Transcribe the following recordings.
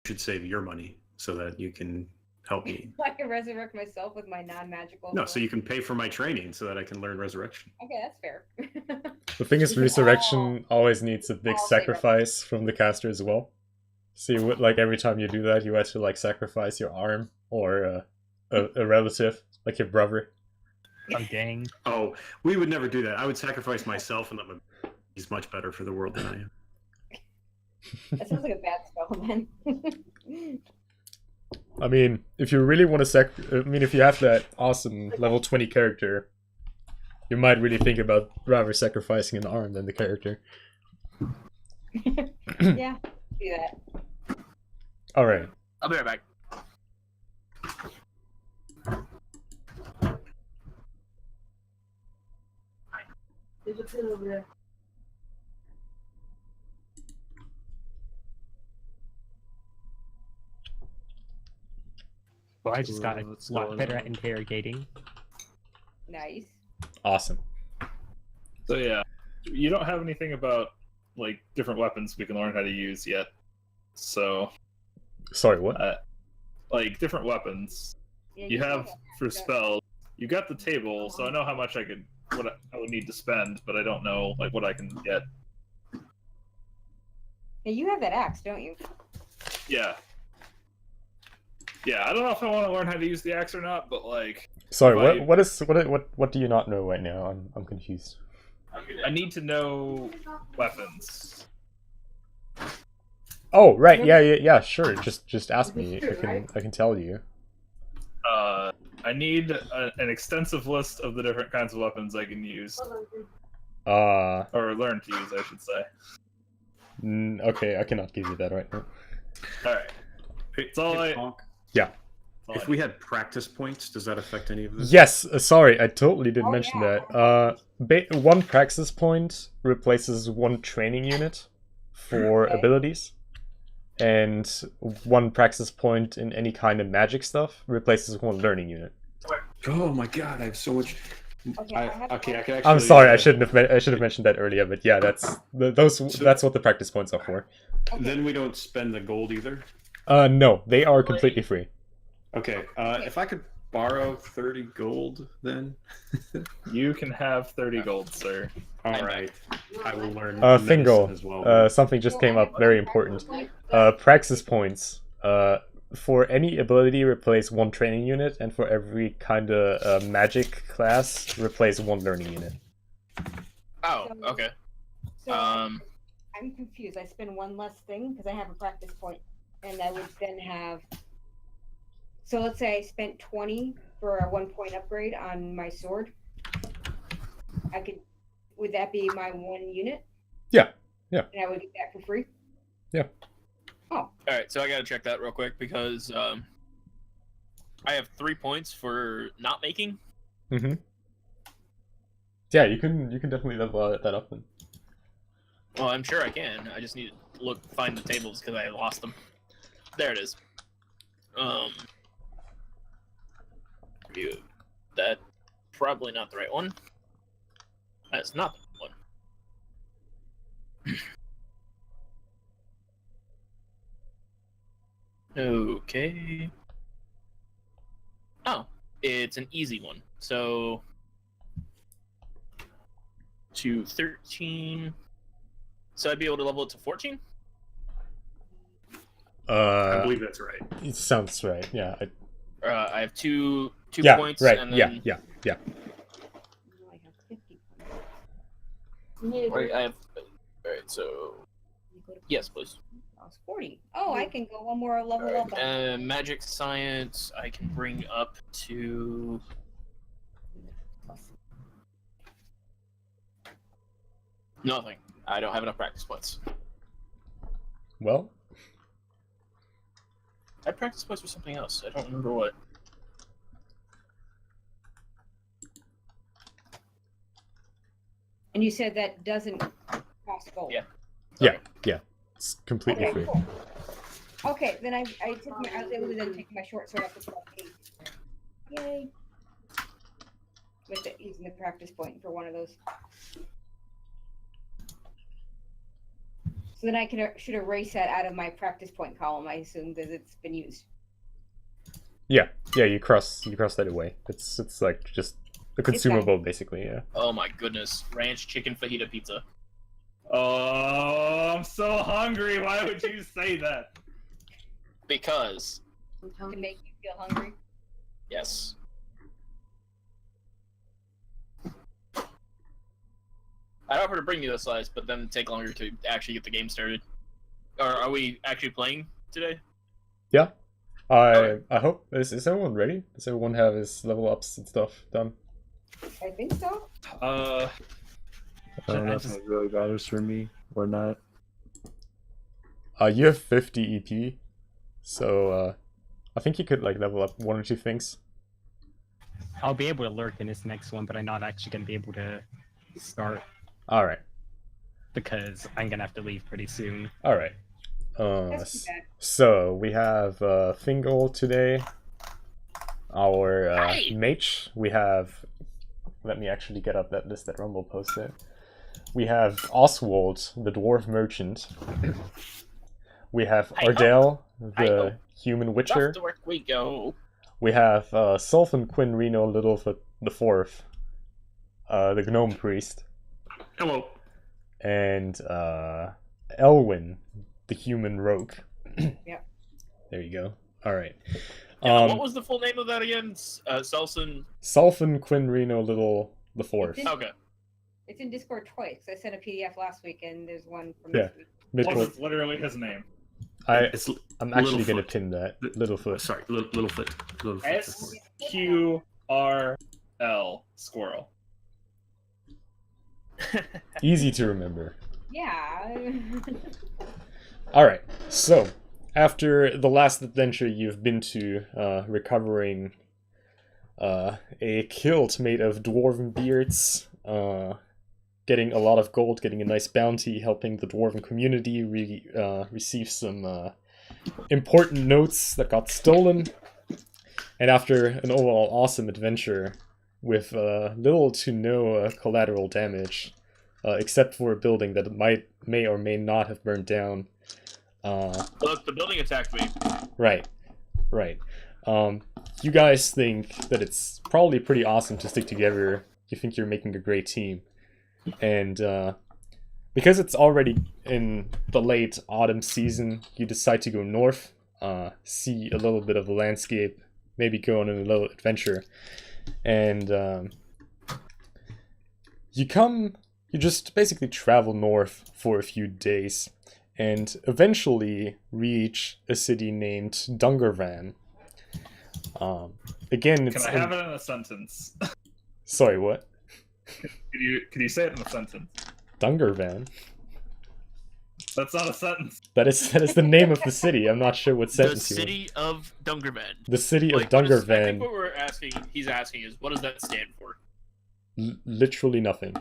should save your money so that you can help me. I can resurrect myself with my non-magical. No, so you can pay for my training so that I can learn resurrection. Okay, that's fair. The thing is, We can resurrection always needs a big all save sacrifice from the caster as well. So you would, like, every time you do that, you have to like sacrifice your arm or a relative, like your brother. A gang. Oh, we would never do that. I would sacrifice myself and let my. He's much better for the world than I am. That sounds like a bad spell, then. I mean, if you really want to if you have that awesome level 20 character, you might really think about rather sacrificing an arm than the character. Yeah, do that. Alright. I'll be right back. There's a pin over there. Well, I just got a What's lot going better on? at interrogating. Nice. Awesome. So yeah, you don't have anything about like different weapons we can learn how to use yet. So Sorry, what? like different weapons Yeah, you have can. for spells. You got the table, so I know how much I would need to spend, but I don't know like what I can get. Yeah, you have that axe, don't you? Yeah. Yeah, I don't know if I want to learn how to use the axe or not, but like Sorry, Right. what do you not know right now? I'm confused. I need to know weapons. Oh, right, yeah, sure. Just ask me. I can tell you. I need an extensive list of the different kinds of weapons I can use, Uh, or learn to use, I should say. okay, I cannot give you that right now. All right. Hey, all hey, I- Honk, Yeah. That's all if I we need. had practice points, does that affect any of this? Yes, sorry, I totally didn't Oh, mention yeah. that. One praxis point replaces one training unit for Okay. abilities, and one praxis point in any kind of magic stuff replaces one learning unit. Oh my god, I have so much. Okay, I I have can actually. I'm sorry, I should have mentioned that earlier, but yeah, that's what the practice points are for. Then we don't spend the gold either. No, they are completely free. Okay, if I could borrow 30 gold, then. You can have 30 gold, sir. All right, I will learn. Fingal, medicine as well. something just came up, very important. Praxis points. For any ability, replace one training unit, and for every kind of magic class, replace one learning unit. Oh, okay. So Um, I'm confused. I spend one less thing because I have a practice point, and I would then have. So let's say I spent 20 for a 1-point upgrade on my sword. I could. Would that be my one unit? Yeah, yeah. And I would get that for free. all right, so I gotta check that real quick because I have 3 points for not making. Mm-hmm. Yeah, you can definitely level that up then. Well, I'm sure I can. I just need to find the tables because I lost them. There it is. View that. Probably not the right one. That's not the one. Okay. Oh, it's an easy one. So to 13. So I'd be able to level it to 14? I believe that's right. It sounds right. Yeah. I have two Yeah. points. Right. And then, Yeah. I have 50 points. You need to Right, go- I have. Alright, so. you go to- Yes, please. Oh, it's 40. Oh, I can go one more level up. Magic science, I can bring up to. Nothing. I don't have enough practice points. Well, I practice points for something else. I don't remember what. And you said that doesn't cost gold. Yeah. yeah. It's completely Okay, free. cool. Okay, then I was able to then take my short sword up to 8. Yay! Using the practice point for one of those. So then I should erase that out of my practice point column, I assume, because it's been used. Yeah, you cross that away. It's like just a consumable, basically. Yeah. Oh my goodness, ranch chicken fajita pizza. Oh, I'm so hungry. Why would you say that? Because To make you feel hungry. yes. I'd offer to bring you the slice, but then it'd take longer to actually get the game started. Or are we actually playing today? Yeah. Okay. I hope is everyone ready? Does everyone have his level ups and stuff done? I think so. Uh, I don't know if it really matters for me or not. You have 50 EP, so I think you could like level up 1 or 2 things. I'll be able to lurk in this next one, but I'm not actually going to be able to start All right. because I'm going to have to leave pretty soon. All right. That's too bad. So we have Fingal today. Our Hi. mage. We have. Let me actually get up that list that Rumble posted. We have Oswald, the dwarf merchant. We have Hi-ho. Ardell, Hi-ho. the human witcher. Off to work we go. We have Sulfan Quinn Reno Littlefoot the Fourth, the gnome priest, Hello. and Elwyn, the human rogue. Yep. There you go. All right. Yeah, what was the full name of that again? Selson. Sulfan Quinn Reno Little the Fourth. It's in- Okay. It's in Discord twice. I sent a PDF last week, and there's one from Yeah. this week. plus Middle, it's literally his name. It's I'm actually gonna Littlefoot. pin that Littlefoot. Sorry, Littlefoot. Littlefoot. SQRL squirrel. Easy to remember. Yeah. All right. So after the last adventure you've been to, recovering a kilt made of dwarven beards, getting a lot of gold, getting a nice bounty, helping the dwarven community receive some important notes that got stolen, and after an overall awesome adventure with little to no collateral damage, except for a building that may or may not have burned down. Look, the building attacked me. Right. You guys think that it's probably pretty awesome to stick together. You think you're making a great team. And because it's already in the late autumn season, you decide to go north, see a little bit of the landscape, maybe go on a little adventure. And you just basically travel north for a few days and eventually reach a city named Dungarvan. Again, it's Can I have it in a sentence? Sorry, what? Could you say it in a sentence? Dungarvan? That's not a sentence. That is the name of the city. I'm not sure what The sentence you want. city of Dungarvan. The city of Like, what is- I think Dungarvan. what he's asking is, what does that stand for? Literally nothing.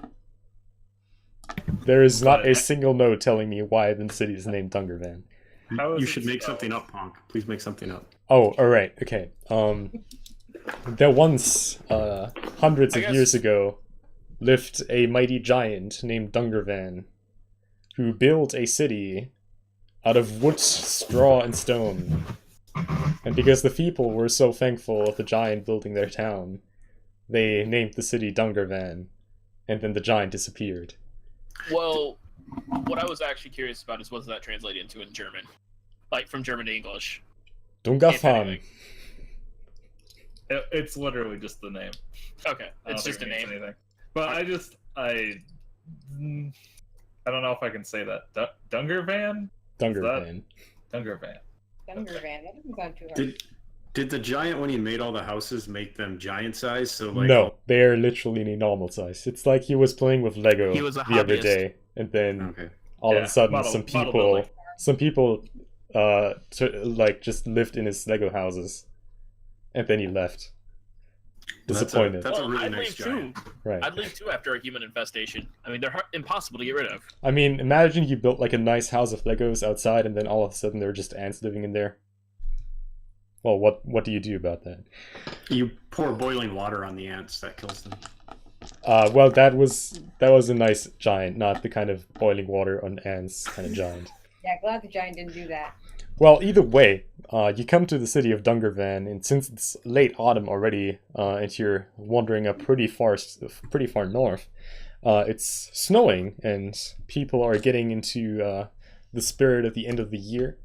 There is not a single note telling me why the city is named Dungarvan. How is You it should make spelled? something up, Ponk. Please make something up. Oh, alright, okay. There once, hundreds I of guess- years ago, lived a mighty giant named Dungarvan, who built a city out of wood, straw, and stone. And because the people were so thankful of the giant building their town, they named the city Dungarvan, and then the giant disappeared. Well, what I was actually curious about is what does that translate into in German? Like, from German to English. If Dungarvan. anything. It's literally just the name. Okay, I don't it's just a think it means name. anything. But I don't know if I can say that. Dungarvan? Dungarvan. Dungarvan. Dungarvan. That doesn't sound too hard. Did the giant, when he made all the houses, make them giant size? So like, No, they're literally normal size. It's like he was playing with Lego He was a the other hobbyist. day, and then Okay. all of Yeah, a sudden model some people like just lived in his Lego houses, and then he left. Disappointed. That's a Well, really I'd nice leave giant. too. Right. I'd leave too after a human infestation. I mean, they're impossible to get rid of. I mean, imagine you built like a nice house of Legos outside, and then all of a sudden there are just ants living in there. Well, what do you do about that? You pour boiling water on the ants. That kills them. Well, that was a nice giant, not the kind of boiling water on ants kind of giant. Yeah, glad the giant didn't do that. Well, either way, you come to the city of Dungarvan, and since it's late autumn already, and you're wandering up pretty far north, it's snowing, and people are getting into the spirit of the end of the year.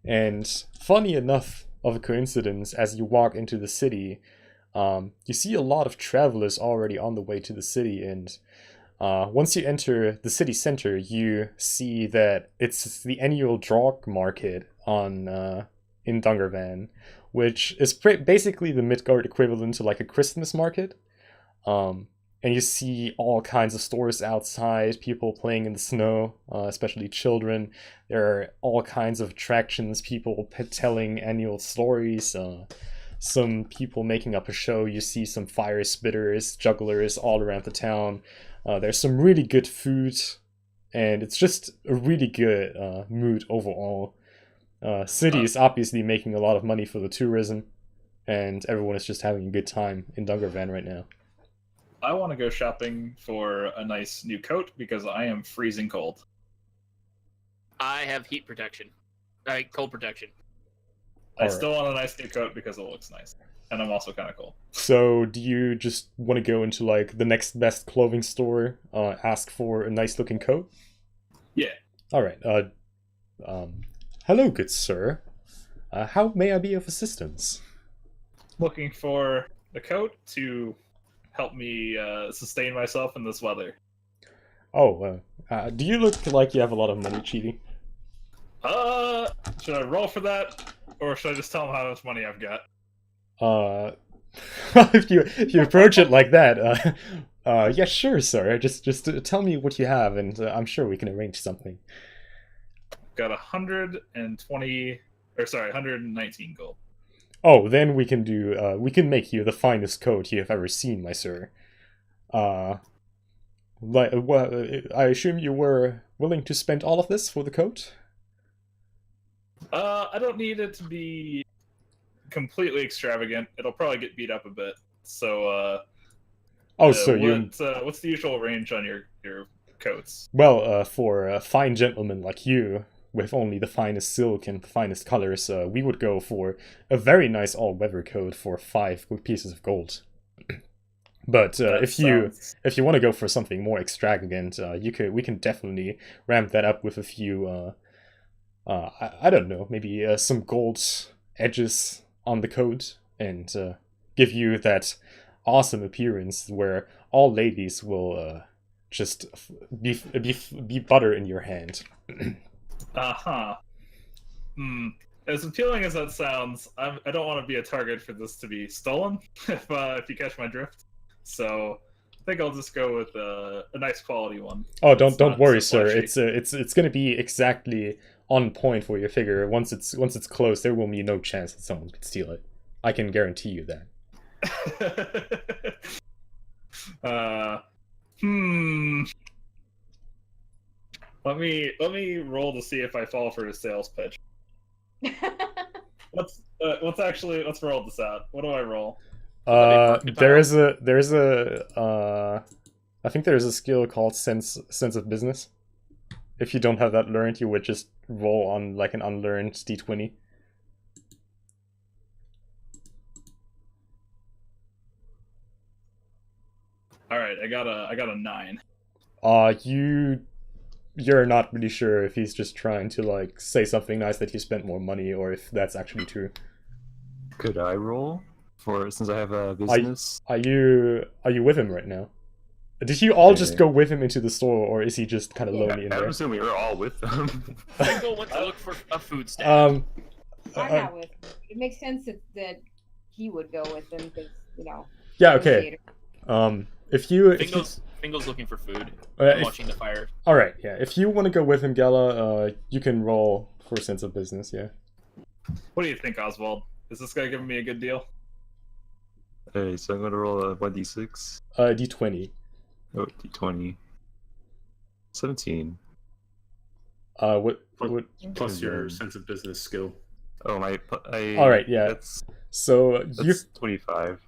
And funny enough of a coincidence, as you walk into the city, you see a lot of travelers already on the way to the city, and once you enter the city center, you see that it's the annual Drog Market on in Dungarvan, which is basically the Midgard equivalent to like a Christmas market. And you see all kinds of stores outside, people playing in the snow, especially children. There are all kinds of attractions, people telling annual stories, some people making up a show. You see some fire spitters, jugglers all around the town. There's some really good food, and it's just a really good mood overall. City is obviously making a lot of money for the tourism, and everyone is just having a good time in Dungarvan right now. I want to go shopping for a nice new coat because I am freezing cold. I have heat protection. Cold protection. I Alright. still want a nice new coat because it looks nice. And I'm also kind of cold. So, do you just want to go into like the next best clothing store, ask for a nice looking coat? Yeah. All right. Hello, good sir. How may I be of assistance? Looking for the coat to help me sustain myself in this weather. Oh, do you look like you have a lot of money, Cheaty? Should I roll for that? Or should I just tell him how much money I've got? If you approach it like that, yeah, sure, sir. Just tell me what you have, and I'm sure we can arrange something. Got 119 gold. Oh, then we can do. We can make you the finest coat you have ever seen, my sir. I assume you were willing to spend all of this for the coat? I don't need it to be completely extravagant. It'll probably get beat up a bit. So, what's the usual range on your coats? Well, for a fine gentleman like you, with only the finest silk and the finest colors, we would go for a very nice all-weather coat for 5 pieces of gold. But if you want to go for something more extravagant, we can definitely ramp that up with a few. I don't know, maybe some gold edges on the coat, and give you that awesome appearance where all ladies will just be butter in your hand. Uh-huh. As appealing as that sounds, I don't want to be a target for this to be stolen, if you catch my drift. So I think I'll just go with a nice quality one. Oh, don't worry, so sir. flashy. It's going to be exactly on point for your figure. Once it's closed, there will be no chance that someone could steal it. I can guarantee you that. Let me roll to see if I fall for a sales pitch. Let's roll this out. What do I roll? There's a I think there's a skill called sense of business. If you don't have that learned, you would just roll on like an unlearned d20. All right, I got a 9. You're not really sure if he's just trying to like say something nice that you spent more money, or if that's actually true. Could I roll since I have a business? Are you with him right now? Did you all just go with him into the store, or is he just kind of lonely in I'm there? assuming we're all with them. Fingal went to look for a food stand. I'm not with. It makes sense that he would go with them because Yeah. Okay. If you Fingal's looking for food. if- Watching the fire. all right, yeah. If you want to go with him, Gala, you can roll for sense of business. Yeah. What do you think, Oswald? Is this guy giving me a good deal? Okay, so I'm gonna roll a 1d6. D20. Oh, d20. 17. What? Plus your sense of business skill. Oh, All right, yeah. That's So you 25.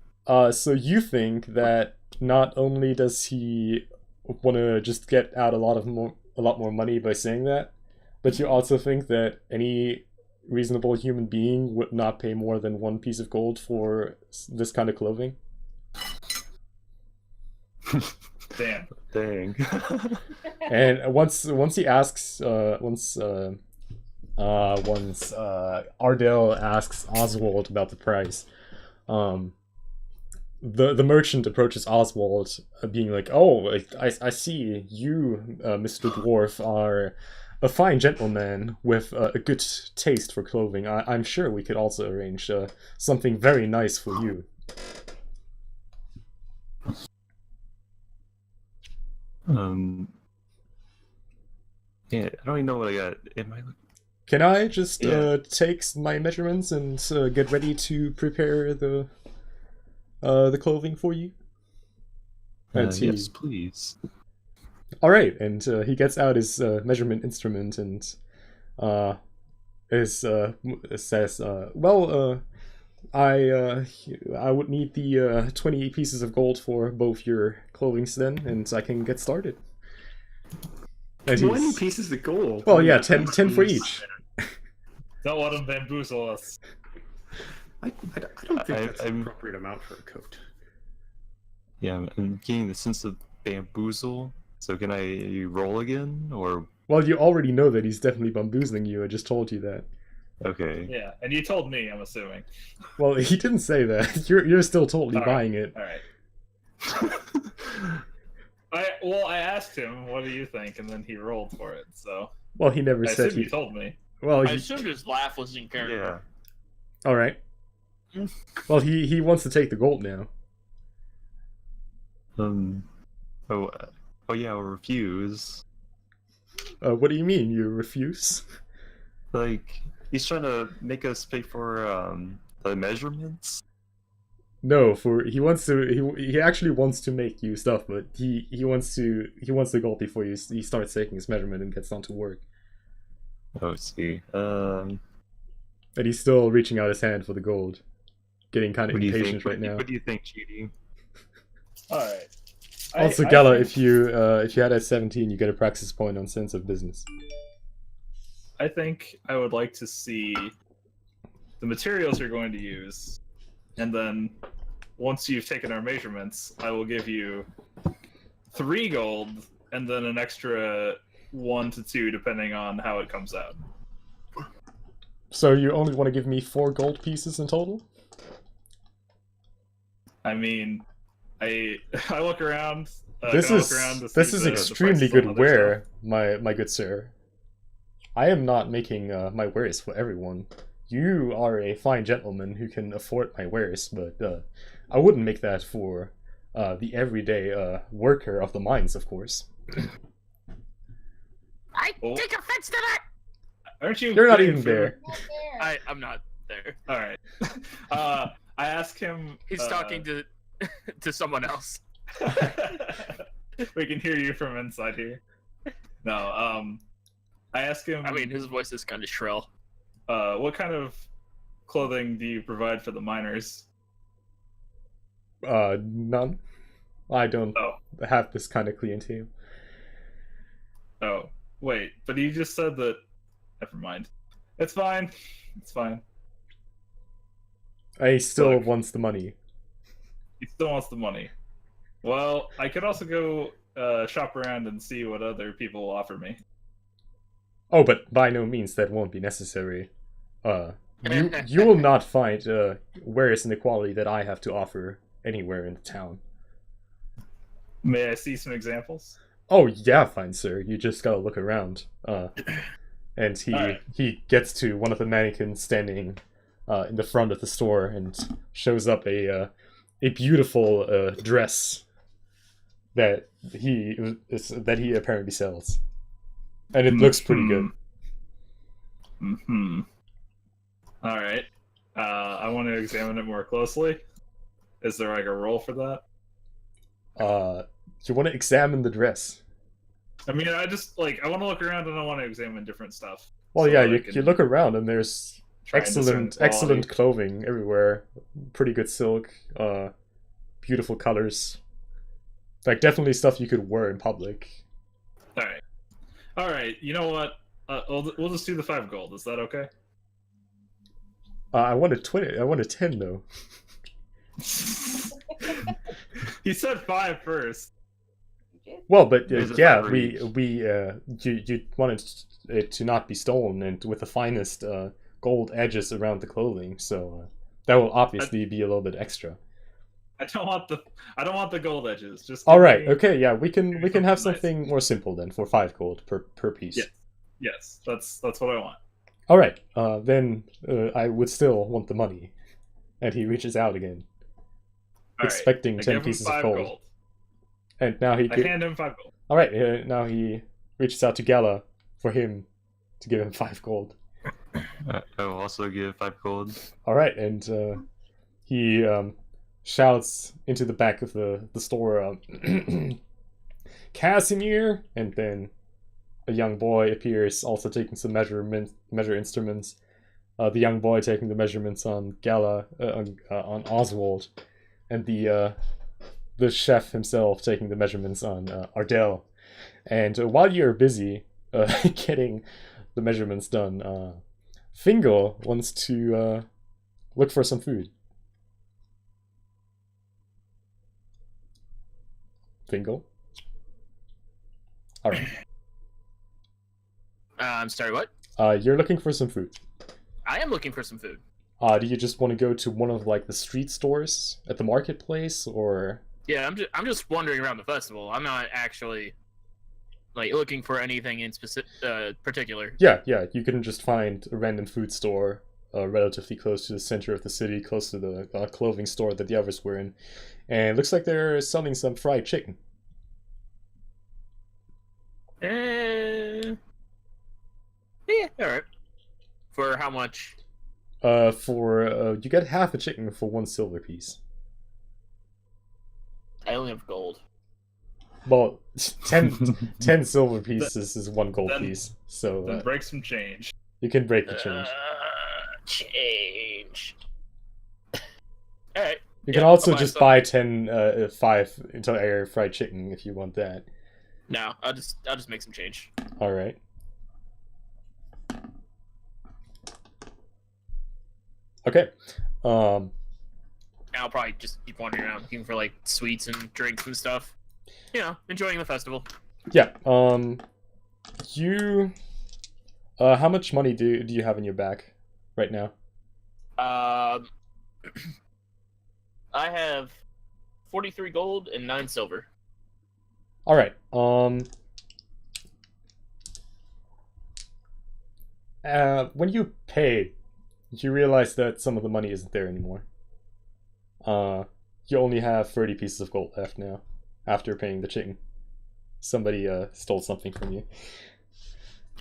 So you think that not only does he want to just get out a lot more money by saying that, but you also think that any reasonable human being would not pay more than 1 piece of gold for this kind of clothing. Damn. Dang. And once he asks, once Ardell asks Oswald about the price, the merchant approaches Oswald, being like, "Oh, I see you, Mr. Dwarf, are a fine gentleman with a good taste for clothing. I'm sure we could also arrange something very nice for you." Yeah, I don't even know what I got. Can I just Yeah. take my measurements and get ready to prepare the clothing for you? And he- Yes, please. All right, and he gets out his measurement instrument and says, "Well, I would need the 20 pieces of gold for both your clothings then, and I can get started." And 20 he's- pieces of gold. Well, yeah, 10 for each. Don't let him bamboozle us. I don't think that's an I'm- appropriate amount for a coat. Yeah, I'm getting the sense of bamboozle. So can I roll again, or Well, you already know that he's definitely bamboozling you. I just told you that. okay? Yeah, and you told me, I'm assuming. Well, he didn't say that. You're still totally All right. buying it. All right. I asked him, "What do you think?" and then he rolled for it. So Well, he never I said assume he. you told me. Well, I he, assumed his laugh was in character. Yeah. all right. Well, he wants to take the gold now. Oh yeah, I'll refuse. What do you mean you refuse? Like he's trying to make us pay for the measurements. No, he actually wants to make you stuff, but he wants the gold before he starts taking his measurement and gets on to work. Oh, let's see. And he's still reaching out his hand for the gold, getting kind of What do you impatient think? right now. What do you think, Cheaty? All right. Also, Gala, if you had a 17, you get a praxis point on sense of business. I think I would like to see the materials you're going to use, and then once you've taken our measurements, I will give you 3 gold, and then an extra 1 to 2, depending on how it comes out. So you only want to give me 4 gold pieces in total? I mean, I look around. This can I is look around to see this is the extremely prices on good other wear, my good sir. I am not making my wares for everyone. You are a fine gentleman who can afford my wares, but I wouldn't make that for the everyday worker of the mines, of course. I Oh. take offense to that. Aren't you? You're not paying even for- there. I'm not there. All right. I ask him. He's talking to to someone else. We can hear you from inside here. No. I ask him. I mean, his voice is kind of shrill. What kind of clothing do you provide for the miners? None. I don't Oh. have this kind of clientele. Oh, wait. But you just said that. Never mind. It's fine. It's fine. I still Look. wants the money. He still wants the money. Well, I could also go shop around and see what other people will offer me. Oh, but by no means that won't be necessary. You will not find wares in the quality that I have to offer anywhere in the town. May I see some examples? Oh yeah, fine sir. You just gotta look around. And Alright. he gets to one of the mannequins standing in the front of the store and shows up a beautiful dress that he apparently sells, and it looks pretty good. Hmm. All right. I want to examine it more closely. Is there like a roll for that? You want to examine the dress? I mean, I just like I want to look around and I want to examine different stuff. Well, So yeah, that I can you look around and there's try and discern the excellent quality. clothing everywhere. Pretty good silk, beautiful colors. Like definitely stuff you could wear in public. All right. You know what? We'll just do the 5 gold. Is that okay? I wanted 20. I wanted 10 though. He said 5 first. Well, but There's a yeah, five we each. you wanted it to not be stolen and with the finest gold edges around the clothing, so that will obviously be a little bit extra. I don't want the gold edges. Just All give right, me- okay, yeah, we can have something something more simple then for 5 gold per piece. Yeah. Yes, that's what I want. All right, then I would still want the money, and he reaches out again, All right. expecting I 10 give him pieces of 5 gold. And now he I hand him 5 gold. all right, now he reaches out to Gala for him to give him 5 gold. I will also give 5 gold. All right, and he shouts into the back of the store, Casimir, and then a young boy appears, also taking some measure instruments. The young boy taking the measurements on Gala, on Oswald, and the chef himself taking the measurements on Ardell. And while you're busy getting the measurements done, Fingal wants to look for some food. Fingal? Alright. I'm sorry, what? You're looking for some food. I am looking for some food. Do you just want to go to one of like the street stores at the marketplace, or? Yeah, I'm just wandering around the festival. I'm not actually like looking for anything in particular. Yeah, you can just find a random food store relatively close to the center of the city, close to the clothing store that the others were in. And it looks like they're selling some fried chicken. Yeah, all right. For how much? You get half a chicken for 1 silver piece. I only have gold. Well, 10 silver pieces is 1 gold Then- piece, so Then break some change. you can break the change. Change. All right. You can yeah, also I'll buy just some. buy 5 entire fried chicken if you want that. No, I'll just make some change. All right. Okay. And I'll probably just keep wandering around looking for like sweets and drinks and stuff. You know, enjoying the festival. Yeah. You. How much money do you have in your bag right now? I have 43 gold and 9 silver. All right. When you pay, you realize that some of the money isn't there anymore. You only have 30 pieces of gold left now, after paying the chicken. Somebody stole something from you.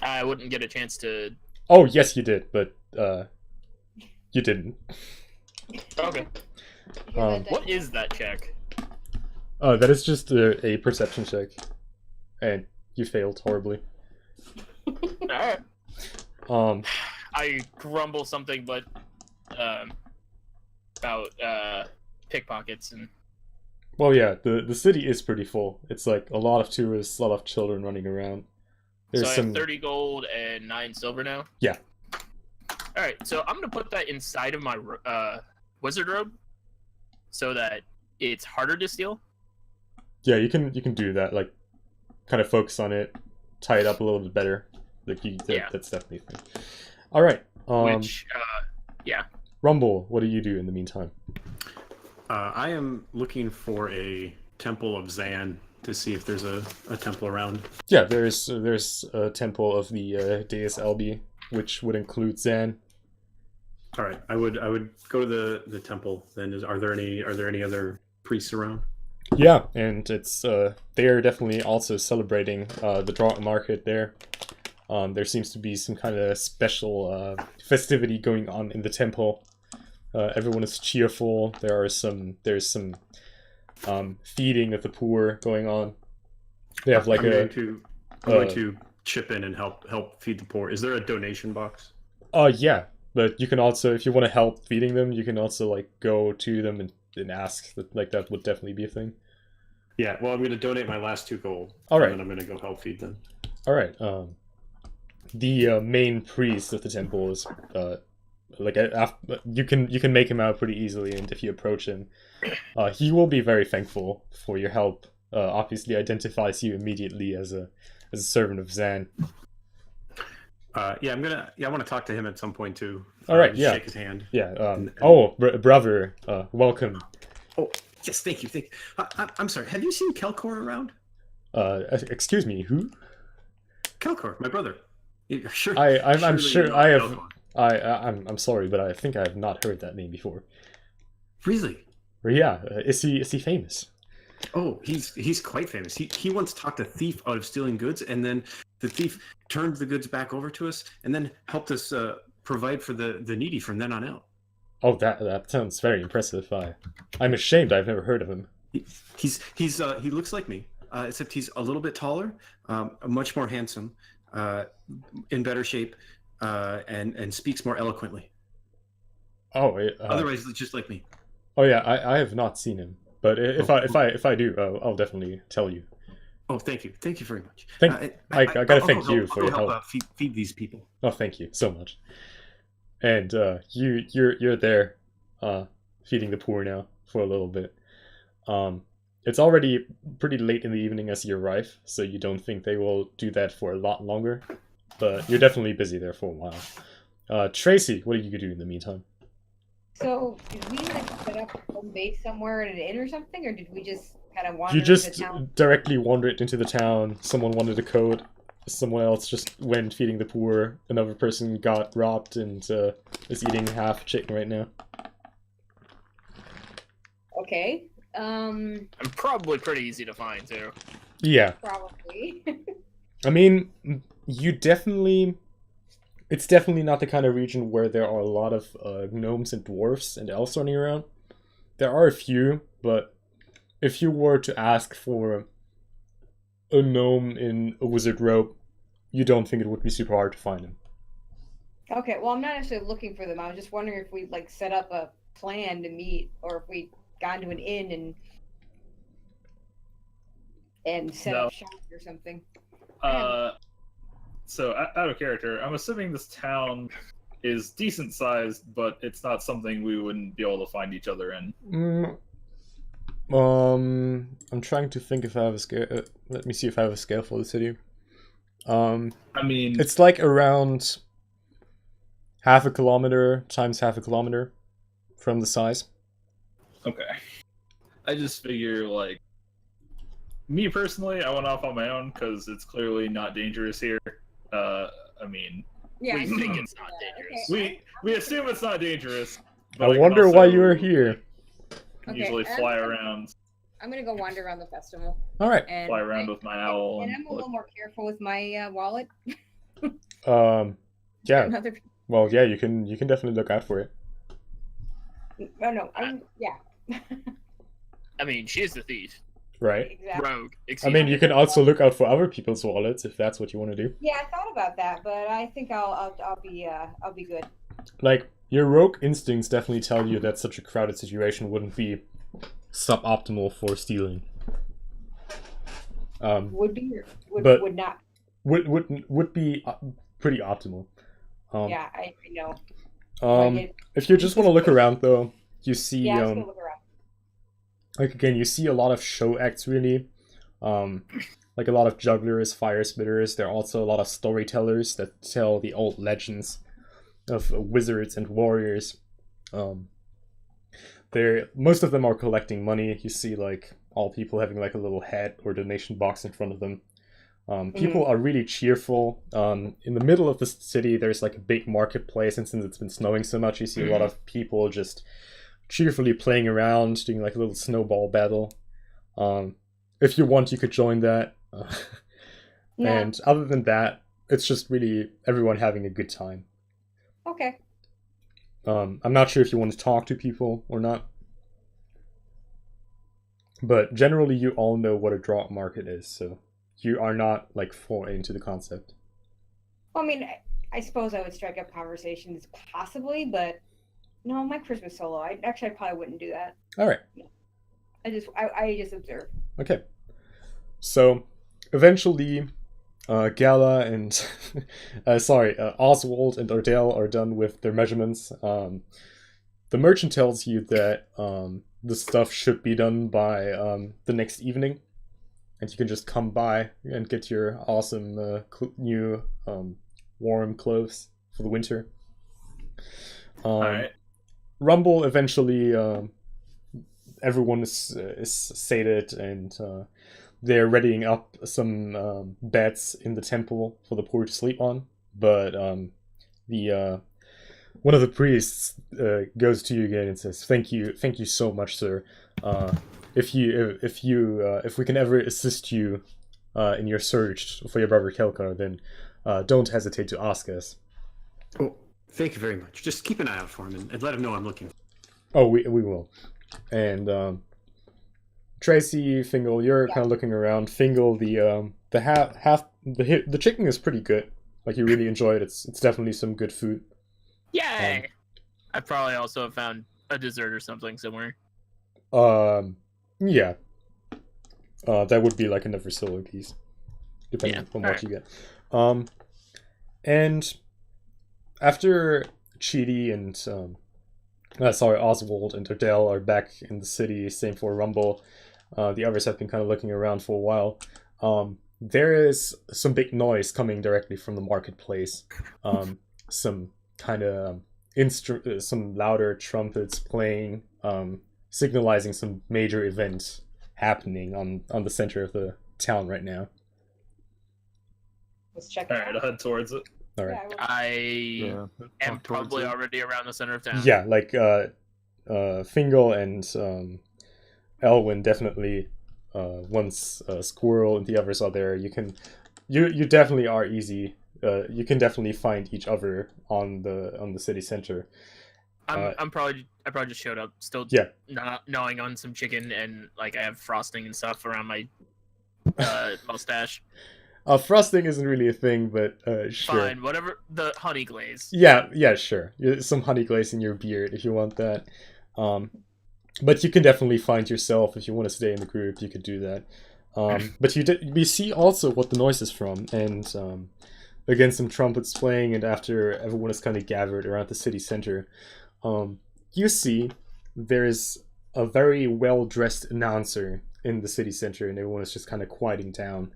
I wouldn't get a chance to. Oh, yes, you did, but you didn't. Okay. What is that check? That is just a perception check, and you failed horribly. Alright. I grumble something, but about pickpockets and. Well, yeah, the city is pretty full. It's like a lot of tourists, a lot of children running around. There's So I some. have 30 gold and 9 silver now. Yeah. All right, so I'm gonna put that inside of my wizard robe, so that it's harder to steal. Yeah, you can do that. Like, kind of focus on it, tie it up a little bit better. Like Yeah. that's definitely a thing. All right. Which, Rumble, what do you do in the meantime? I am looking for a Temple of Zan to see if there's a temple around. Yeah, there's a temple of the Deus Elbi, which would include Zan. All right, I would go to the temple. Then are there any other priests around? Yeah, and it's they are definitely also celebrating the Draught Market there. There seems to be some kind of special festivity going on in the temple. Everyone is cheerful. There's some feeding of the poor going on. They have like I'm going to chip in and help feed the poor. Is there a donation box? Yeah, but you can also, if you want to help feeding them, you can also like go to them and ask. That would definitely be a thing. Yeah, well, I'm going to donate my last 2 gold. All right. And then I'm going to go help feed them. All right. The main priest of the temple is you can make him out pretty easily, and if you approach him, he will be very thankful for your help. Obviously, identifies you immediately as a servant of Zan. I want to talk to him at some point too. All right, yeah. Shake his hand. Yeah. And- Brother, welcome. Oh, yes, thank you. I'm sorry. Have you seen Kelkor around? Excuse me, who? Kelkor, my brother. Sure. I'm surely sure you know I have. Kelkor. I'm sorry, but I think I have not heard that name before. Really? But yeah, is he famous? Oh, he's quite famous. He once talked a thief out of stealing goods, and then the thief turned the goods back over to us, and then helped us provide for the needy from then on out. Oh, that sounds very impressive. I'm ashamed I've never heard of him. He looks like me, except he's a little bit taller, much more handsome, in better shape, and speaks more eloquently. Oh, Otherwise, it's just like me. oh yeah, I have not seen him, but if I do, I'll definitely tell you. Oh, thank you very much. I gotta I'll thank go you help- for I'll your go help. feed these people. Oh, thank you so much. And you're there, feeding the poor now for a little bit. It's already pretty late in the evening as you arrive, so you don't think they will do that for a lot longer. But you're definitely busy there for a while. Tracy, what are you do in the meantime? So, did we like set up home base somewhere at an inn or something, or did we just kind of wander You into just the town? directly wandered into the town. Someone wanted a coat. Someone else just went feeding the poor. Another person got robbed and is eating half chicken right now. Okay. I'm probably pretty easy to find too. Yeah, Probably. I mean, you definitely. It's definitely not the kind of region where there are a lot of gnomes and dwarfs and elves running around. There are a few, but if you were to ask for a gnome in a wizard robe, you don't think it would be super hard to find him. Okay, well, I'm not necessarily looking for them. I was just wondering if we like set up a plan to meet, or if we gone to an inn and set No. up shop or something. So out of character, I'm assuming this town is decent sized, but it's not something we wouldn't be able to find each other in. I'm trying to think if I have a scale. Let me see if I have a scale for the city. I mean, It's like around half a kilometer times half a kilometer from the size. okay. I just figure, like, me personally, I went off on my own because it's clearly not dangerous here. I mean, Yeah, We I think see. it's not Yeah, dangerous. okay. we assume it's not dangerous. but I can wonder why also you are here. Okay, Usually I'm fly gonna- around, I'm gonna go wander around the festival. All right. And fly around with my owl. And I'm a little more careful with my wallet. Yeah. Other people. Well, yeah. You can definitely look out for it. Oh no, yeah, I mean, she's the thief. Right. exactly. Rogue. I Excuse mean, me. you can also look out for other people's wallets if that's what you want to do. Yeah, I thought about that, but I think I'll be good. Like, your rogue instincts definitely tell you that such a crowded situation wouldn't be suboptimal for stealing. Would be or But- would not. Would be pretty optimal. Yeah, I know. If you just want to look around, though, you see Yeah, I'm just gonna look around. like again, you see a lot of show acts really. Like a lot of jugglers, fire spitters. There are also a lot of storytellers that tell the old legends of wizards and warriors. Most of them are collecting money. You see like all people having like a little hat or donation box in front of them. People are really cheerful. In the middle of the city, there's like a big marketplace, and since it's been snowing so much, you see a lot of people just cheerfully playing around, doing like a little snowball battle. If you want, you could join that. No. And other than that, it's just really everyone having a good time. Okay. I'm not sure if you want to talk to people or not. But generally, you all know what a drop market is, so you are not like foreign into the concept. Well, I mean, I suppose I would strike up conversations possibly, but no, my Christmas solo. I probably wouldn't do that. All right. I just observe. Okay. So, eventually, Gala and Oswald and Ardell are done with their measurements. The merchant tells you that the stuff should be done by the next evening, and you can just come by and get your awesome new warm clothes for the winter. All right. Rumble eventually, everyone is sated, and they're readying up some beds in the temple for the poor to sleep on. But the one of the priests goes to you again and says, thank you so much, sir. If we can ever assist you in your search for your brother Kelkar, then don't hesitate to ask us." Oh, thank you very much. Just keep an eye out for him and let him know I'm looking. Oh, we will. And Tracy, Fingal, you're kind of looking around. Fingal, the chicken is pretty good. Like, you really enjoy it. It's definitely some good food. Yay! I probably also have found a dessert or something somewhere. Yeah. That would be like in the facilities, depending on what you get. And after Chidi and Oswald and Ardell are back in the city, same for Rumble. The others have been kind of looking around for a while. There is some big noise coming directly from the marketplace. Some kind of some louder trumpets playing, signalizing some major event happening on the center of the town right now. Let's check All it right, out. I'll head towards it. All right. Yeah, I Yeah. am walk towards probably it. already around the center of town. Yeah, like Fingal and Elwyn definitely. Once Squirrel and the others are there, you definitely are easy. You can definitely find each other on the city center. I probably just showed up still. Yeah. Gnawing on some chicken, and like I have frosting and stuff around my mustache. Frosting isn't really a thing, but sure. Fine, whatever. The honey glaze. Yeah, sure. Some honey glaze in your beard if you want that. But you can definitely find yourself if you want to stay in the group. You could do that. But we see also what the noise is from, and again some trumpets playing. And after everyone is kind of gathered around the city center, you see there's a very well dressed announcer in the city center, and everyone is just kind of quieting down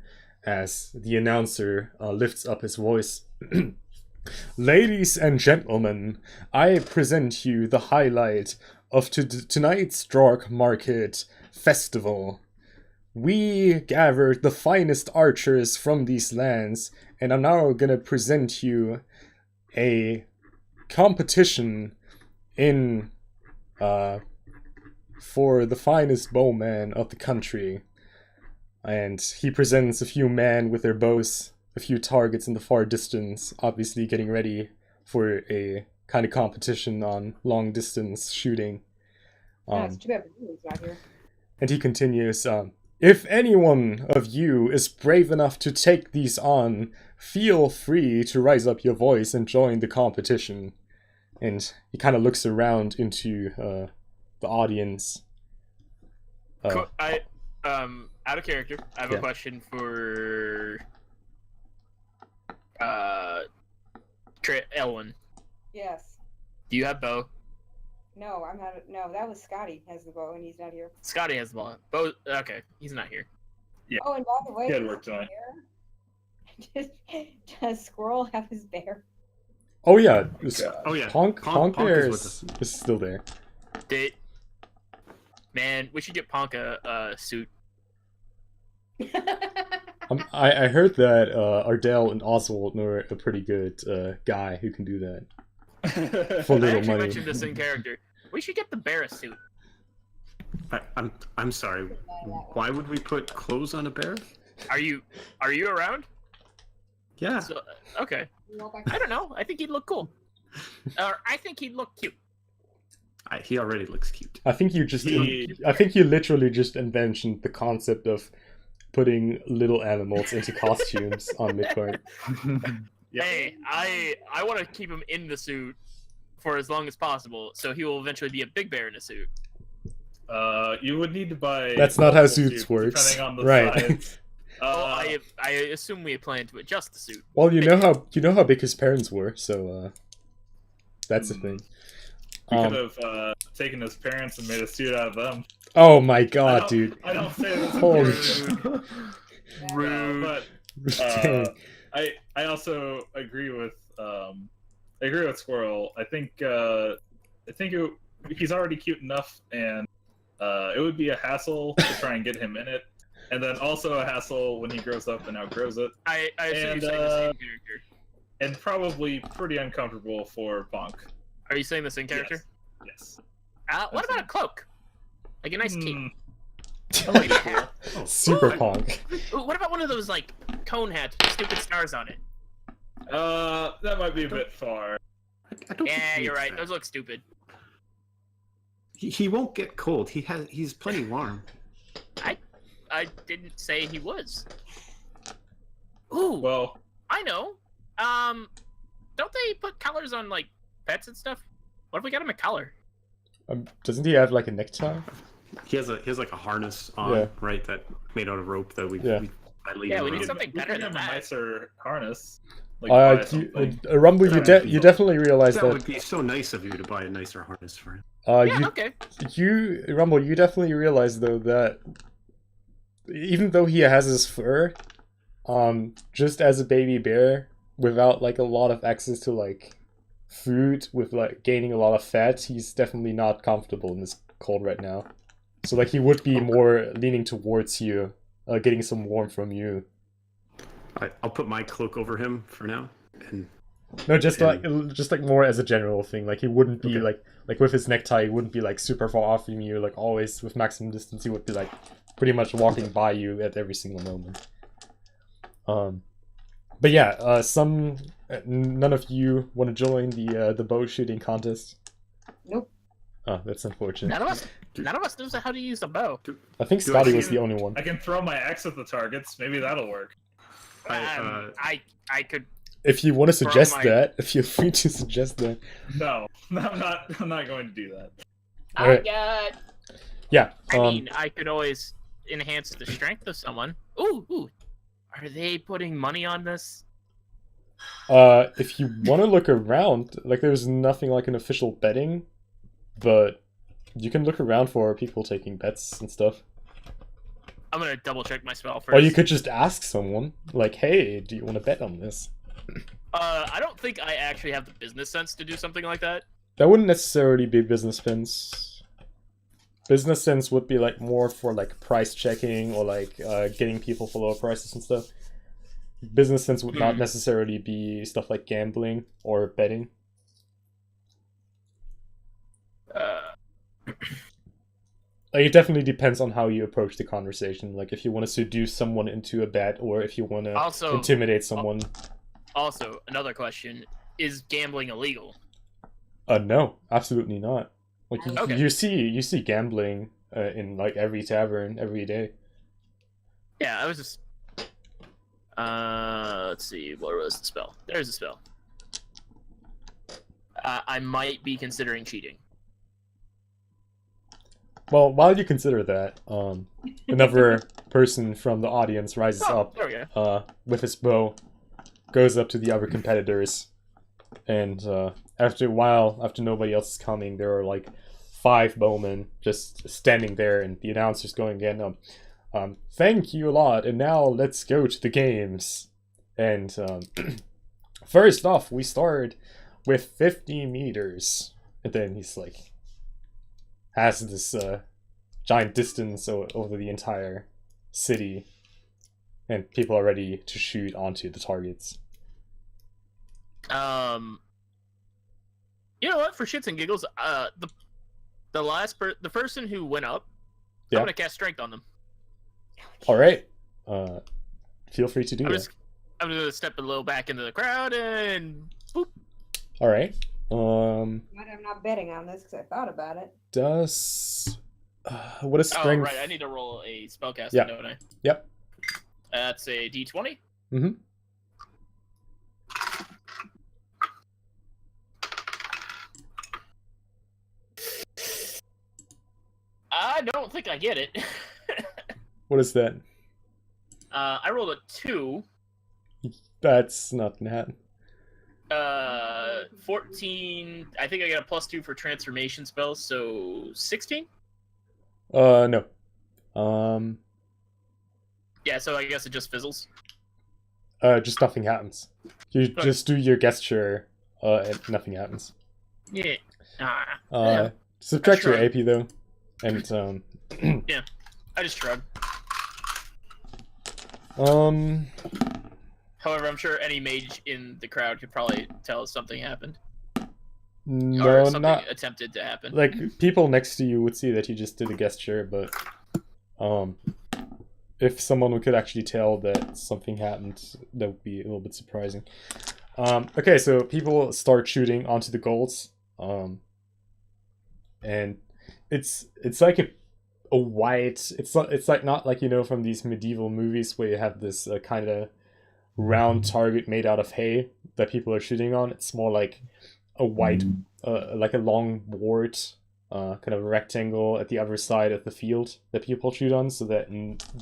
as the announcer lifts up his voice. "Ladies and gentlemen, I present you the highlight of tonight's Drark Market Festival. We gathered the finest archers from these lands and are now gonna present you a competition in for the finest bowman of the country." And he presents a few men with their bows, a few targets in the far distance, obviously getting ready for a kind of competition on long distance shooting. It's too bad Bruno's not here. And he continues, "If anyone of you is brave enough to take these on, feel free to rise up your voice and join the competition." And he kind of looks around into the audience. Cool. Out of character, I have Yeah. a question for Elwyn. Yes. Do you have bow? No, I'm not. No, that was Scotty has the bow and he's not here. Scotty has the bow. Bow. Okay, he's not here. Oh, and by the way, He had does work tonight. does Squirrel have his bear? Oh yeah, Oh yeah, Honk Bear is with us. is still there. Man, we should get Ponka a suit. I heard that Ardell and Oswald know a pretty good guy who can do that for I little actually money. mentioned this in character. We should get the bear a suit. I'm sorry. Why would we put clothes on a bear? Are you around? Yeah. So, okay. I don't know. I think he'd look cool. Or I think he'd look cute. He already looks cute. I think you literally just invented the concept of putting little animals into costumes on Midgard. Hey, I want to keep him in the suit for as long as possible, so he will eventually be a big bear in a suit. You would need to buy. That's not how multiple suits works. depending on the Right. size. Well, I assume we plan to adjust the suit. Well, you know how big his parents were, so that's the thing. We could have taken his parents and made a suit out of them. Oh my god, dude. I don't say this. Holy rude. Rude. But Dang. I also agree with Squirrel. I think he's already cute enough, and it would be a hassle to try and get him in it, and then also a hassle when he grows up and outgrows it, I assume And, you're saying the same character. and probably pretty uncomfortable for Bonk. Are you saying the same character? Yes. What about a cloak? Like a nice cape. I like it cool. Super Ooh. punk. Ooh, what about one of those like cone hats with stupid stars on it? That might be a bit far. I don't think Yeah, he you're needs right. that. Those look stupid. He won't get cold. He's plenty warm. I didn't say he was. Ooh, Well, I know. Don't they put collars on like pets and stuff? What if we got him a collar? Doesn't he have like a necktie? He has like a harness on, Yeah. right? That made out of rope that we. Yeah. badly Yeah, we around. need something we better can than have a that. nicer harness. Like buy You, something. Rumble, That you definitely realize That that. would be so nice of you to buy a nicer harness for him. Yeah, okay. Rumble, you definitely realize though that even though he has his fur, just as a baby bear, without like a lot of access to like food, with like gaining a lot of fat, he's definitely not comfortable in this cold right now. So like he would be more leaning towards you, getting some warmth from you. I'll put my cloak over him for now, and No, just And- like more as a general thing. Like he wouldn't be Okay. like with his necktie, he wouldn't be like super far off from you, like always with maximum distance. He would be like pretty much walking by you at every single moment. But yeah, none of you want to join the bow shooting contest. Nope. Oh, that's unfortunate. None of us knows how to use a bow. I think Do I Scotty see was him? the only one. I can throw my axe at the targets. Maybe that'll work. I could. If you want to Throw suggest my- that, feel free to suggest that. No, I'm not going to do that. Alright. Yeah. I mean, I could always enhance the strength of someone. Ooh. Are they putting money on this? If you want to look around, like there's nothing like an official betting, but you can look around for people taking bets and stuff. I'm gonna double check my spell first. Or you could just ask someone, like, "Hey, do you want to bet on this?" I don't think I actually have the business sense to do something like that. That wouldn't necessarily be business sense. Business sense would be like more for like price checking or like getting people for lower prices and stuff. Business sense would not necessarily be stuff like gambling or betting. Like, it definitely depends on how you approach the conversation. Like if you want to seduce someone into a bet, or if you want to Also- intimidate someone. Also, another question: is gambling illegal? No, absolutely not. Like Okay. you see gambling in like every tavern every day. Yeah, I was just. Let's see. What was the spell? There's the spell. I might be considering cheating. Well, while you consider that, another person from the audience rises Oh, up there we go. with his bow, goes up to the other competitors, and after a while, after nobody else is coming, there are like 5 bowmen just standing there, and the announcer's going again, thank you a lot, and now let's go to the games. And first off, we start with 50 meters. And then he's like, has this giant distance over the entire city, and people are ready to shoot onto the targets. You know what? For shits and giggles, the person who went up, Yeah. I'm gonna cast strength on them. All right, feel free to do I'm that. gonna step a little back into the crowd and boop. All right. But I'm not betting on this because I thought about it. Does what is Oh strength? right, I need to roll a spellcasting, Yeah. don't I? Yep. That's a D20. Mm-hmm. I don't think I get it. What is that? I rolled a 2. That's not gonna happen. 14. I think I got a +2 for transformation spells, so 16. No. Yeah, so I guess it just fizzles. Just nothing happens. You just do your gesture, and nothing happens. Yeah. Subtract your Shrug. AP though, and I just shrug. However, I'm sure any mage in the crowd could probably tell us something happened. Or no, something not attempted to happen. like people next to you would see that you just did a gesture, but if someone could actually tell that something happened, that would be a little bit surprising. Okay, so people start shooting onto the golds, and it's like a white. It's like not like, you know, from these medieval movies where you have this kind of round target made out of hay that people are shooting on. It's more like a white, like a long board, kind of a rectangle at the other side of the field that people shoot on, so that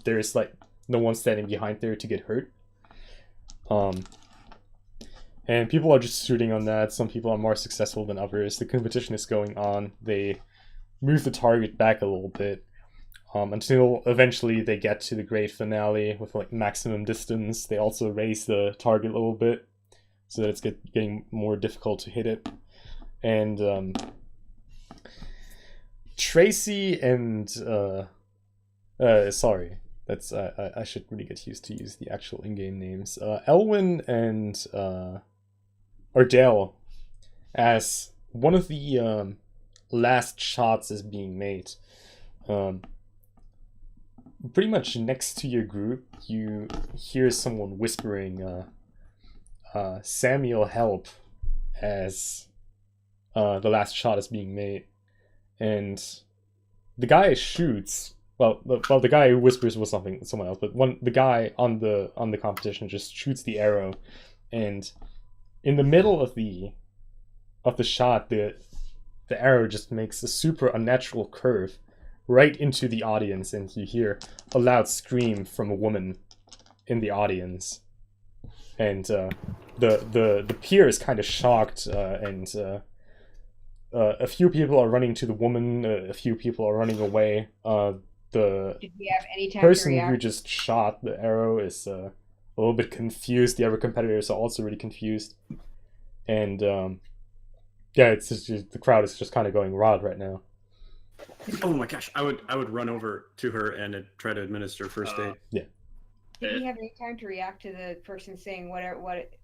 there's like no one standing behind there to get hurt. And people are just shooting on that. Some people are more successful than others. The competition is going on. They move the target back a little bit, until eventually they get to the great finale with like maximum distance. They also raise the target a little bit so that it's getting more difficult to hit it. And Tracy and sorry, that's I should really get used to use the actual in-game names. Elwyn and Ardell, as one of the last shots is being made. Pretty much next to your group, you hear someone whispering, Samuel, help, as the last shot is being made. And the guy shoots. Well, the guy who whispers was someone else, but the guy on the competition just shoots the arrow, and in the middle of the shot, the arrow just makes a super unnatural curve right into the audience, and you hear a loud scream from a woman in the audience. And the peer is kind of shocked, and a few people are running to the woman, a few people are running away. The Did we have any time to person who react? just shot the arrow is a little bit confused. The other competitors are also really confused. And yeah, it's just, the crowd is just kind of going wild right now. Oh my gosh, I would run over to her and try to administer first aid. Did we have any time to react to the person saying what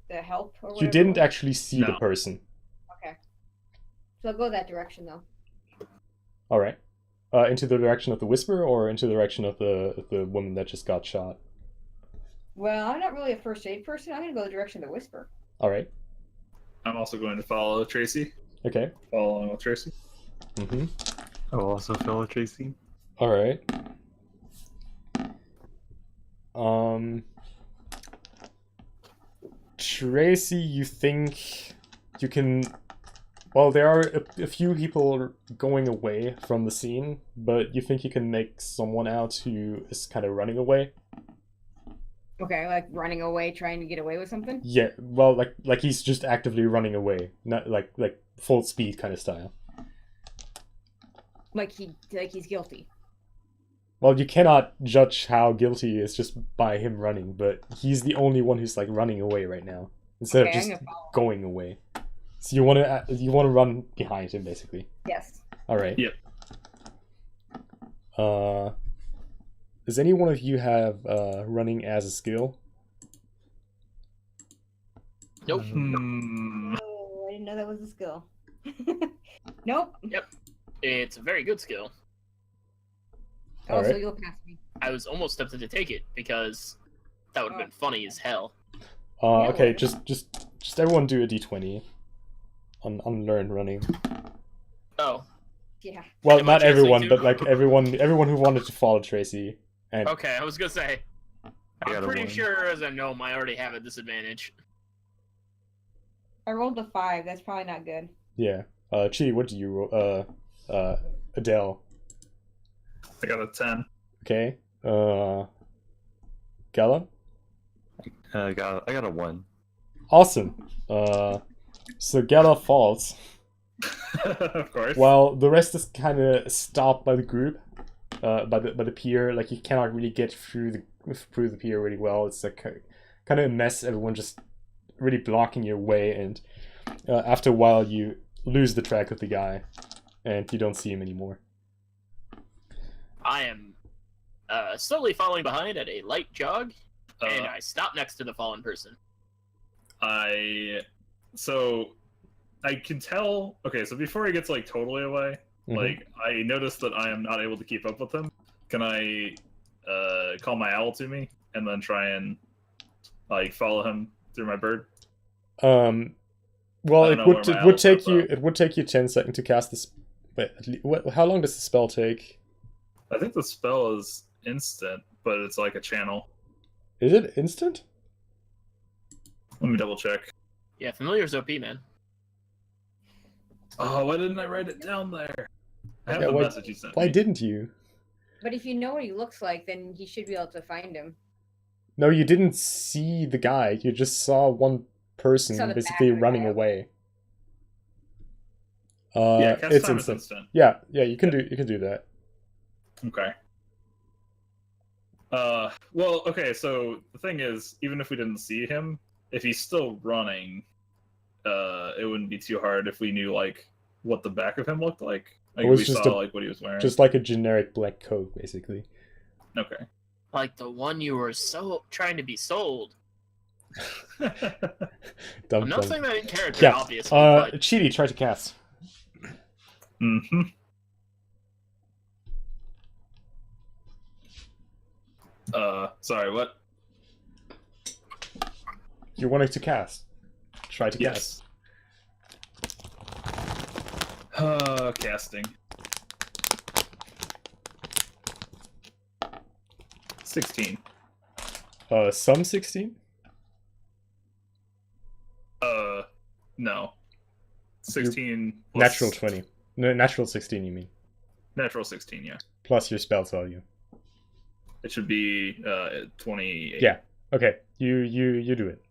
the help or whatever? You didn't it was? actually see the No. person. Okay. So I'll go that direction though. All right. Into the direction of the whisper, or into the direction of the woman that just got shot? Well, I'm not really a first aid person. I'm gonna go the direction of the whisper. All right. I'm also going to follow Tracy. Okay. Follow along with Tracy. Mm-hmm. I will also follow Tracy. All right. Tracy, you think you can... Well, there are a few people going away from the scene, but you think you can make someone out who is kind of running away? Okay, like running away, trying to get away with something. Yeah, well, like he's just actively running away, not like full speed kind of style. Like he's guilty. Well, you cannot judge how guilty he is just by him running, but he's the only one who's like running away right now instead Okay, of just I'm gonna follow. going away. So you want to run behind him, basically. Yes. All right. Yep. Does any one of you have running as a skill? Nope. Oh, I didn't know that was a skill. Nope. It's a very good skill. Oh, so Alright. you'll pass me. I was almost tempted to take it because that would have been funny as hell. Okay, whatever. just everyone do a d20 on learn running. Oh, Yeah. Well, Am I not Tracy everyone, too? but like everyone who wanted to follow Tracy. And okay. I was gonna say. I I'm got a pretty 1. sure as a gnome, I already have a disadvantage. I rolled a 5. That's probably not good. yeah, Chi, what do you roll? Adele. I got a 10. Okay. Gala? I got a 1. Awesome. So Gala falls, Of course. while the rest is kind of stopped by the group, by the pier. Like, you cannot really get through the pier really well. It's like kind of a mess. Everyone just really blocking your way, and after a while you lose the track of the guy, and you don't see him anymore. I am slowly falling behind at a light jog, and Uh, I stop next to the fallen person. So I can tell. Okay, so before he gets like totally away, Mhm. like I noticed that I am not able to keep up with him. Can I call my owl to me and then try and like follow him through my bird? Well, I it don't know would where my it would owl's take at, you though. it would take you 10 seconds to cast this. Wait, how long does the spell take? I think the spell is instant, but it's like a channel. Is it instant? Let me double check. Yeah, familiar's OP, man. Oh, why didn't I write it down there? I have Yeah, the why- message you sent Why me. didn't you? But if you know what he looks like, then you should be able to find him. No, you didn't see the guy. You just saw one person Saw the basically back of the running guy. away. Yeah, cast It's time is instant. instant. Yeah, you can do that. Okay. Well, okay, so the thing is, even if we didn't see him, if he's still running, it wouldn't be too hard if we knew like what the back of him looked like. Like It was we just saw a- like what he was wearing. Just like a generic black coat, basically. Okay. Like the one you were so trying to be sold. Dumb, I'm not dumb. saying that in character, Yeah. obviously, but Cheaty, try to cast. Mm-hmm. Sorry, what? You wanted to cast. Try to Yes. Casting. 16. cast. Some 16? No. 16 plus Natural 20. No, natural 16, you mean. Natural 16, yeah. Plus your spell's value. It should be 28. Yeah. Okay, you do it.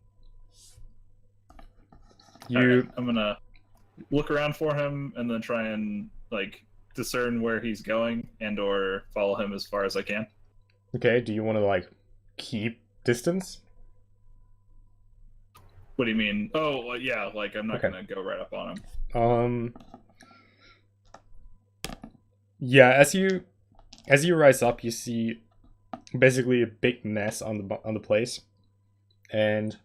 Alright, I'm gonna look around for him and then try and like discern where he's going and or follow him as far as I can. Okay, do you want to, like, keep distance? What do you mean? Oh, well, yeah, like I'm not Okay. gonna go right up on him. Yeah, as you rise up, you see basically a big mess on the place, and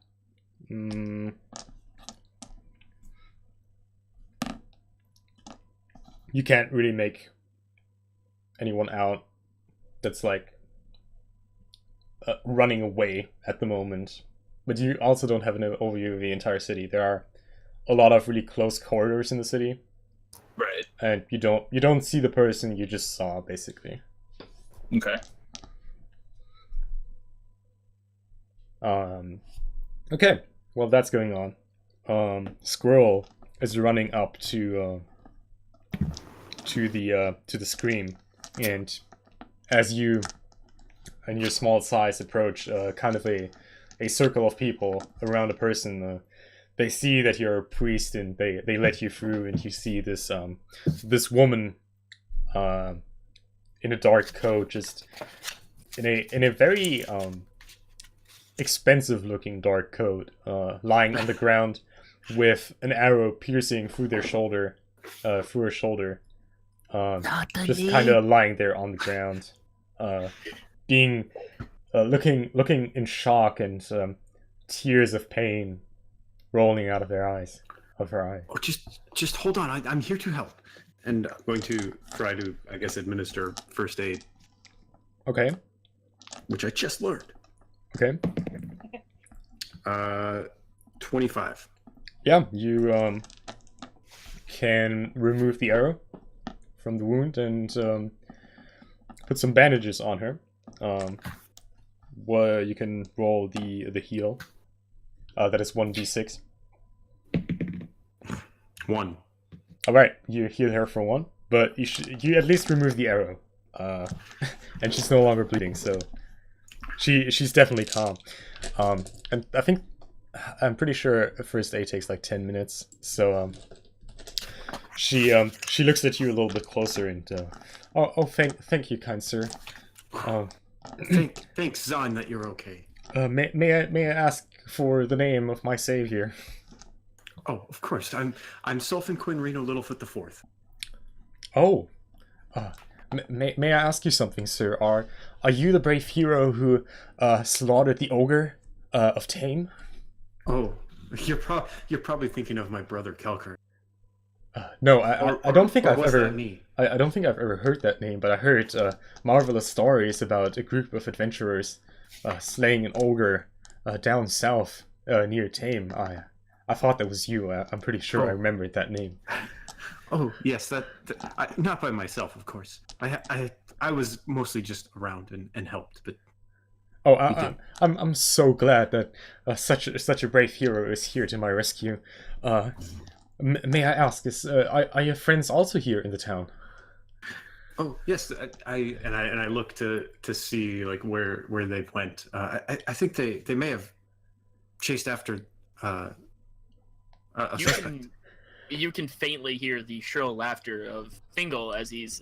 you can't really make anyone out that's like running away at the moment. But you also don't have an overview of the entire city. There are a lot of really close corridors in the city, Right. and you don't see the person you just saw, basically. Okay. Okay, well, that's going on. Squirrel is running up to the scream, and as you and your small size approach kind of a circle of people around a person, they see that you're a priest, and they let you through, and you see this this woman in a dark coat, just in a very expensive looking dark coat, lying on the ground with an arrow piercing through her shoulder, just kind of lying there on the ground, being looking in shock, and tears of pain rolling out of her eyes. Oh, just hold on. I'm here to help, and I'm going to try to, I guess, administer first aid, Okay. which I just learned. Okay. 25. Yeah, you can remove the arrow from the wound and put some bandages on her. Well, you can roll the heal. That is 1d6. 1. All right, you heal her for 1, but you at least remove the arrow. and she's no longer bleeding, so she's definitely calm. And I'm pretty sure first aid takes like 10 minutes, so she looks at you a little bit closer and thank you, kind sir. Thanks, Zahn, that you're okay. May I ask for the name of my savior? Oh, of course. I'm Sulfin Quinn Reno Littlefoot the Fourth. Oh, may I ask you something, sir? Are you the brave hero who slaughtered the ogre of Tame? Oh, you're probably thinking of my brother Kelker. No, I don't think I've was ever. that me? I don't think I've ever heard that name, but I heard marvelous stories about a group of adventurers slaying an ogre down south near Tame. I thought that was you. I'm pretty sure I remembered that name. Oh yes, not by myself, of course. I was mostly just around and helped, but Oh, I'm so glad that such a brave hero is here to my rescue. May I ask, are your friends also here in the town? oh yes, I look to see like where they went. I think they may have chased after a You suspect. you can faintly hear the shrill laughter of Fingal as he's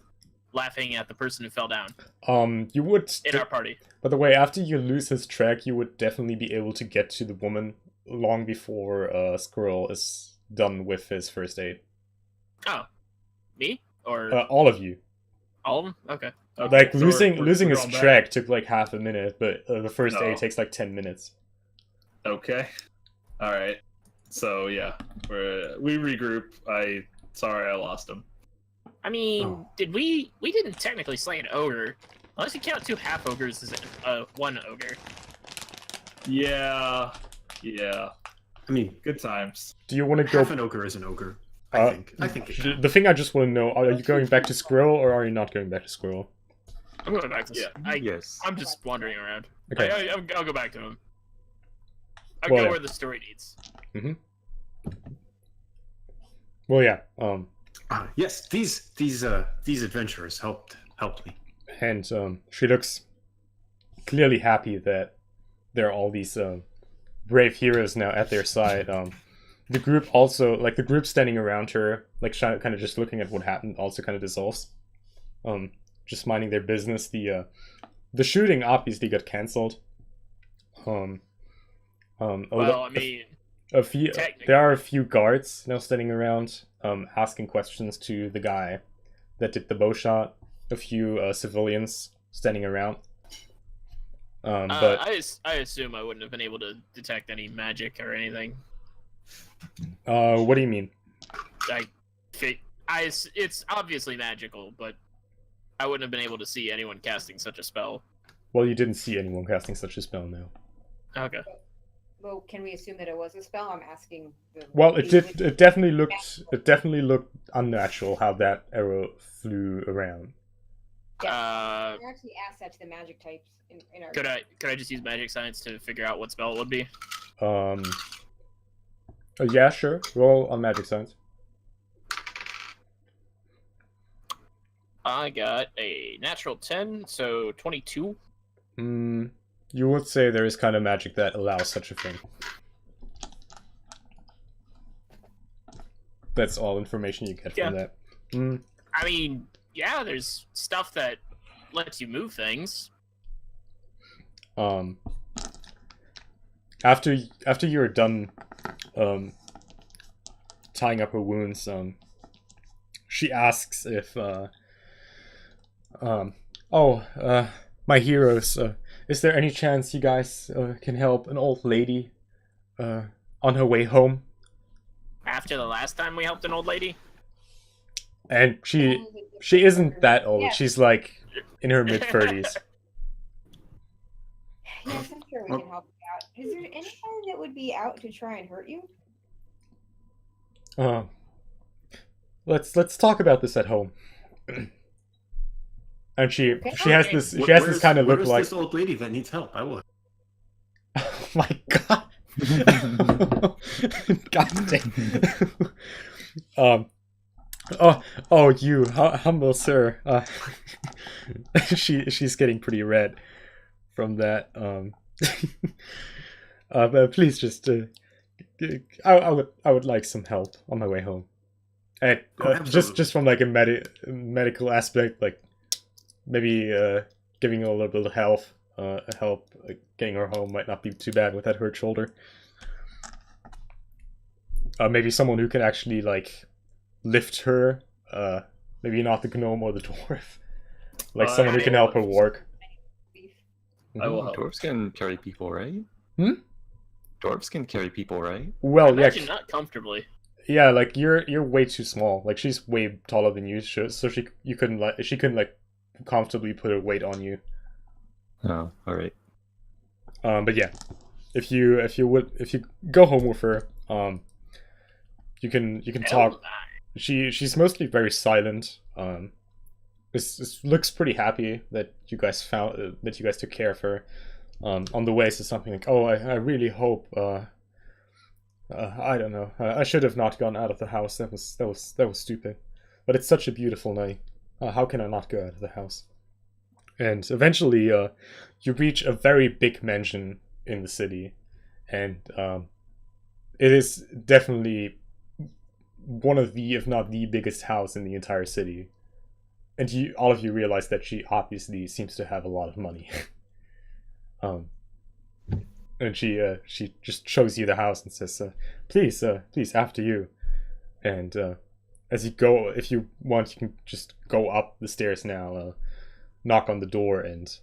laughing at the person who fell down You would. in our party. By the way, after you lose his track, you would definitely be able to get to the woman long before Squirrel is done with his first aid. Oh, me or All of you. all of them? Okay. Like so losing we're his going back. track took like half a minute, but the first No. aid takes like 10 minutes. Okay. All right. So yeah, we regroup. Sorry I lost him. I mean, Oh. did we didn't technically slay an ogre, unless you count 2 half ogres as one ogre. Yeah. I mean, Good times. Do you want to go? half an ogre is an ogre. I think it counts. The thing I just want to know: are you going back to Squirrel or are you not going back to Squirrel? I'm going back to. Yeah. Yes. I'm just wandering around. Okay. I'll go back to him. I'll Well, go yeah. where the story needs. Well, yeah. Yes, these adventurers helped me. And she looks clearly happy that there are all these brave heroes now at their side. The group also, like the group standing around her, like kind of just looking at what happened, also kind of dissolves. Just minding their business. The shooting obviously got cancelled. Well, Although I mean, a few, technically. there are a few guards now standing around, asking questions to the guy that did the bow shot. A few civilians standing around. But I assume I wouldn't have been able to detect any magic or anything. what do you mean? It's obviously magical, but I wouldn't have been able to see anyone casting such a spell. Well, you didn't see anyone casting such a spell, no. Okay. Well, can we assume that it was a spell? I'm asking. Well, it did. It definitely looked. It definitely looked unnatural how that arrow flew around. Yeah, we actually asked that to the magic types in our. Could I just use magic science to figure out what spell it would be? Yeah, sure. Roll on magic science. I got a natural 10, so 22. You would say there is kind of magic that allows such a thing. That's all information you get from that. I mean, yeah, there's stuff that lets you move things. After you're done tying up her wounds, she asks if my heroes, is there any chance you guys can help an old lady on her way home? After the last time we helped an old lady? And she isn't that old. Yeah. She's like in her mid-30s. Yes, I'm sure we can help you out. Is there anyone that would be out to try and hurt you? Let's talk about this at home. And she has Okay. this kind of look where's like, this old lady that needs help? I will. oh my god. God damn. Oh, you humble sir. She's getting pretty red from that. But please just, I would like some help on my way home. And Oh, just absolutely. from like a medical aspect, like maybe giving her a little bit of help, getting her home might not be too bad with that hurt shoulder. Maybe someone who can actually like lift her. Maybe not the gnome or the dwarf. Like someone who can help her walk. I will help. Dwarves can carry people, right? Hmm? Dwarves can carry people, right? Well, yeah, Imagine not comfortably. yeah. Like you're way too small. Like she's way taller than you, so she couldn't like comfortably put her weight on you. Oh, all right. But yeah, if you go home with her, you can talk. She's mostly very silent. This looks pretty happy that you guys found that you guys took care of her. On the way says something like, "Oh, I really hope. I don't know. I should have not gone out of the house. That was stupid. But it's such a beautiful night. How can I not go out of the house?" And eventually, you reach a very big mansion in the city, and it is definitely one of the, if not the biggest house in the entire city. And all of you realize that she obviously seems to have a lot of money. And she just shows you the house and says, please, after you. And as you go, if you want, you can just go up the stairs now, knock on the door, and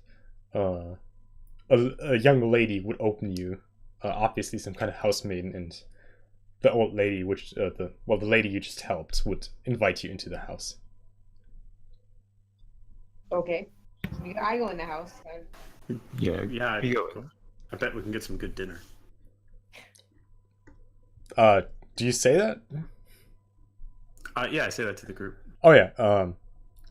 a young lady would open you, obviously some kind of housemaiden, and the old lady, the lady you just helped, would invite you into the house. Okay. I go in the house. Yeah. Yeah, You go. I bet we can get some good dinner. Do you say that? Yeah, I say that to the group. Oh yeah.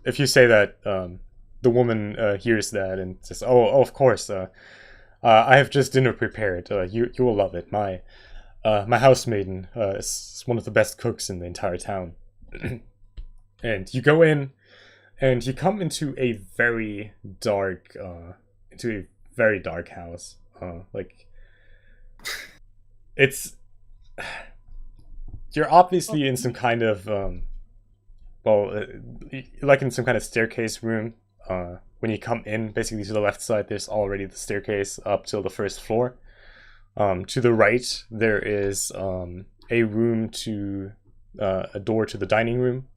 If you say that, the woman hears that and says, "Oh, of course. I have just dinner prepared. You will love it. My housemaiden is one of the best cooks in the entire town." And you go in, and you come into a very dark house. Like it's you're obviously in some kind of like in some kind of staircase room. When you come in, basically to the left side, there's already the staircase up till the first floor. To the right, there is a room to a door to the dining room,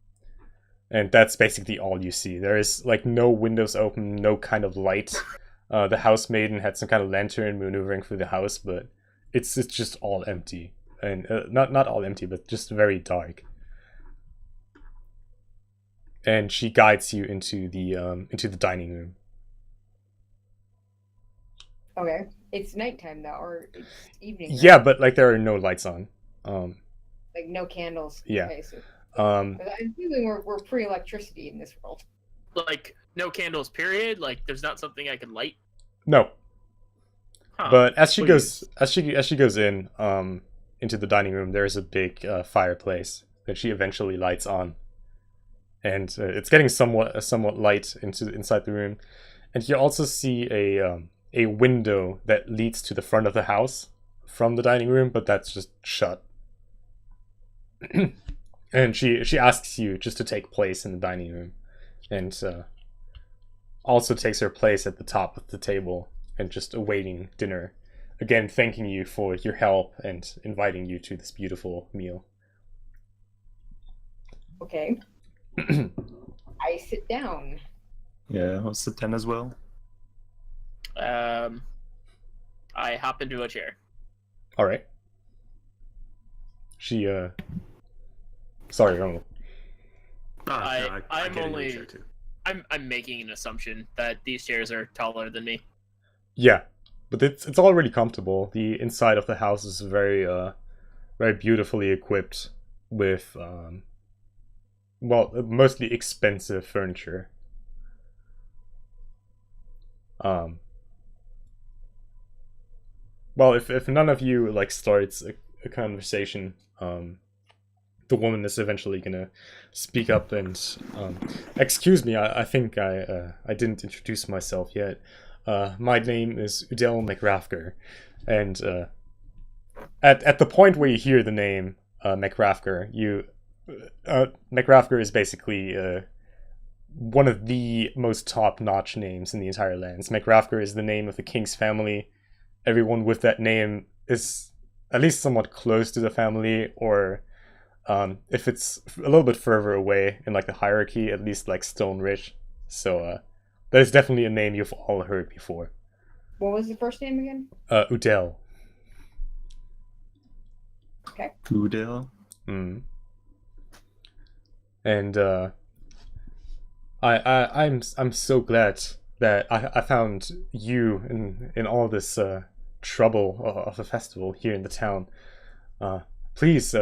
and that's basically all you see. There is like no windows open, no kind of light. The housemaiden had some kind of lantern maneuvering through the house, but it's just all empty, and not all empty, but just very dark. And she guides you into the dining room. Okay. It's nighttime though, or it's evening. Right? Yeah, but like there are no lights on. Like no candles. Yeah. Okay, so, Um, I'm feeling we're pre-electricity in this world. Like no candles, period. Like there's not something I can light. no. Huh. But as she please. goes in into the dining room, there is a big fireplace that she eventually lights on, and it's getting somewhat light inside the room. And you also see a window that leads to the front of the house from the dining room, but that's just shut. And she asks you just to take place in the dining room, and also takes her place at the top of the table and just awaiting dinner. Again, thanking you for your help and inviting you to this beautiful meal. Okay. I sit down. Yeah, I'll sit down as well. I hop into a chair. All right. She sorry, Ronald. I'm get into only- a chair too. I'm making an assumption that these chairs are taller than me. Yeah, but it's already comfortable. The inside of the house is very very beautifully equipped with mostly expensive furniture. Well, if none of you like starts a conversation, the woman is eventually gonna speak up and excuse me. I think I didn't introduce myself yet. My name is Udell McRafker, and at the point where you hear the name McRafker, McRafker is basically one of the most top-notch names in the entire lands. McRafker is the name of the king's family. Everyone with that name is at least somewhat close to the family, or if it's a little bit further away in like the hierarchy, at least like Stone Ridge. So that is definitely a name you've all heard before. What was the first name again? Udell. Okay. Udell. Mm. And I'm so glad that I found you in all this trouble of the festival here in the town. Please,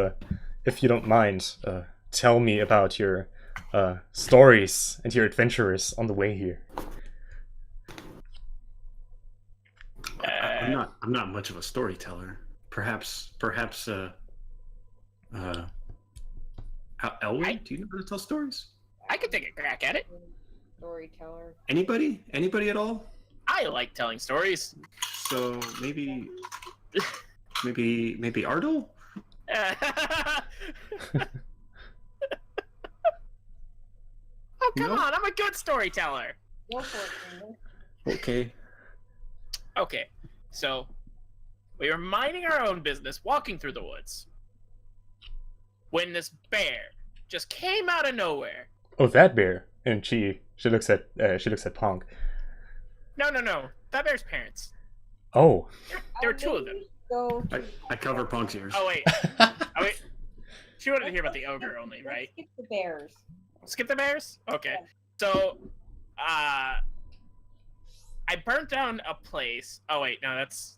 if you don't mind, tell me about your stories and your adventures on the way here. I'm not much of a storyteller. Perhaps Elwyn, do you know how to tell stories? I could take a crack at it. Storyteller. Anybody at all? I like telling stories. So maybe Ardell? Oh, come No? on, I'm a good storyteller. Go for it, Finger. Okay. Okay, so we were minding our own business, walking through the woods, when this bear just came out of nowhere. Oh, that bear! And she looks at Pong. No, that bear's parents. Oh. There were two of them. Go I cover Punk's ears. Oh wait, she wanted to hear about the ogre only, right? Skip the bears. Skip the bears? Okay. So, I burnt down a place. Oh wait, no,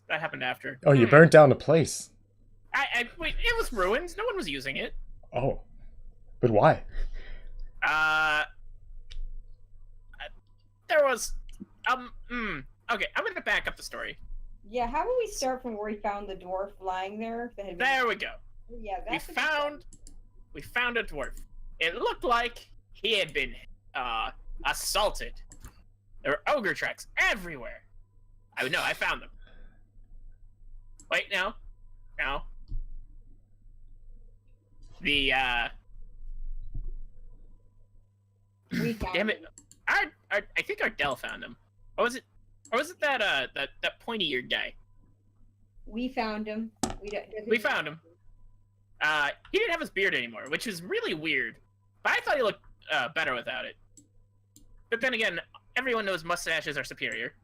that happened after. Oh, you burnt down a place. Wait, it was ruins. No one was using it. Oh. But why? There was, okay, I'm gonna back up the story. Yeah, how about we start from where we found the dwarf lying there? That had been... There we go. Yeah, We that's found a dwarf. It looked like he had been assaulted. There were ogre tracks everywhere. I found them. Wait, no. The We found damn it. I think Ardell found him. Or was it that pointy-eared guy? We found him. We found him. He didn't have his beard anymore, which is really weird. But I thought he looked better without it. But then again, everyone knows mustaches are superior.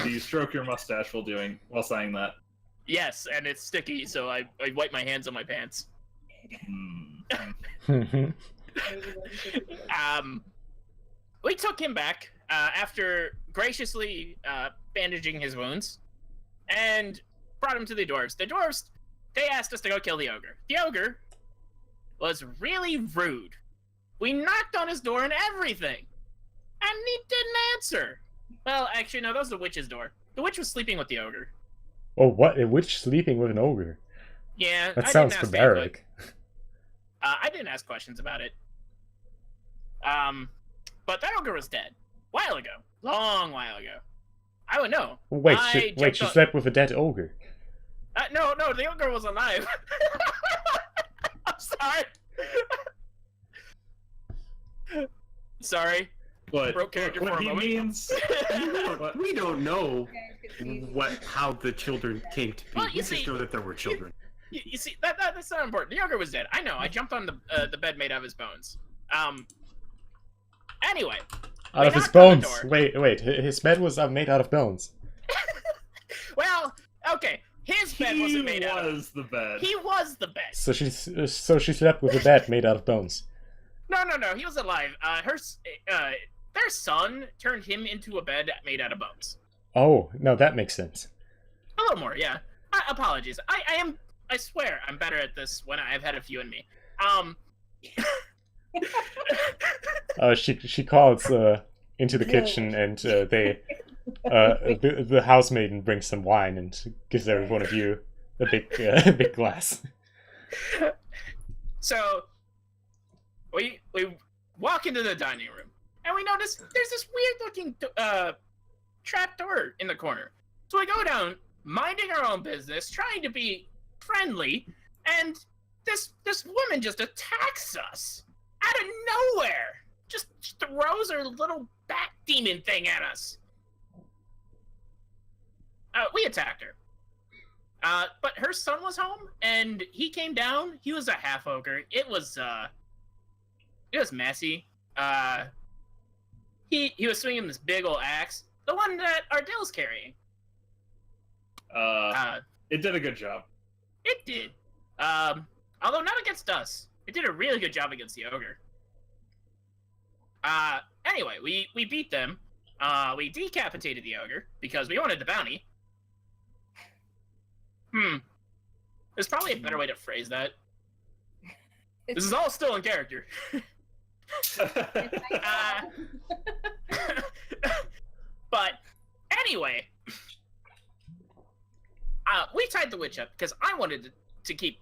Do you stroke your mustache while saying that? Yes, and it's sticky, so I wipe my hands on my pants. We took him back after graciously bandaging his wounds, and brought him to the dwarves. The dwarves, they asked us to go kill the ogre. The ogre was really rude. We knocked on his door and everything, and he didn't answer. Well, actually, no, that was the witch's door. The witch was sleeping with the ogre. Oh, what? A witch sleeping with an ogre? Yeah, That I sounds didn't ask barbaric. I didn't ask questions about it. But that ogre was dead. While ago. Long while ago. I would know. Wait, I she jumped slept with a dead ogre. No, the ogre was alive. I'm sorry. Sorry. What? Broke character what for a he moment. means? We don't know confused. how the children came to be. Well, We you just see- know that there were children. You see, that's not important. The ogre was dead. I know. I jumped on the bed made out of his bones. Anyway. Out we of his knocked on the bones. door. Wait. His bed was made out of bones. Well, okay. His bed wasn't made out of. was the bed. He was the bed. So she slept with a bed made out of bones. No. He was alive. Their son turned him into a bed made out of bones. Oh, no, that makes sense. A little more, yeah. Apologies. I swear I'm better at this when I've had a few in me. She calls into the kitchen, and the housemaiden brings some wine and gives every one of you a big glass. So we walk into the dining room, and we notice there's this weird-looking trap door in the corner. So we go down, minding our own business, trying to be friendly, and this woman just attacks us out of nowhere. Just throws her little bat demon thing at us. We attacked her. But her son was home, and he came down. He was a half ogre. It was messy. He was swinging this big old axe, the one that Ardell's carrying. It did a good job. It did. Although not against us. It did a really good job against the ogre. Anyway, we beat them. We decapitated the ogre because we wanted the bounty. There's probably a better way to phrase that. This is all still in character. But anyway, we tied the witch up because I wanted to keep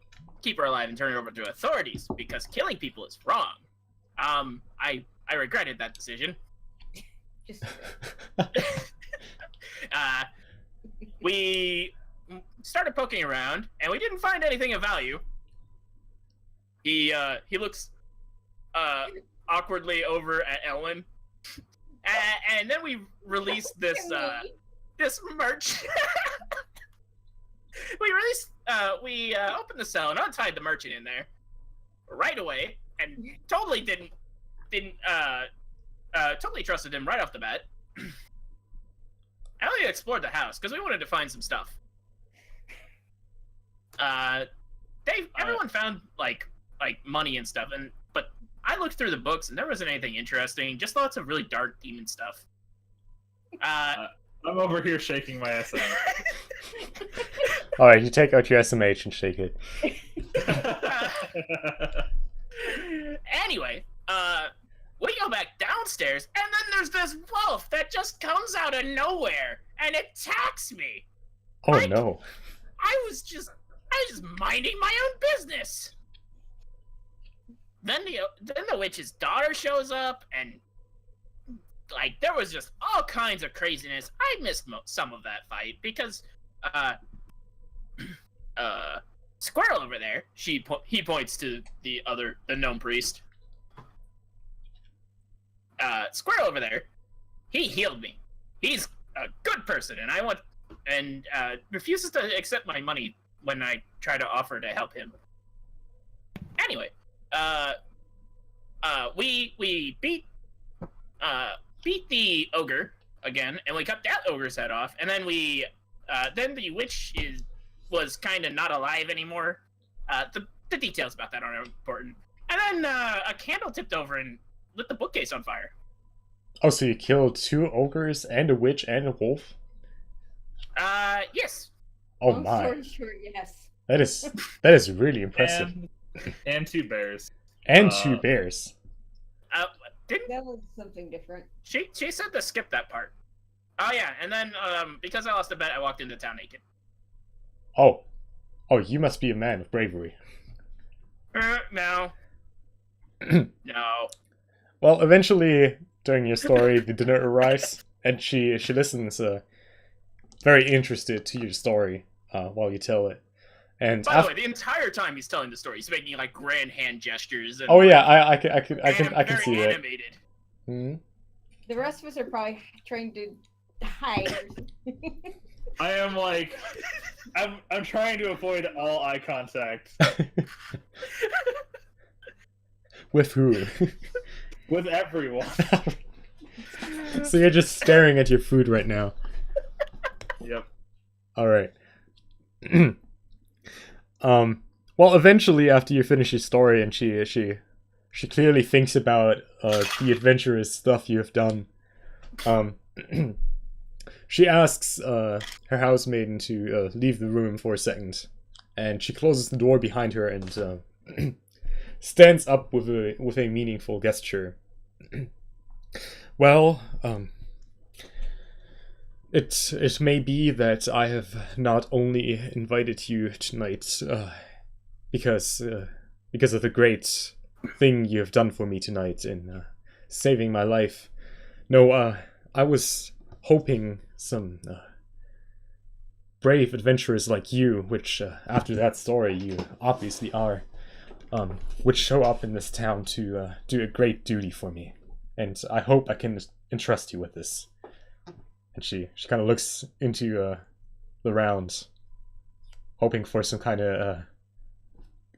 her alive and turn her over to authorities because killing people is wrong. I regretted that decision. Just we started poking around, and we didn't find anything of value. He looks awkwardly over at Ellen, and then we released this merch. We opened the cell and untied the merchant in there right away, and totally didn't totally trusted him right off the bat. I only explored the house because we wanted to find some stuff. Everyone found like money and stuff, but I looked through the books and there wasn't anything interesting. Just lots of really dark demon stuff. I'm over here shaking my SM. Alright, you take out your SMH and shake it. Anyway, we go back downstairs, and then there's this wolf that just comes out of nowhere and attacks me. Oh no. I was just minding my own business. Then the witch's daughter shows up, and like there was just all kinds of craziness. I missed some of that fight because Squirrel over there, he points to the gnome priest. Squirrel over there, he healed me. He's a good person, and refuses to accept my money when I try to offer to help him. Anyway, we beat the ogre again, and we cut that ogre's head off, and then then the witch was kind of not alive anymore. The details about that aren't important. And then a candle tipped over and lit the bookcase on fire. Oh, so you killed 2 ogres and a witch and a wolf? Yes. Oh long my. story short, yes. That is really impressive. And 2 bears. And 2 bears. That was something different. She said to skip that part. Oh yeah, and then because I lost a bet, I walked into town naked. Oh, you must be a man of bravery. No. No. Well, eventually, during your story, the dinner arrives, and she listens, very interested to your story while you tell it. And by the way, the entire time he's telling the story, he's making like grand hand gestures. And, oh yeah, I can very see that. animated. Hmm? The rest of us are probably trying to hide. I am like, I'm trying to avoid all eye contact. With who? With everyone. So you're just staring at your food right now. Yep. Alright. Well, eventually, after you finish your story and she clearly thinks about the adventurous stuff you have done, she asks her housemaiden to leave the room for a second, and she closes the door behind her and stands up with a meaningful gesture. Well, it may be that I have not only invited you tonight because of the great thing you have done for me tonight in saving my life. No, I was hoping some brave adventurers like you, which after that story you obviously are, would show up in this town to do a great duty for me, and I hope I can entrust you with this. And she kind of looks into the round, hoping for some kind of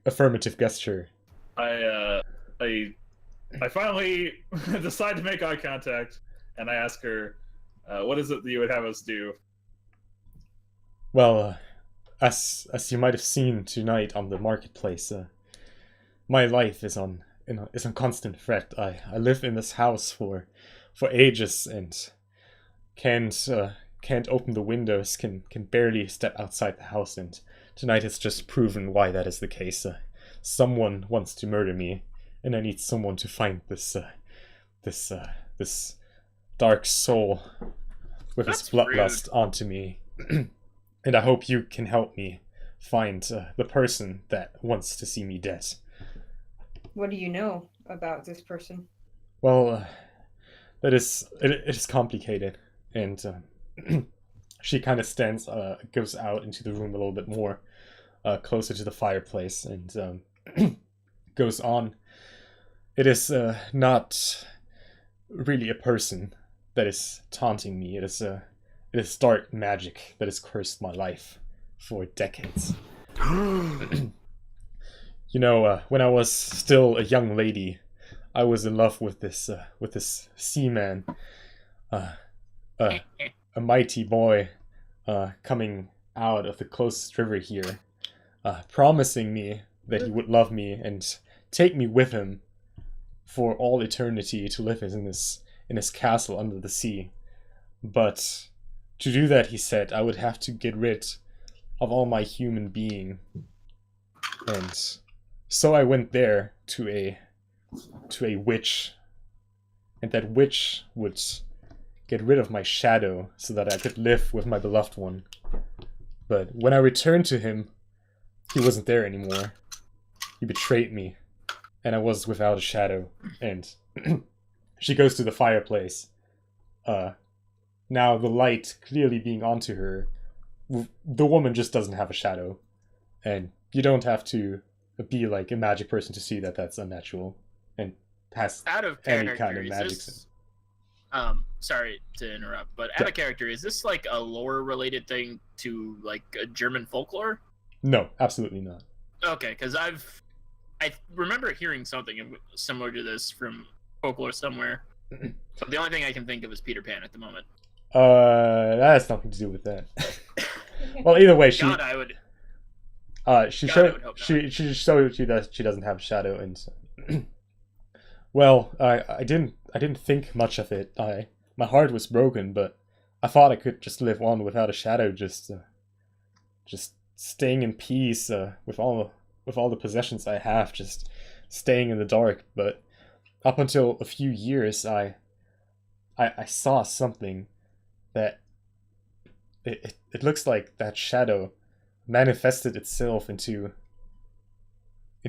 affirmative gesture. I finally decide to make eye contact, and I ask her, "What is it that you would have us do?" Well, as you might have seen tonight on the marketplace, my life is on constant threat. I live in this house for ages and can't open the windows, can barely step outside the house, and tonight has just proven why that is the case. Someone wants to murder me, and I need someone to find this dark soul with its That's bloodlust onto me. And I hope you can help me find the person that wants to see me dead. What do you know about this person? Well, it is complicated, and she kind of goes out into the room a little bit more, closer to the fireplace, and goes on. It is not really a person that is taunting me. It is dark magic that has cursed my life for decades. You know, when I was still a young lady, I was in love with this seaman, a mighty boy, coming out of the closest river here, promising me that he would love me and take me with him for all eternity to live in his castle under the sea. But to do that, he said, I would have to get rid of all my human being. And so I went there to a witch, and that witch would get rid of my shadow so that I could live with my beloved one. But when I returned to him, he wasn't there anymore. He betrayed me, and I was without a shadow. And she goes to the fireplace. Now the light clearly being onto her, the woman just doesn't have a shadow. And you don't have to be like a magic person to see that that's unnatural and has Out of any character, kind of is magic this, sense. sorry to interrupt, but out of character, is this like a lore related thing to like a German folklore? No, absolutely not. Okay, because I remember hearing something similar to this from folklore somewhere. So the only thing I can think of is Peter Pan at the moment. That has nothing to do with that. Well, either way, she God, I would. she God, I showed would hope not. she showed you that she doesn't have a shadow, and well, I didn't think much of it. My heart was broken, but I thought I could just live on without a shadow, just staying in peace with all the possessions I have, just staying in the dark. But up until a few years, I saw something that it looks like that shadow manifested itself into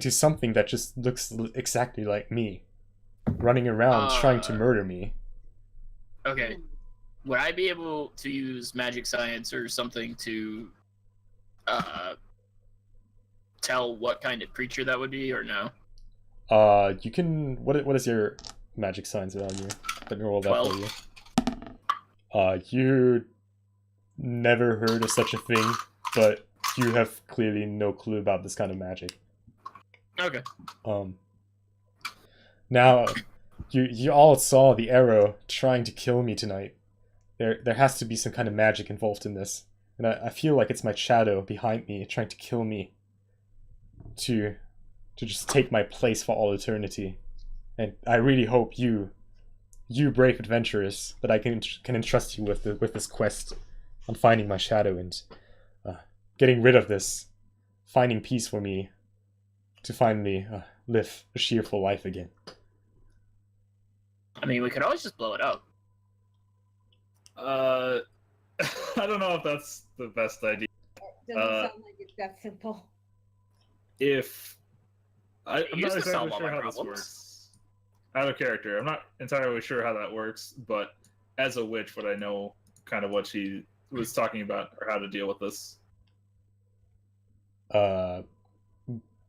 something that just looks exactly like me, running around trying to murder me. Okay, would I be able to use magic science or something to tell what kind of creature that would be, or no? You can. What is your magic science value? Let me roll that 12. for you. You never heard of such a thing, but you have clearly no clue about this kind of magic. Okay. Now, you all saw the arrow trying to kill me tonight. There has to be some kind of magic involved in this, and I feel like it's my shadow behind me trying to kill me, to just take my place for all eternity. And I really hope you brave adventurers, that I can entrust you with this quest on finding my shadow and getting rid of this, finding peace for me to finally live a cheerful life again. I mean, we could always just blow it up. I don't know if that's the best idea. Doesn't sound like it's that simple. if I'm used not to solve entirely all sure my how this problems. works. Out of character, I'm not entirely sure how that works, but as a witch, would I know kind of what she was talking about or how to deal with this? Wait,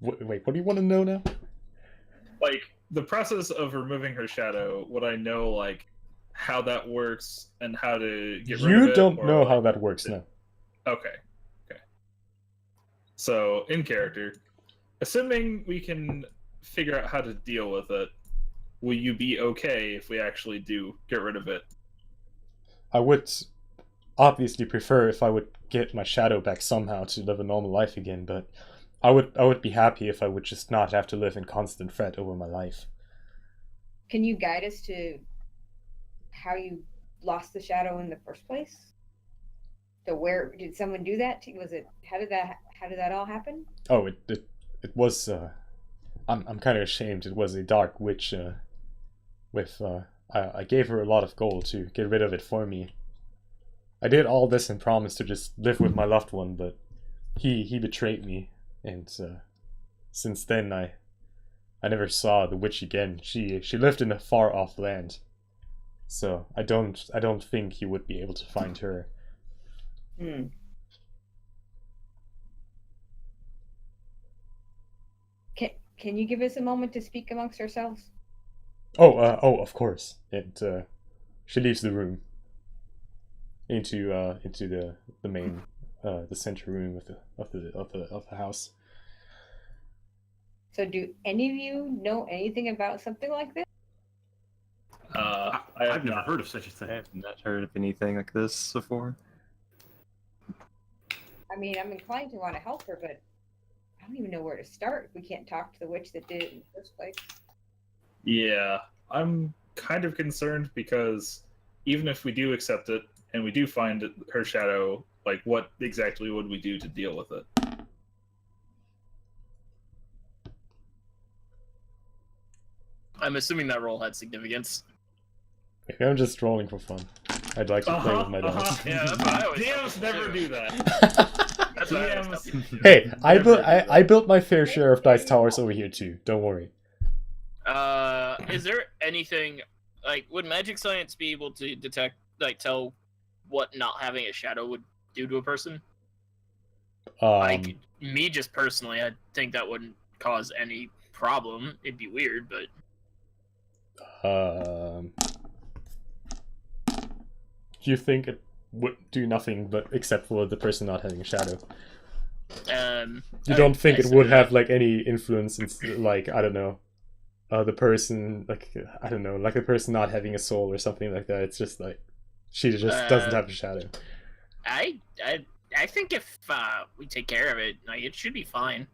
what do you want to know now? Like the process of removing her shadow, would I know like how that works and how to get rid of You it? don't or, know like- how that works now. Okay. So in character, assuming we can figure out how to deal with it, will you be okay if we actually do get rid of it? I would obviously prefer if I would get my shadow back somehow to live a normal life again, but I would be happy if I would just not have to live in constant threat over my life. Can you guide us to how you lost the shadow in the first place? So where did someone do that? Was it how did that all happen? Oh, it was I'm kind of ashamed. It was a dark witch I gave her a lot of gold to get rid of it for me. I did all this and promised to just live with my loved one, but he betrayed me, and since then I never saw the witch again. She lived in a far off land, so I don't think he would be able to find her. Hmm. Can you give us a moment to speak amongst ourselves? Oh, of course. And she leaves the room into the main the center room of the house. So do any of you know anything about something like this? I've never heard of such a I thing. have not heard of anything like this before. I mean, I'm inclined to want to help her, but I don't even know where to start if we can't talk to the witch that did it in the first place. Yeah, I'm kind of concerned because even if we do accept it and we do find her shadow, like what exactly would we do to deal with it? I'm assuming that roll had significance. Maybe I'm just rolling for fun. I'd like to play with my dice. Yeah, that's what I always tell DMs people never too. do that. That's what I always tell DMs people. Hey, I never built do that. I built my fair share of dice towers over here too. Don't worry. Is there anything like would magic science be able to detect, like, tell what not having a shadow would do to a person? Like me, just personally, I think that wouldn't cause any problem. It'd be weird, but you think it would do nothing but except for the person not having a shadow? You don't think it would have like any influence in, like, I don't know, the person, like, I don't know, like the person not having a soul or something like that. It's just like she just doesn't have a shadow. I think if we take care of it, like, it should be fine.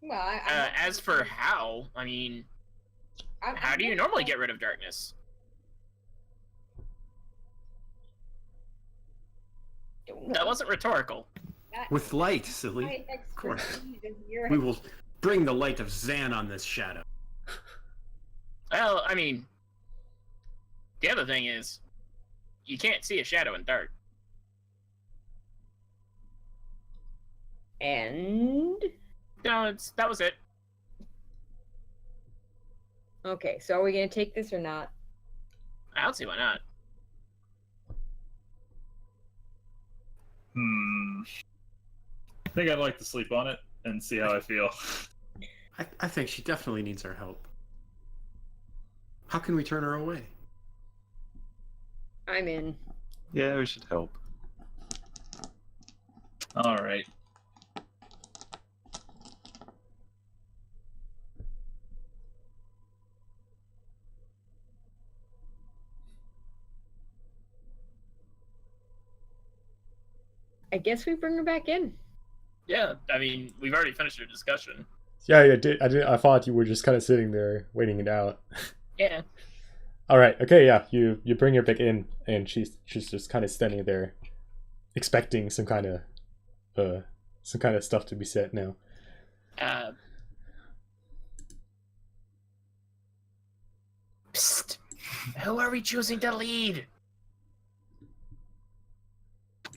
Well, As for how, I mean, how do you normally get rid of darkness? That wasn't rhetorical. With light, silly. My course. expertise is your We will bring the light of Zan on this shadow. Well, I mean, the other thing is, you can't see a shadow in dark. And No, that was it. okay, so are we gonna take this or not? I don't see why not. I think I'd like to sleep on it and see how I feel. I think she definitely needs our help. How can we turn her away? I'm in. Yeah, we should help. All right. I guess we bring her back in. Yeah, I mean, we've already finished our discussion. Yeah, I thought you were just kind of sitting there waiting it out. Yeah. All right. Okay. Yeah. You bring her back in, and she's just kind of standing there, expecting some kind of stuff to be said now. Psst. Who are we choosing to lead?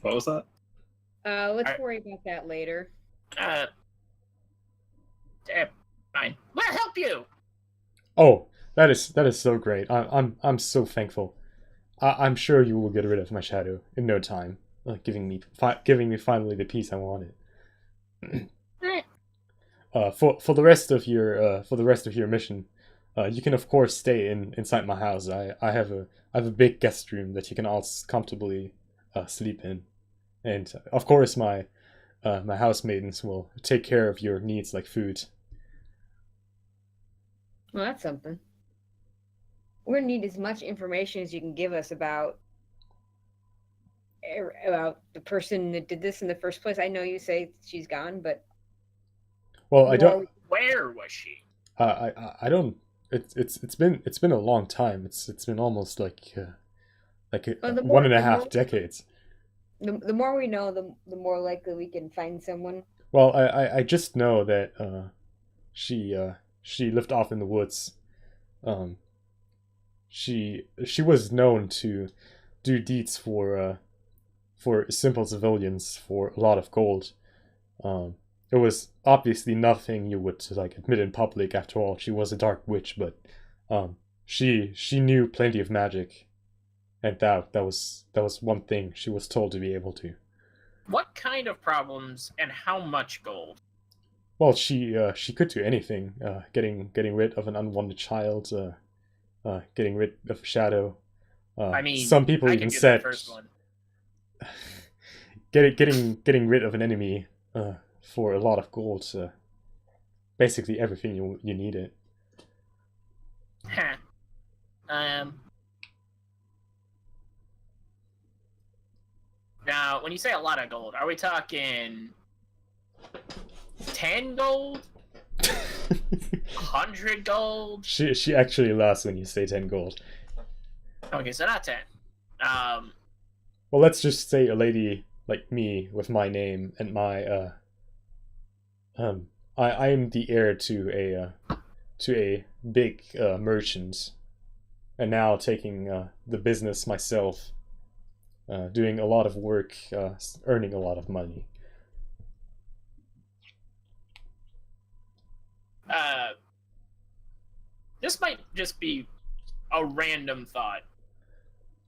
What was that? Let's Alright. worry about that later. Fine. We'll help you. Oh, that is so great. I'm so thankful. I'm sure you will get rid of my shadow in no time, giving me finally the peace I wanted. Alright. For the rest of your mission, you can of course stay inside my house. I have a big guest room that you can all comfortably sleep in, and of course my housemaidens will take care of your needs like food. Well, that's something. We're gonna need as much information as you can give us about the person that did this in the first place. I know you say she's gone, but Well, I don't. Where was she? I don't. It's been a long time. It's been almost like Well, the one and a more- half decades. the more we know, the more likely we can find someone. Well, I just know that she lived off in the woods. She was known to do deeds for simple civilians for a lot of gold. It was obviously nothing you would like admit in public. After all, she was a dark witch, but she knew plenty of magic, and that was one thing she was told to be able to. What kind of problems and how much gold? Well, she could do anything. Getting rid of an unwanted child, getting rid of a shadow. I mean, some people I even could get said the first one. getting rid of an enemy for a lot of gold. Basically everything you needed. Huh. Now, when you say a lot of gold, are we talking 10 gold? 100 gold? She actually laughs when you say 10 gold. Okay, so not 10. Well, let's just say a lady like me with my name and my I am the heir to a big merchant, and now taking the business myself, doing a lot of work, earning a lot of money. This might just be a random thought.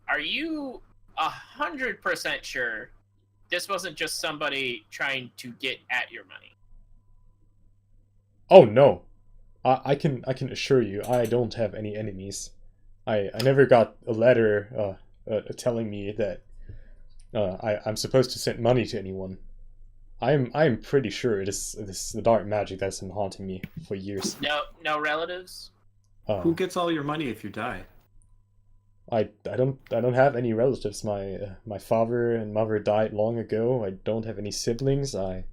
Are you 100% sure this wasn't just somebody trying to get at your money? Oh no, I can assure you, I don't have any enemies. I never got a letter telling me that I'm supposed to send money to anyone. I'm pretty sure it is the dark magic that's been haunting me for years. No relatives? Who gets all your money if you die? I don't have any relatives. My father and mother died long ago. I don't have any siblings. I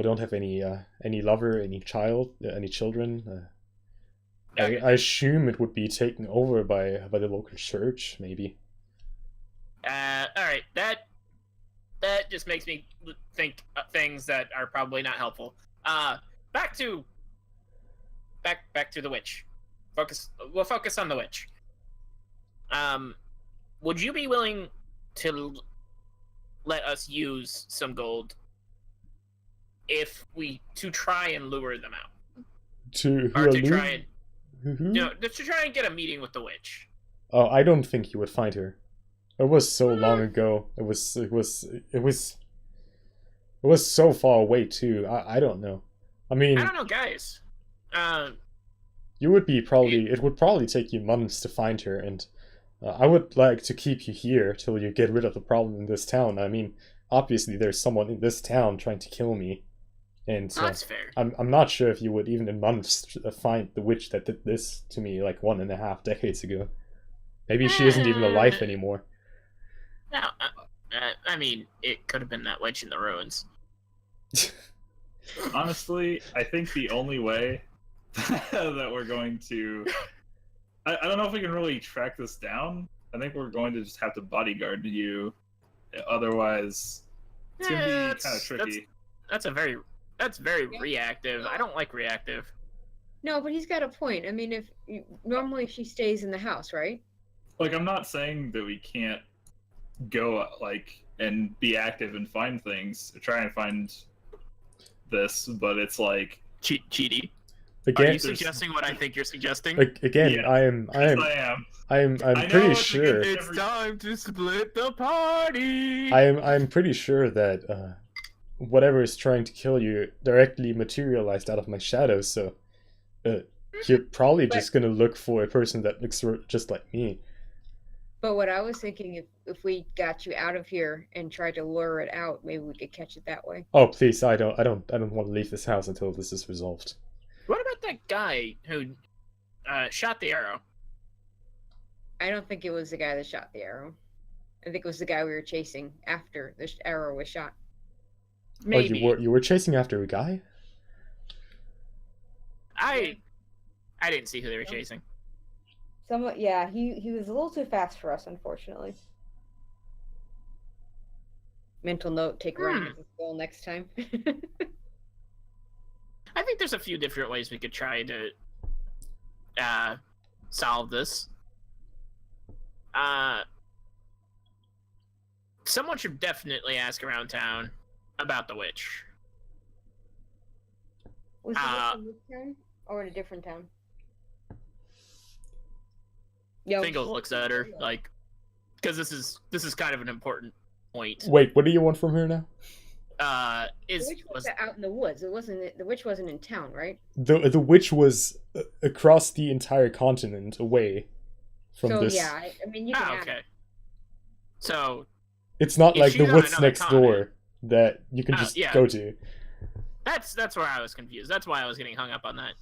don't have any lover, any children. Okay. I assume it would be taken over by the local church, maybe. Alright, that just makes me think things that are probably not helpful. Back to the witch. We'll focus on the witch. Would you be willing to let us use some gold to try and lure them out? To try and get a meeting with the witch. Oh, I don't think you would find her. It was so long ago. It was so far away too. I don't know. I mean, I don't know, guys. it would probably take you months to find her, and I would like to keep you here till you get rid of the problem in this town. I mean, obviously there's someone in this town trying to kill me, and That's fair. I'm not sure if you would even in months find the witch that did this to me like 1.5 decades ago. Maybe she isn't even alive anymore. No, I mean, it could have been that witch in the ruins. Honestly, I think the only way that we're going to... I don't know if we can really track this down. I think we're going to just have to bodyguard you. Otherwise, it's going to be kind of tricky. That's very reactive. I don't like reactive. No, but he's got a point. I mean, normally she stays in the house, right? Like, I'm not saying that we can't go, like, and be active and find things, try and find this, but it's like, Cheaty. Are Again, you suggesting what I think you're suggesting? again, Yes. I am I know pretty it's a good sure. difference. time to split the party. I'm pretty sure that whatever is trying to kill you directly materialized out of my shadow. So you're probably just gonna look for a person that looks just like me. But what I was thinking, if we got you out of here and tried to lure it out, maybe we could catch it that way. Oh please, I don't want to leave this house until this is resolved. What about that guy who shot the arrow? I don't think it was the guy that shot the arrow. I think it was the guy we were chasing after the arrow was shot. Maybe. Oh, you were chasing after a guy? I didn't see who they were chasing. Yeah, he was a little too fast for us, unfortunately. Mental note: take running as a skill next time. I think there's a few different ways we could try to solve this. Someone should definitely ask around town about the witch. Was he in this town or in a different town? Yo, Fingal looks at her like, because this is kind of an important point. Wait, what do you want from her now? the witch was out in the woods. It wasn't. The witch wasn't in town, right? The witch was across the entire continent away from So this. yeah, I mean you can. Ah, add okay. it. So It's not If like the she's on woods another next continent- door that you can just yeah. go to. that's where I was confused. That's why I was getting hung up on that.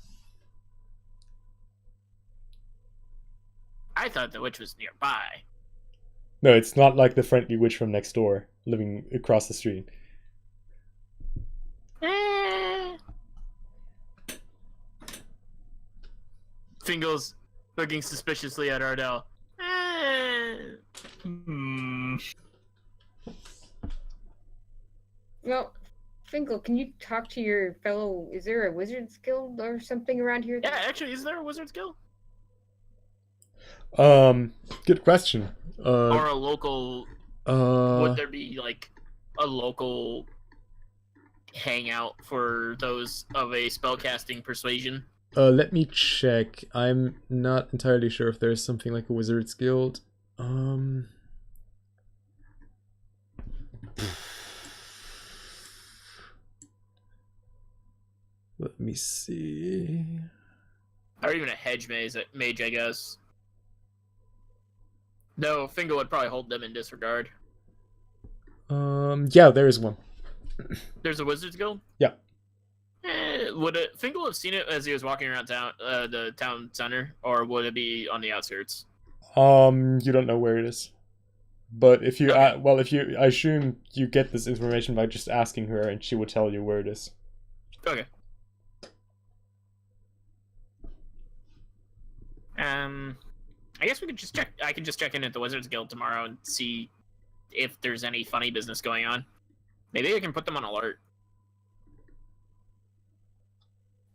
I thought the witch was nearby. No, it's not like the friendly witch from next door living across the street. Fingal's looking suspiciously at Ardell. Hmm. Well, Finkel, can you talk to your fellow? Is there a wizard's guild or something around here? Yeah, actually, is there a wizard's guild Good question. or a local? Would there be like a local hangout for those of a spellcasting persuasion? Let me check. I'm not entirely sure if there's something like a wizard's guild. Let me see. Or even a hedge mage, I guess. No, Fingal would probably hold them in disregard. Yeah, there is one. There's a wizard's guild? Yeah. Would Fingal have seen it as he was walking around town, the town center, or would it be on the outskirts? You don't know where it is. But if you, Okay. I assume you get this information by just asking her, and she will tell you where it is. Okay. I guess we could just check. I can just check in at the Wizards Guild tomorrow and see if there's any funny business going on. Maybe I can put them on alert.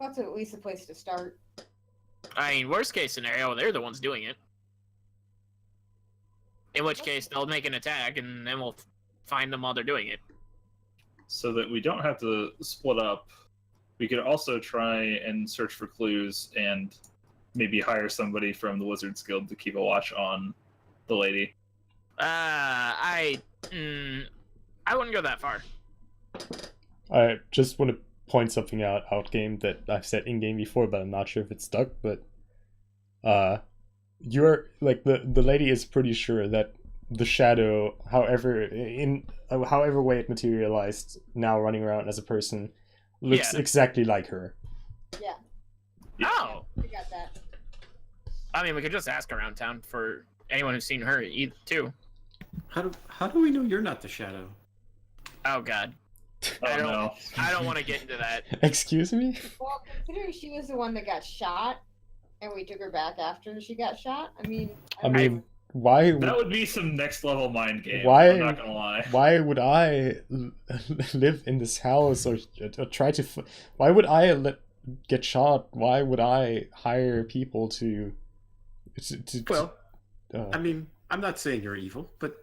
That's at least a place to start. I mean, worst case scenario, they're the ones doing it. In which case, they'll make an attack, and then we'll find them while they're doing it. So that we don't have to split up, we could also try and search for clues and maybe hire somebody from the Wizards Guild to keep a watch on the lady. I wouldn't go that far. I just want to point something out game that I've said in game before, but I'm not sure if it's stuck. But you're like the lady is pretty sure that the shadow, however way it materialized, now running around as a person, looks Yeah. exactly like her. Yeah, Oh, we got that. I mean, we could just ask around town for anyone who's seen her too. How do we know you're not the shadow? Oh God, Oh no. I don't want to get into that. Excuse me? Well, considering she was the one that got shot, and we took her back after she got shot, I mean, I mean, why? That would be some next level mind game. Why- I'm not gonna lie. Why would I live in this house or try to? Why would I get shot? Why would I hire people to Well, I mean, I'm not saying you're evil, but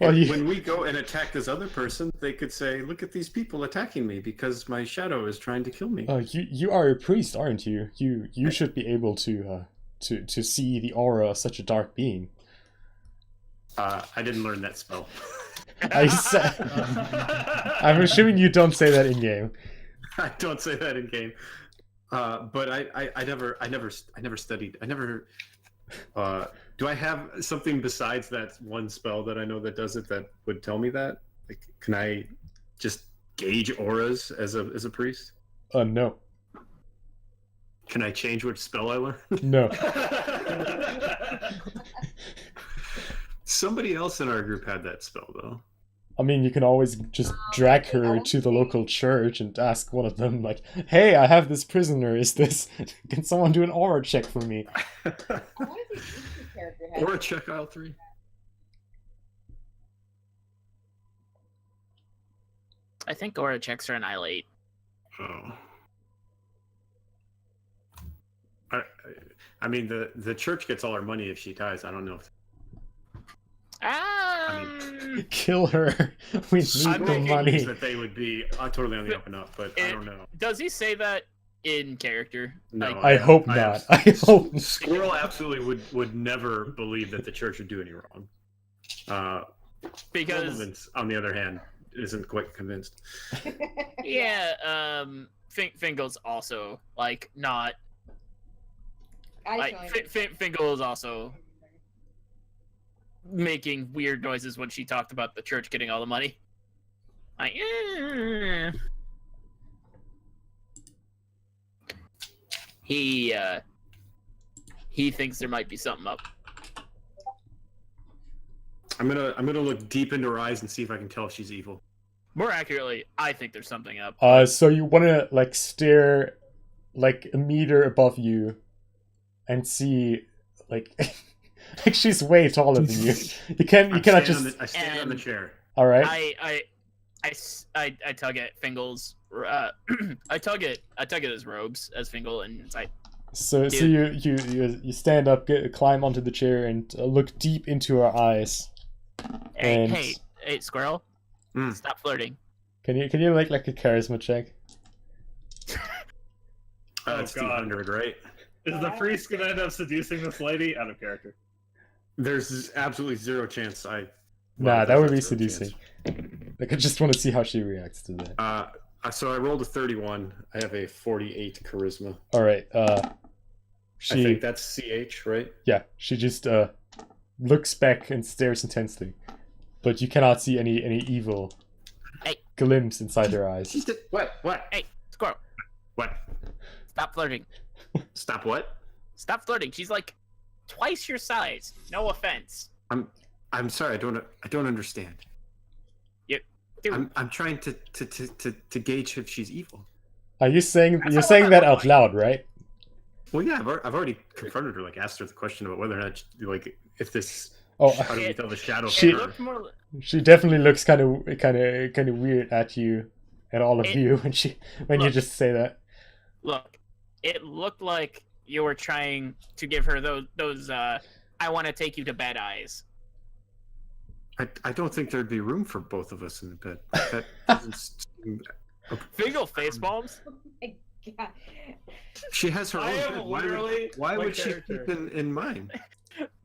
Well, And you, when we go and attack this other person, they could say, "Look at these people attacking me because my shadow is trying to kill me." you are a priest, aren't you? You should be able to see the aura of such a dark being. I didn't learn that spell. I'm assuming you don't say that in game. I don't say that in game. But I never studied. I never. Do I have something besides that one spell that I know that does it that would tell me that? Like, can I just gauge auras as a priest? No, Can I change which spell I learn? no. Somebody else in our group had that spell though. I mean, you can always just drag her to the local church and ask one of them, like, "Hey, I have this prisoner. Can someone do an aura check for me?" Why does this character have Aura check aisle 3. I think aura checks are an aisle 8. Oh. I mean, the church gets all our money if she dies. I don't know if Kill her. We need I'm the making money. use that they would be totally on the up and up, but I don't know. Does he say that in character? No, Like, I hope I not. have- I hope not. Squirrel absolutely would never believe that the church would do any wrong. because Wolverines, on the other hand, isn't quite convinced. yeah, Fingal's also like not I like joined. Fingal is also making weird noises when she talked about the church getting all the money. Like, he thinks there might be something up. I'm gonna look deep into her eyes and see if I can tell if she's evil. More accurately, I think there's something up. So you want to like stare like a meter above you and see like like she's way taller than you. You cannot just. I stand on the And- chair. All right. I tug at Fingal's I tug at his robes as Fingal, and it's like, So Dude. you stand up, climb onto the chair, and look deep into her eyes. hey, And- hey, squirrel, Mm. stop flirting. Can you make like a charisma check? Oh, It's God. 200, right? Is the priest gonna end up seducing this lady? Out of character. There's absolutely zero chance I. Nah, that there's would be zero chance. seducing. Like I just want to see how she reacts to that. So I rolled a 31. I have a 48 charisma. All right. I She think that's CH, right? yeah, she just looks back and stares intensely, but you cannot see any evil Hey. glimpse inside her eyes. What? Hey, squirrel, What? stop flirting. Stop what? Stop flirting. She's like twice your size. No offense. I'm sorry. I don't understand. Dude, I'm trying to gauge if she's evil. Are you saying That's you're not saying what that that out looked loud, right? Well, yeah, I've already confronted her. Like, asked her the question about whether or not, like, if this. Oh, How do we tell the shadow She- it from her? looked more. she definitely looks kind of weird at you and all of It- you when you Look. just say that. Look, it looked like you were trying to give her those I want to take you to bed eyes. I don't think there'd be room for both of us in the bed. That doesn't seem- Fingal face palms. God. She has her I own am bed. literally Why my would she character. keep in mine?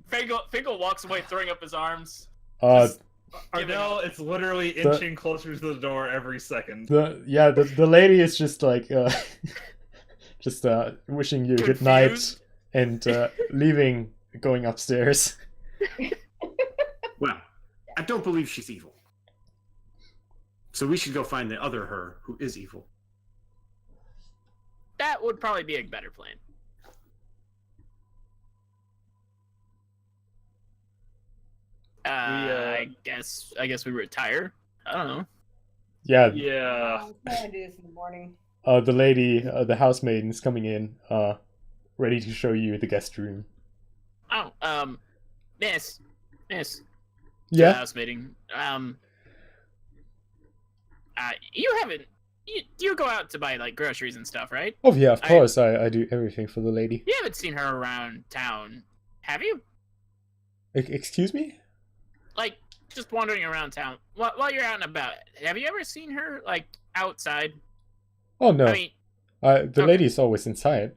Fingal walks away, throwing up his arms. Ardell, it's literally The- inching closer to the door every second. the lady is just like just wishing you good night Confused? and leaving, going upstairs. Well, I don't believe she's evil. So we should go find the other her who is evil. That would probably be a better plan. I guess we retire. I don't know. Yeah, Yeah. I'm trying to do this in the morning. the lady, the housemaiden is coming in, ready to show you the guest room. Oh, miss, Yeah, housemating. You haven't. You go out to buy like groceries and stuff, right? oh yeah, of I- course. I do everything for the lady. You haven't seen her around town, have you? Excuse me? Like just wandering around town. While you're out and about, have you ever seen her like outside? Oh no, I mean, the okay. lady is always inside.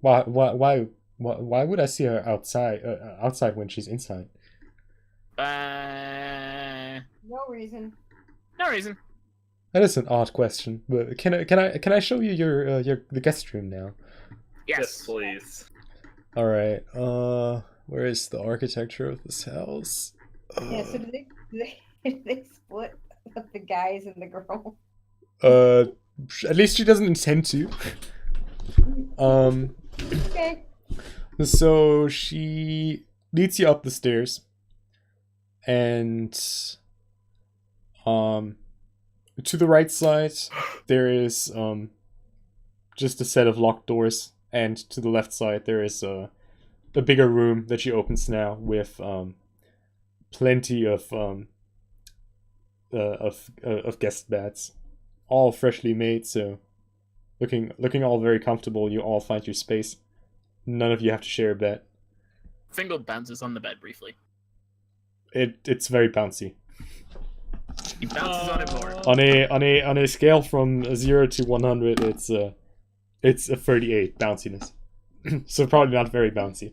Why would I see her outside when she's inside? No reason. No reason. That is an odd question, but can I show you your the guest room now? Yes. please. All right. Where is the architecture of this house? Yeah. So do they split up the guys and the girl? At least she doesn't intend to. Okay. So she leads you up the stairs, and to the right side there is just a set of locked doors, and to the left side there is a bigger room that she opens now with plenty of guest beds, all freshly made, so looking all very comfortable. You all find your space. None of you have to share a bed. Fingal bounces on the bed briefly. It's very bouncy. He bounces on it more. On a scale from 0 to 100, it's a 38 bounciness. So probably not very bouncy.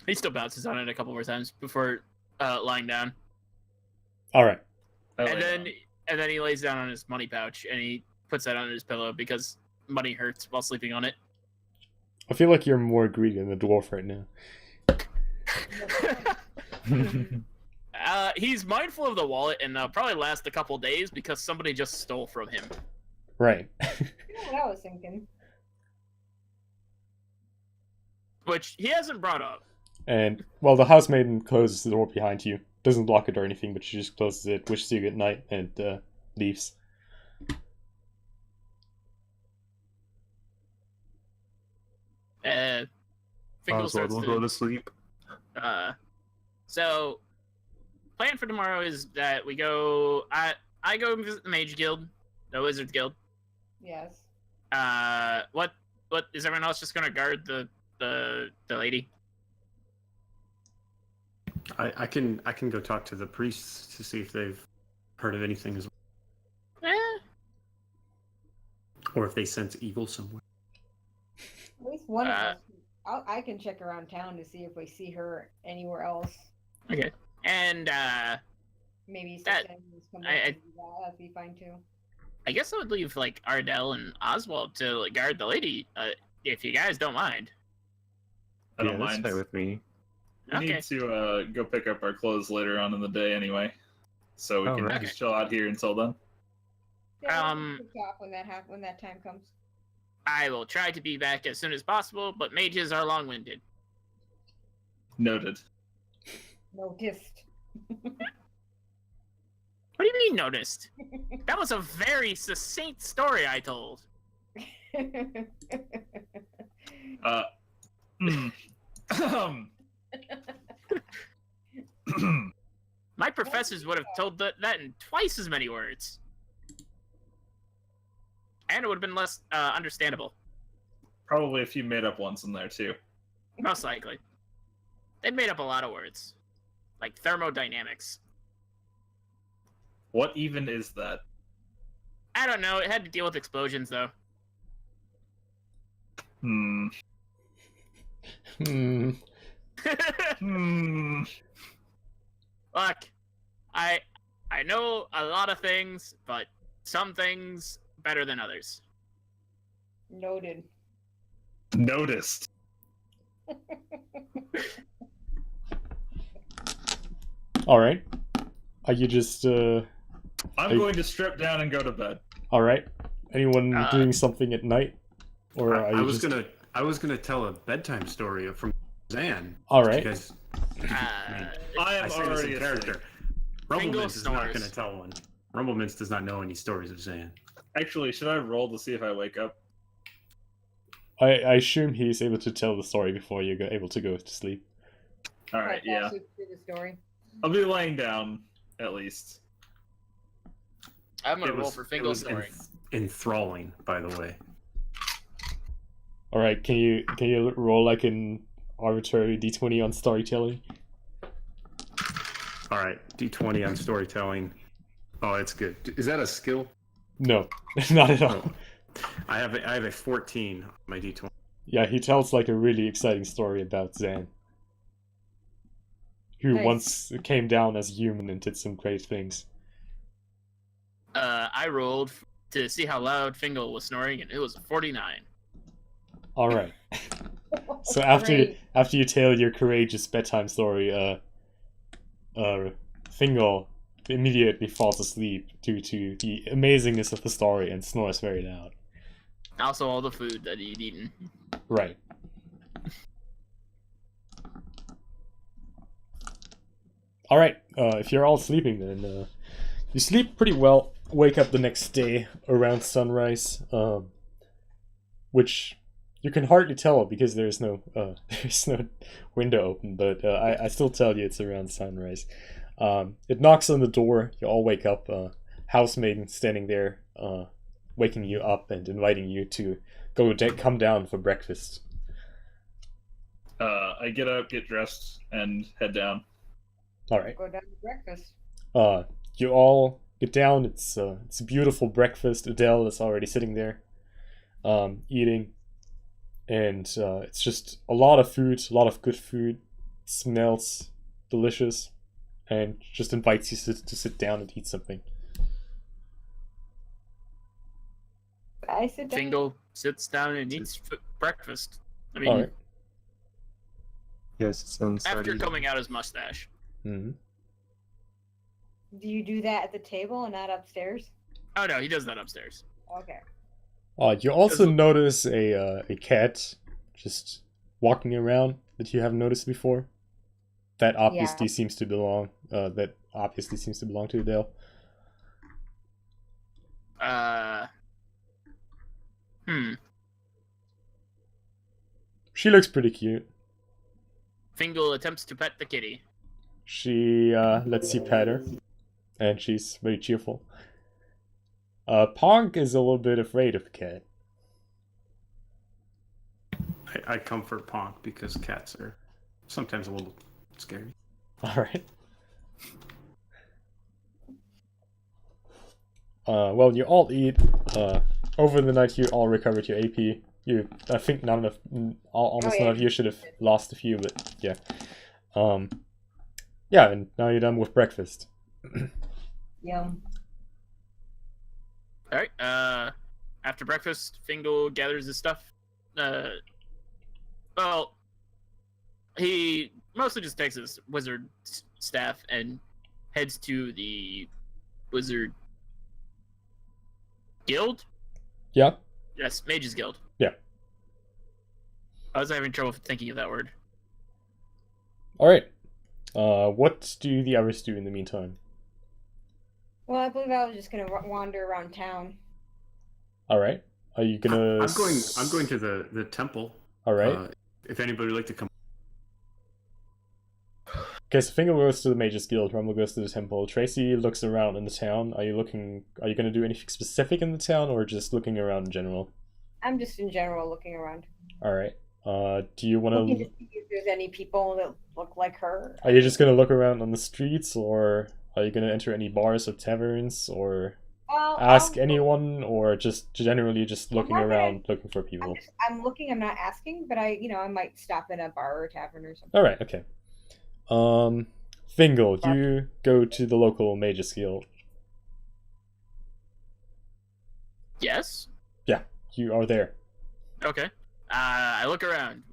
He still bounces on it a couple more times before lying down, All right. and then he lays down on his money pouch and he puts that on his pillow because money hurts while sleeping on it. I feel like you're more greedy than the dwarf right now. He's mindful of the wallet, and they'll probably last a couple days because somebody just stole from him. Right. You know what I was thinking? Which he hasn't brought up. And, well, the housemaiden closes the door behind you. Doesn't lock it or anything, but she just closes it, wishes you good night, and leaves. Fingal Oswald starts will to go to sleep. So, plan for tomorrow is that we go. I go visit the Mage Guild, the Wizards Guild. Yes. What is everyone else just gonna guard the lady? I can go talk to the priests to see if they've heard of anything as well, Eh, or if they sense evil somewhere. At least one of us. I can check around town to see if we see her anywhere else. okay. And Maybe That- come I- back and do that. That'd be fine too. I guess I would leave like Ardell and Oswald to like, guard the lady, if you guys don't mind. I don't that's mind. fine with me. We Okay. need to go pick up our clothes later on in the day anyway, so we can Alright. just chill out here until then. Yeah, Um, we can talk when that time comes. I will try to be back as soon as possible, but mages are long-winded. Noted. Noticed. What do you mean noticed? That was a very succinct story I told. My professors would have told that in twice as many words. And it would have been less understandable, Probably a few made-up ones in there too. most likely. They made up a lot of words. Like thermodynamics. What even is that? I don't know, it had to deal with explosions, though. Hmm. Hmm. Hmm. Look, I know a lot of things, but some things better than others. Noted. Noticed. All right. Are you just I'm Hey. going to strip down and go to bed. all right? Anyone doing something at night, or are I you was just gonna tell a bedtime story from Zan. all right? Because I I am say this already in asleep. character. Fingal Rumblemintz is not snores. gonna tell one. Rumblemintz does not know any stories of Zan. Actually, should I roll to see if I wake up? I assume he's able to tell the story before you're able to go to sleep. All right, I'll yeah. sleep through the story. I'll be laying down at least. I'm gonna It roll was- for it Fingal was snoring. enthralling, by the way. All right, can you roll like an arbitrary d20 on storytelling. All right, D20 on storytelling. Oh, it's good. Is that a skill? No, not at all. I have a 14 on my D20. Yeah, he tells like a really exciting story about Zan, who Nice. once came down as a human and did some great things. I rolled to see how loud Fingal was snoring, and it was a 49. All right. So after Great. you tell your courageous bedtime story, Fingal immediately falls asleep due to the amazingness of the story and snores very loud. Also, all the food that he'd eaten. Right. All right. If you're all sleeping, then you sleep pretty well. Wake up the next day around sunrise, which you can hardly tell because there's no window open. But I still tell you it's around sunrise. It knocks on the door. You all wake up. Housemaiden standing there, waking you up and inviting you to come down for breakfast. I get up, get dressed, and head down. All right. Go down to breakfast. You all get down. It's a beautiful breakfast. Adele is already sitting there, eating, and it's just a lot of food, a lot of good food. It smells delicious, and just invites you to sit down and eat something. I sit down. Fingal sits down and eats breakfast. I mean, All right. Yes, it sounds after starting- combing out his mustache. Mm-hmm. Do you do that at the table and not upstairs? Oh no, he does that upstairs. Okay. You also Does- notice a cat just walking around that you haven't noticed before. That obviously seems to belong. That obviously seems to belong to Adele. She looks pretty cute. Fingal attempts to pet the kitty. She lets you pet her, and she's very cheerful. Ponk is a little bit afraid of the cat. I comfort Ponk because cats are sometimes a little scary. All right. Well, you all eat. Over the night, you all recovered your AP. I think almost none of you should have lost a few, but yeah. Yeah, and now you're done with breakfast. Yum. All right. After breakfast, Fingal gathers his stuff. Well, he mostly just takes his wizard staff and heads to the wizard guild. Yeah. Yes, Mages Guild. Yeah. I was having trouble thinking of that word. All right. What do the others do in the meantime? Well, I believe I was just gonna wander around town. All right. Are you gonna? I'm going to the temple. All right. If anybody would like to come. Okay, so Fingal goes to the Mages Guild, Rumble goes to the temple, Tracy looks around in the town. Are you going to do anything specific in the town, or just looking around in general? I'm just in general looking around. Alright. Do you want Looking to to... see if there's any people that look like her. Are you just going to look around on the streets, or are you going to enter any bars or taverns, or ask anyone, or just generally just looking not gonna- around looking for people? I'm looking. I'm not asking, but I might stop in a bar or a tavern or something. Alright, okay. Fingal, you go to the local Mages Guild. Yes. Yeah, you are there. Okay. I look around.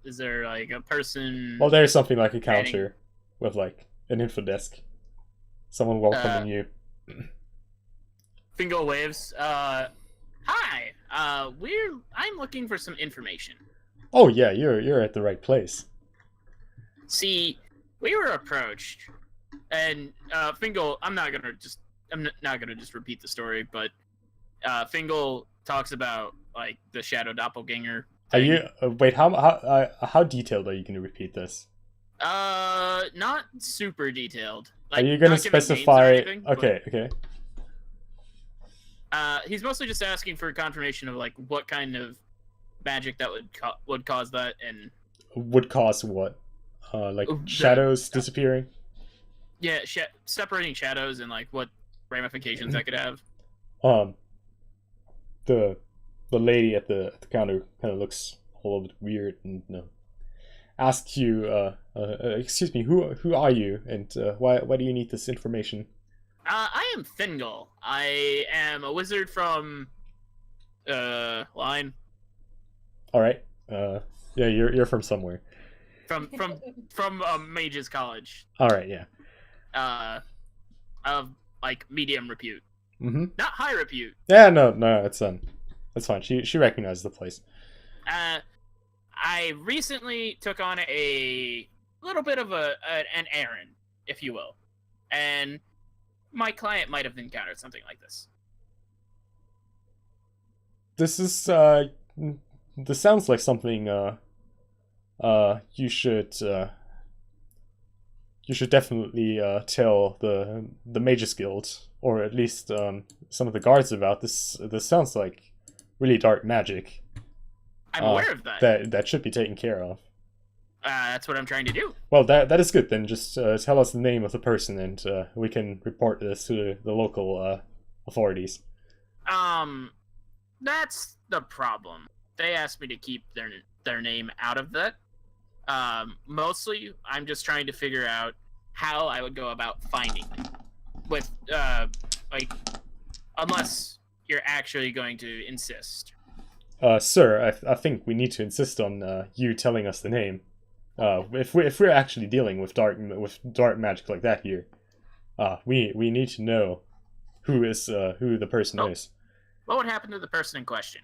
Is there like a person? Well, there's something like a counter with like an info desk. Someone welcoming you. Fingal waves. Hi. I'm looking for some information. Oh yeah, you're at the right place. See, we were approached, and Fingal. I'm not gonna just repeat the story, but Fingal talks about like the shadow doppelganger. Are thing. you wait? How detailed are you going to repeat this? Not super detailed. Are you going to not giving names or specify? anything, but, Okay. he's mostly just asking for confirmation of like what kind of magic that would cause that, and would cause what? Like Oh, shadows disappearing? Yeah, separating shadows and like what ramifications that could have. Um, the lady at the counter kind of looks a little bit weird and asks you, excuse me, who are you, and why do you need this information? I am Thingol. I am a wizard from Line. All right. Yeah, you're from somewhere. From Mages College. All right. Yeah. Of like medium repute, Mm-hmm. not high repute. Yeah. No. It's that's fine. She recognizes the place. I recently took on a little bit of an errand, if you will, and my client might have encountered something like this. This is this sounds like something you should definitely tell the Mages Guild, or at least some of the guards about this. This sounds like really dark magic. I'm aware of that. That should be taken care of. That's what I'm trying to do. Well, that is good. Then just tell us the name of the person, and we can report this to the local authorities. That's the problem. They asked me to keep their name out of that. Mostly, I'm just trying to figure out how I would go about finding them. With like, unless you're actually going to insist. Sir, I think we need to insist on you telling us the name. If we're actually dealing with dark magic like that here, we need to know who the person is. What would happen to the person in question?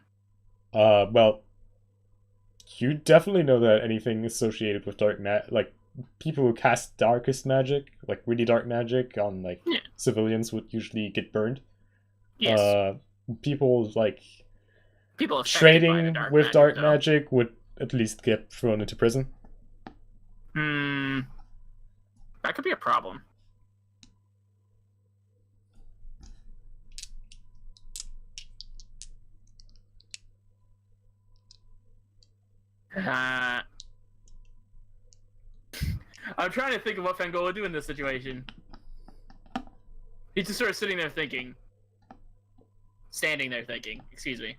Well, you definitely know that anything associated with like people who cast darkest magic, like really dark magic on like civilians, would usually get burned. Yes. People like People affected by the trading dark with magic, dark though. magic would at least get thrown into prison. That could be a problem. I'm trying to think of what Fangol would do in this situation. He's just sort of sitting there thinking. Standing there thinking, excuse me.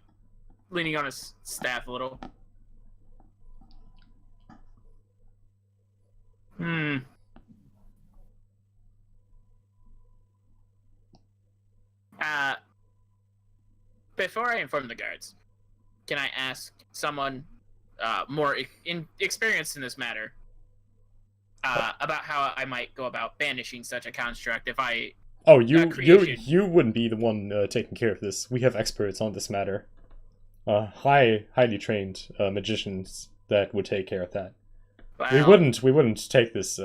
Leaning on his staff a little. Before I inform the guards, can I ask someone more experienced in this matter about how I might go about banishing such a construct if I... Oh, you creation. wouldn't be the one taking care of this. We have experts on this matter. Highly trained magicians that would take care of that. Well, We wouldn't take this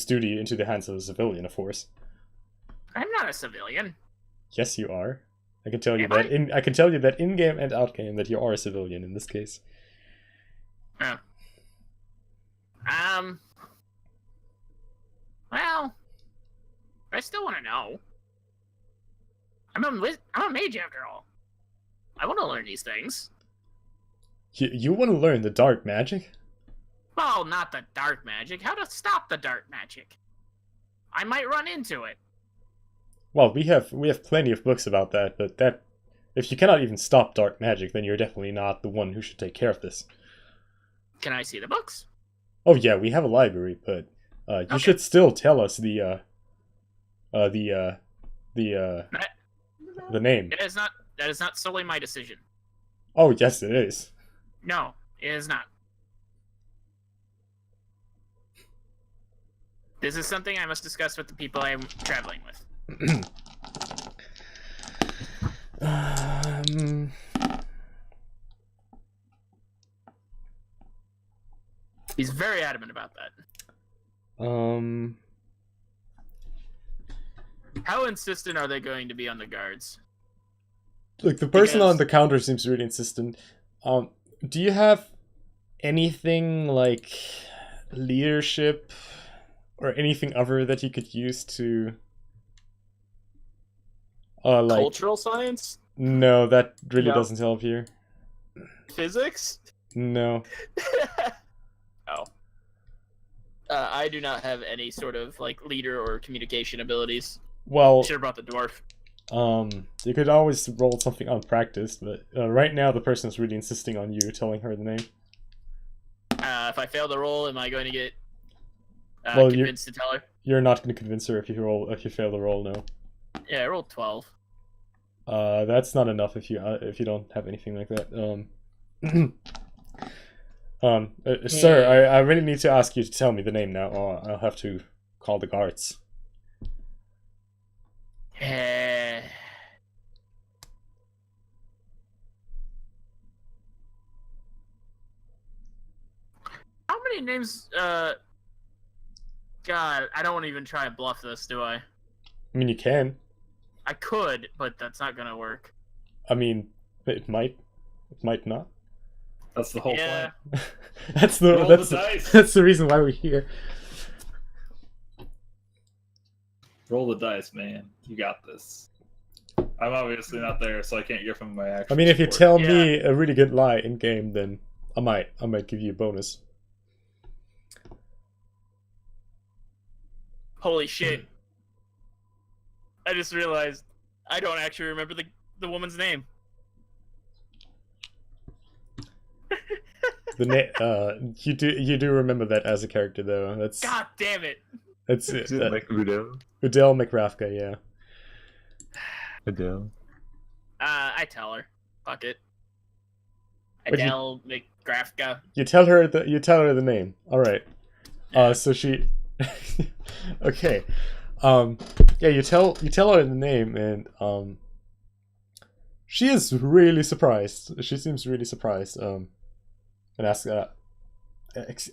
duty into the hands of a civilian, of course. I'm not a civilian. Yes, you are. I can tell you Am that I can tell you that in game and out game that you are a civilian in this case. Oh. Well, I still want to know. I'm a mage after all. I want to learn these things. You want to learn the dark magic? Well, not the dark magic. How to stop the dark magic? I might run into it. Well, we have plenty of books about that, but if you cannot even stop dark magic, then you're definitely not the one who should take care of this. Can I see the books? Oh yeah, we have a library, but you Okay. should still tell us the name. That is not solely my decision. Oh yes, it is. No, it is not. This is something I must discuss with the people I'm traveling with. He's very adamant about that. How insistent are they going to be on the guards? Look, the person Because- on the counter seems really insistent. Do you have anything like leadership or anything other that you could use to like Cultural science? No, that really No. doesn't help here. Physics? No. Oh. I do not have any sort of like leader or communication abilities. Well, Should have brought the dwarf. you could always roll something unpracticed, but right now the person's really insisting on you telling her the name. If I fail the roll, am I going to get Well, convinced to tell her? You're not going to convince her if you fail the roll, no. Yeah, I rolled 12. That's not enough if you don't have anything like that. Sir, I really need to ask you to tell me the name now, or I'll have to call the guards. How many names? God, I don't want to even try and bluff this, do I? I mean, you can. I could, but that's not gonna work. I mean, it might not. That's the whole Yeah. point. that's Roll the dice. that's the reason why we're here. Roll the dice, man. You got this. I'm obviously not there, so I can't give him my I actual mean, if you support. tell me a really good lie in game, then I might give you a bonus. Holy shit! I just realized I don't actually remember the woman's name. You do remember that as a character though. That's God damn it! that's it. Is it like Udo? Udell McRafka, yeah. Adele. I tell her. Fuck it. But you- Adele McGrafka. You tell her the name. All right. So she. Okay. Yeah, you tell her the name, and she is really surprised. She seems really surprised. And asks,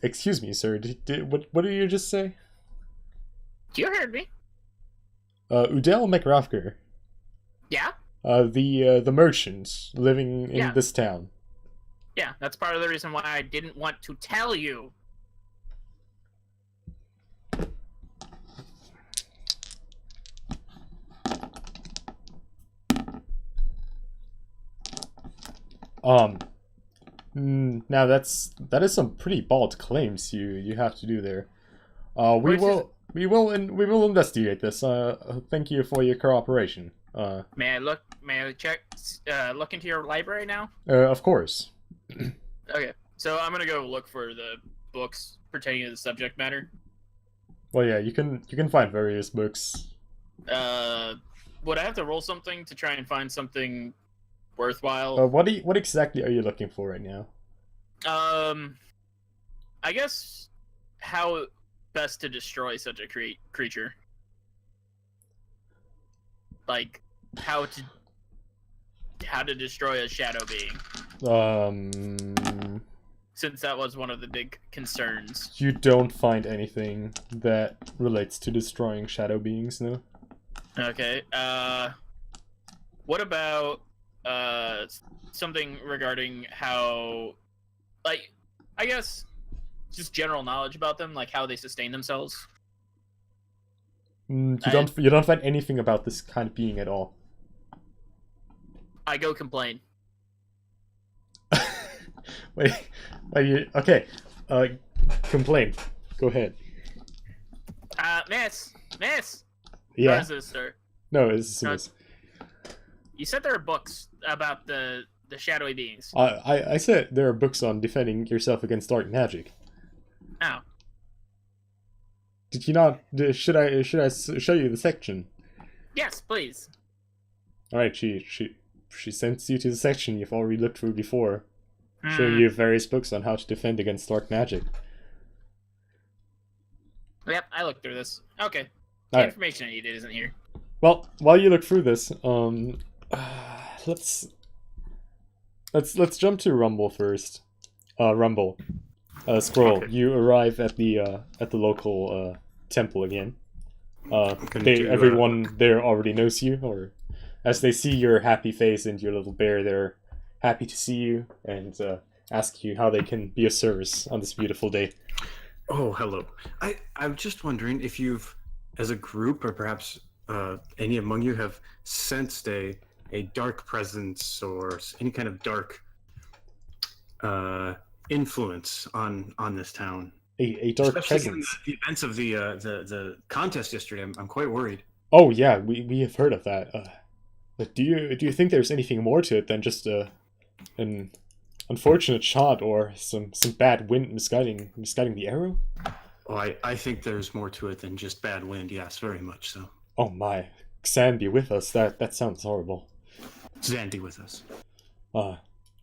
excuse me, sir. What did you just say? You heard me. Udell McRafker. Yeah. The merchant living in Yeah. this town. Yeah, that's part of the reason why I didn't want to tell you. Now that is some pretty bold claims you have to do there. We will investigate this. Thank you for your cooperation. May I look? May I check? Look into your library now. Of course. Okay, so I'm gonna go look for the books pertaining to the subject matter. Well, yeah, you can find various books. Would I have to roll something to try and find something worthwhile? What exactly are you looking for right now? I guess how best to destroy such a creature. Like how to destroy a shadow being, since that was one of the big concerns. You don't find anything that relates to destroying shadow beings, no? Okay. What about something regarding how, like, I guess just general knowledge about them, like how they sustain themselves? You don't find anything about this kind of being at all. I go complain. Wait, okay. Complain. Go ahead. Miss. Yeah. What is this, sir? No, it's No. You said there are books about the shadowy beings. I said there are books on defending yourself against dark magic. Oh. Did you not? Should I show you the section? Yes, please. All right, she sends you to the section you've already looked through before, Hmm. showing you various books on how to defend against dark magic. Yep, I looked through this. Okay. The All right. information I needed isn't here. Well, while you look through this, let's jump to Rumble first. Rumble, Scroll. Okay. You arrive at the local temple again. Do, Everyone there already knows you, or as they see your happy face and your little bear, they're happy to see you and ask you how they can be of service on this beautiful day. Oh, hello. I'm just wondering if you've, as a group, or perhaps any among you, have sensed a dark presence or any kind of dark influence on this town. a dark Especially given presence. the events of the contest yesterday, I'm quite worried. Oh yeah, we have heard of that. But do you think there's anything more to it than just an unfortunate shot or some bad wind misguiding the arrow? Oh, I think there's more to it than just bad wind. Yes, very much so. Oh my, Xan be with us. That sounds horrible. Zandy with us.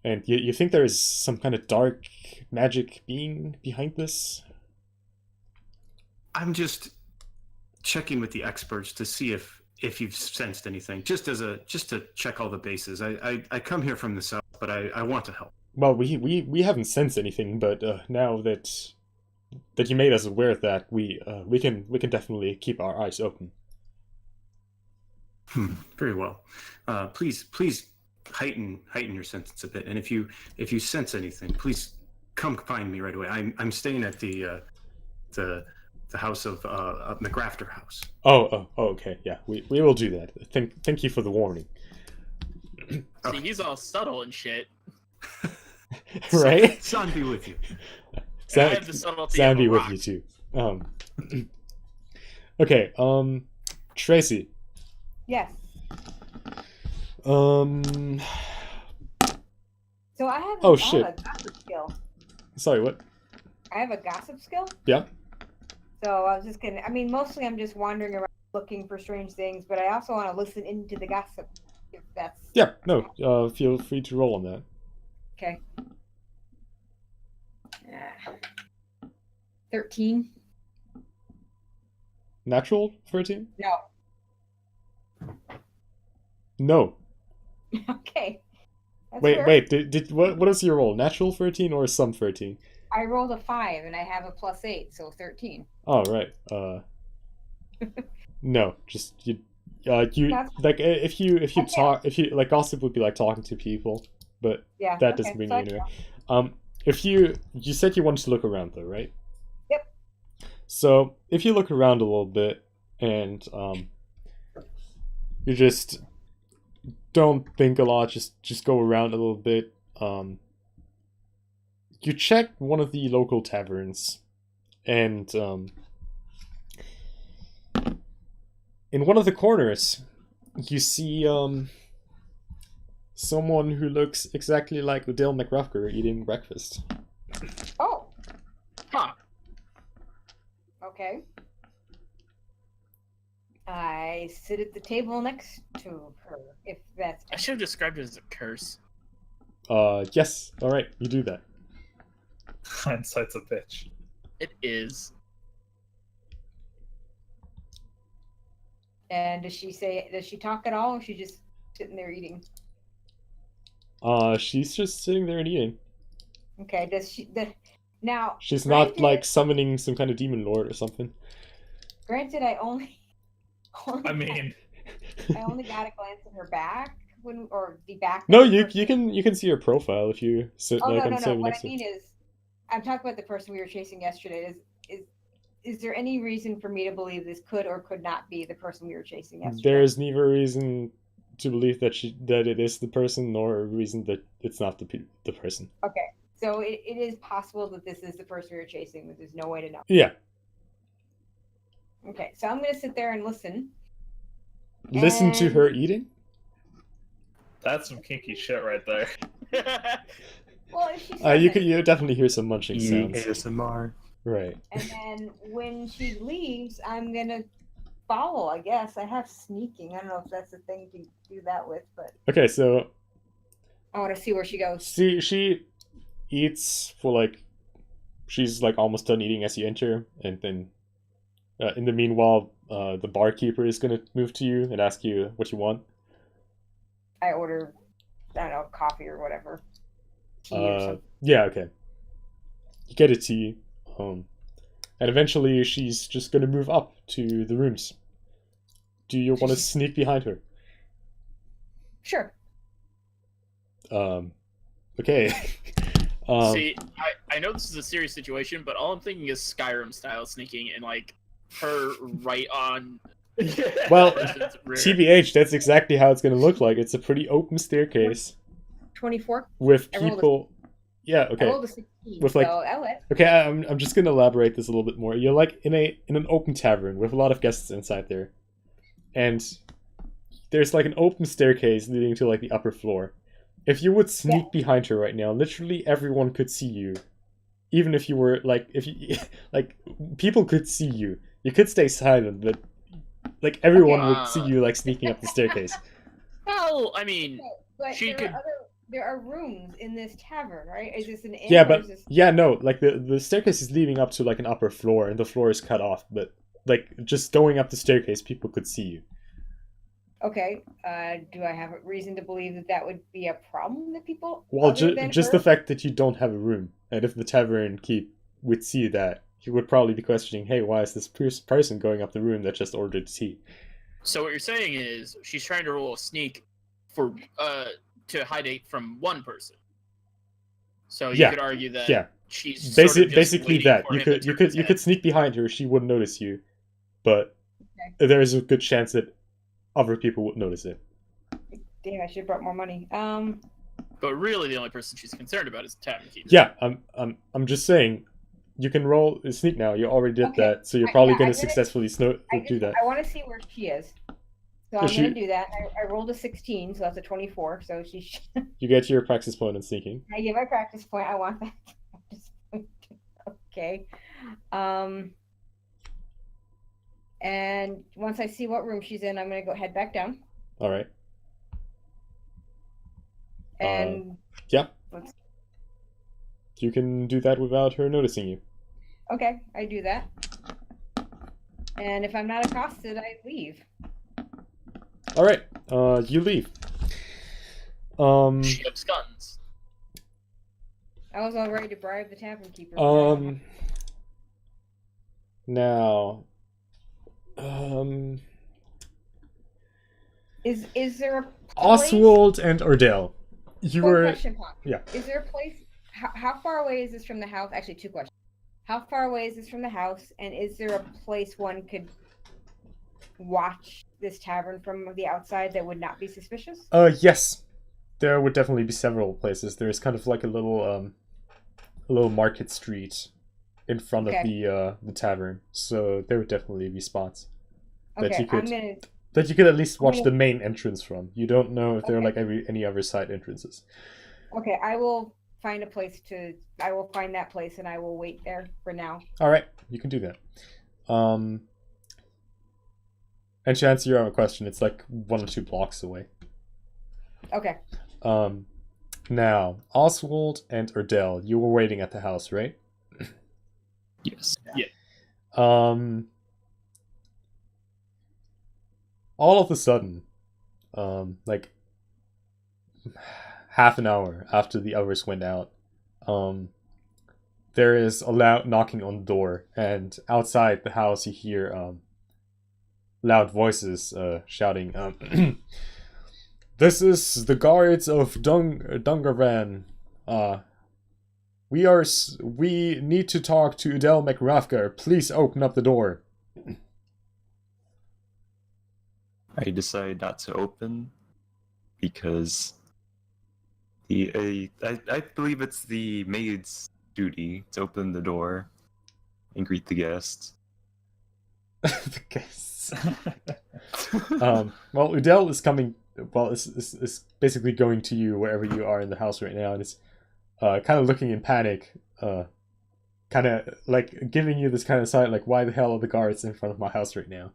And you think there is some kind of dark magic being behind this? I'm just checking with the experts to see if you've sensed anything, just to check all the bases. I come here from the south, but I want to help. Well, we haven't sensed anything, but now that you made us aware of that, we can definitely keep our eyes open. Very well. Please heighten your senses a bit, and if you sense anything, please come find me right away. I'm staying at the house of McGrafter House. Oh, okay, yeah, we will do that. Thank you for the warning. See, he's all subtle and shit. Right? Son be with you. And I have the subtlety of Sam a be with rock. you too. Okay, Tracy. Yes. So I have, Oh, I shit. have a gossip skill. sorry, what? I have a gossip skill. Yeah. So I was just gonna. I mean, mostly I'm just wandering around looking for strange things, but I also want to listen into the gossip. If that's Yeah, no, feel free to roll on that. okay. 13. Natural 13? No. No. Okay. That's Wait, fair. wait, did what is your roll? Natural 13 or some 13? I rolled a 5 and I have a +8, so 13. Oh, right. No, just you That's- like if you Okay. talk if you like gossip would be like talking to people, but Yeah. that okay, doesn't bring so you anywhere. If you said you wanted to look around though, right? Yep. So if you look around a little bit and you just don't think a lot, just go around a little bit. You check one of the local taverns, and in one of the corners, you see someone who looks exactly like Odell McRuffker eating breakfast. Oh, Huh. okay. I sit at the table next to her, if that's. I should have described it as a curse. Yes. All right, you do that. Hindsight's a bitch. It is. And does she talk at all, or is she just sitting there eating? She's just sitting there and eating. Okay, now, She's not granted- like summoning some kind of demon lord or something. Granted, I only I mean, I only got a glance at her back or the back. No, of the you person. can see her profile if you sit Oh like no. on the table What next I to her. mean is, I'm talking about the person we were chasing yesterday. Is there any reason for me to believe this could or could not be the person we were chasing yesterday? There is neither reason to believe that it is the person, nor a reason that it's not the person. Okay, so it is possible that this is the person we were chasing, but there's no way to know. Yeah, Okay, so I'm gonna sit there and listen. listen to And- her eating. that's some kinky shit right there. Well, if she says You definitely hear some munching sounds. ASMR. Right. and then when she leaves, I'm gonna follow. I guess I have sneaking. I don't know if that's a thing to do that with, but Okay, so I want to see where she goes. she eats for like she's like almost done eating as you enter, and then in the meanwhile, the barkeeper is gonna move to you and ask you what you want. I order, I don't know, coffee or whatever, tea or something. Yeah, okay. You get a tea, and eventually she's just gonna move up to the rooms. Do you want to sneak behind her? Sure. Okay. See, I know this is a serious situation, but all I'm thinking is Skyrim style sneaking and like her right on. Well, person's rear. TBH, that's exactly how it's gonna look like. It's a pretty open staircase 24. with I rolled a- people. Yeah. I Okay. rolled a 16, With, like- so that was Okay. I'm just gonna elaborate this a little bit more. You're like in an open tavern with a lot of guests inside there, and there's like an open staircase leading to like the upper floor. If you would sneak behind her right now, literally everyone could see you. Even if you were like, if you like, people could see you. You could stay silent, but like everyone Okay. would see you like sneaking up the staircase. Well, I mean, but She could- there are rooms in this tavern, right? Is this an inn? Yeah, or but is this... yeah, no, like the staircase is leading up to like an upper floor, and the floor is cut off. But like just going up the staircase, people could see you. Okay. Do I have a reason to believe that that would be a problem that people? Well, other than just her? the fact that you don't have a room, and if the tavern keep would see that, he would probably be questioning, "Hey, why is this person going up the room that just ordered tea?" so what you're saying is she's trying to roll a sneak for to hide it from one person. So you Yeah, could argue that Yeah, she's sort of just basically waiting that for you him to could you turn could his you head. could sneak behind her, she wouldn't notice you, but there is a good chance that other people would notice it. Damn, I should have brought more money. But really, the only person she's concerned about is the tavern keeper. Yeah, I'm just saying, you can roll a sneak now. You already did Okay. that, so you're probably Yeah, gonna I'm gonna- successfully do that. I want to see where she is. So I'm Is going she- to do that. I rolled a 16, so that's a 24. So she. You get your practice point on sneaking. I get my practice point. I want that practice point. Okay. And once I see what room she's in, I'm going to go head back down. All right. And Yeah, let's, you can do that without her noticing you. okay, I do that. And if I'm not accosted, I leave. All right. You leave. She absconds. I was all ready to bribe the tavern keeper. Now, Is there a place? Oswald and Ordell, you One were question, Pop. yeah. Is there a place? How far away is this from the house? Actually, two questions. How far away is this from the house? And is there a place one could watch this tavern from the outside that would not be suspicious? Yes, there would definitely be several places. There's kind of like a little market street in front of Okay. the tavern, so there would definitely be spots that Okay, you could I'm gonna. that you could at least watch gonna- the main entrance from. You don't know if there are Okay. like any other side entrances. Okay, I will find a place to. I will find that place and I will wait there for now. All right, you can do that. And to answer your other question, it's like 1 or 2 blocks away. Okay. Now, Oswald and Ordell, you were waiting at the house, right? Yes. All of a sudden, like half an hour after the others went out, there is a loud knocking on the door, and outside the house you hear loud voices shouting, "This is the guards of Dungarvan. We need to talk to Udell McRafker. Please open up the door." I decide not to open because I believe it's the maid's duty to open the door and greet the guests. The guests. Well, Udell is coming. Well, is basically going to you wherever you are in the house right now, and is kind of looking in panic, kind of like giving you this kind of sign, like, "Why the hell are the guards in front of my house right now?"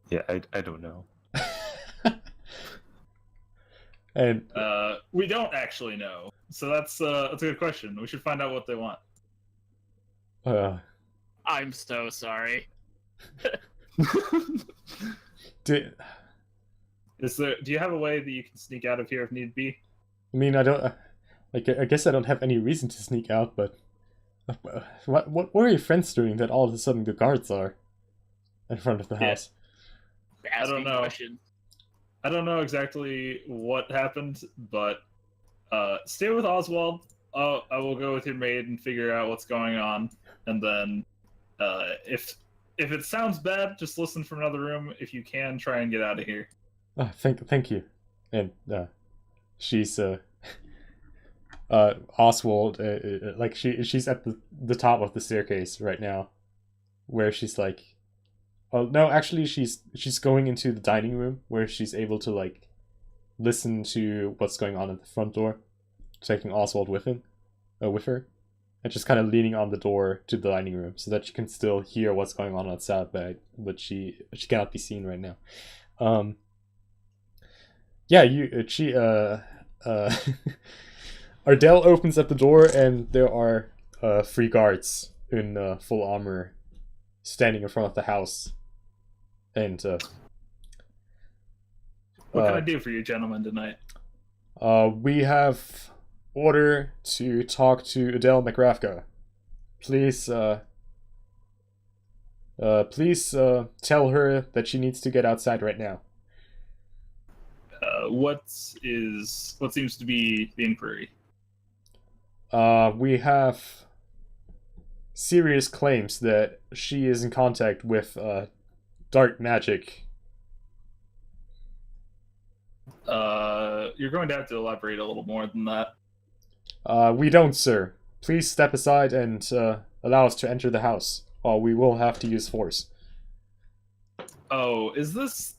Yeah, I don't know. And We don't actually know, so that's a good question. We should find out what they want. I'm so sorry. do Do you have a way that you can sneak out of here if need be? I mean, I don't. Like, I guess I don't have any reason to sneak out, but what are your friends doing that all of a sudden the guards are in front of the Yeah. house? Asking know. questions. I don't know exactly what happened, but stay with Oswald. I will go with your maid and figure out what's going on, and then if it sounds bad, just listen from another room. If you can, try and get out of here. Thank you. And she's Oswald, like she's at the top of the staircase right now, where she's like, oh no, actually she's going into the dining room where she's able to like listen to what's going on at the front door, taking Oswald with her, and just kind of leaning on the door to the dining room so that she can still hear what's going on outside, but she cannot be seen right now. Yeah, Ardell opens up the door and there are 3 guards in full armor standing in front of the house. And What can I do for you gentlemen tonight? we have order to talk to Adele McRafka. Please tell her that she needs to get outside right now. What seems to be the inquiry? We have serious claims that she is in contact with dark magic. You're going to have to elaborate a little more than that. We don't, sir. Please step aside and allow us to enter the house, or we will have to use force. Oh, is this...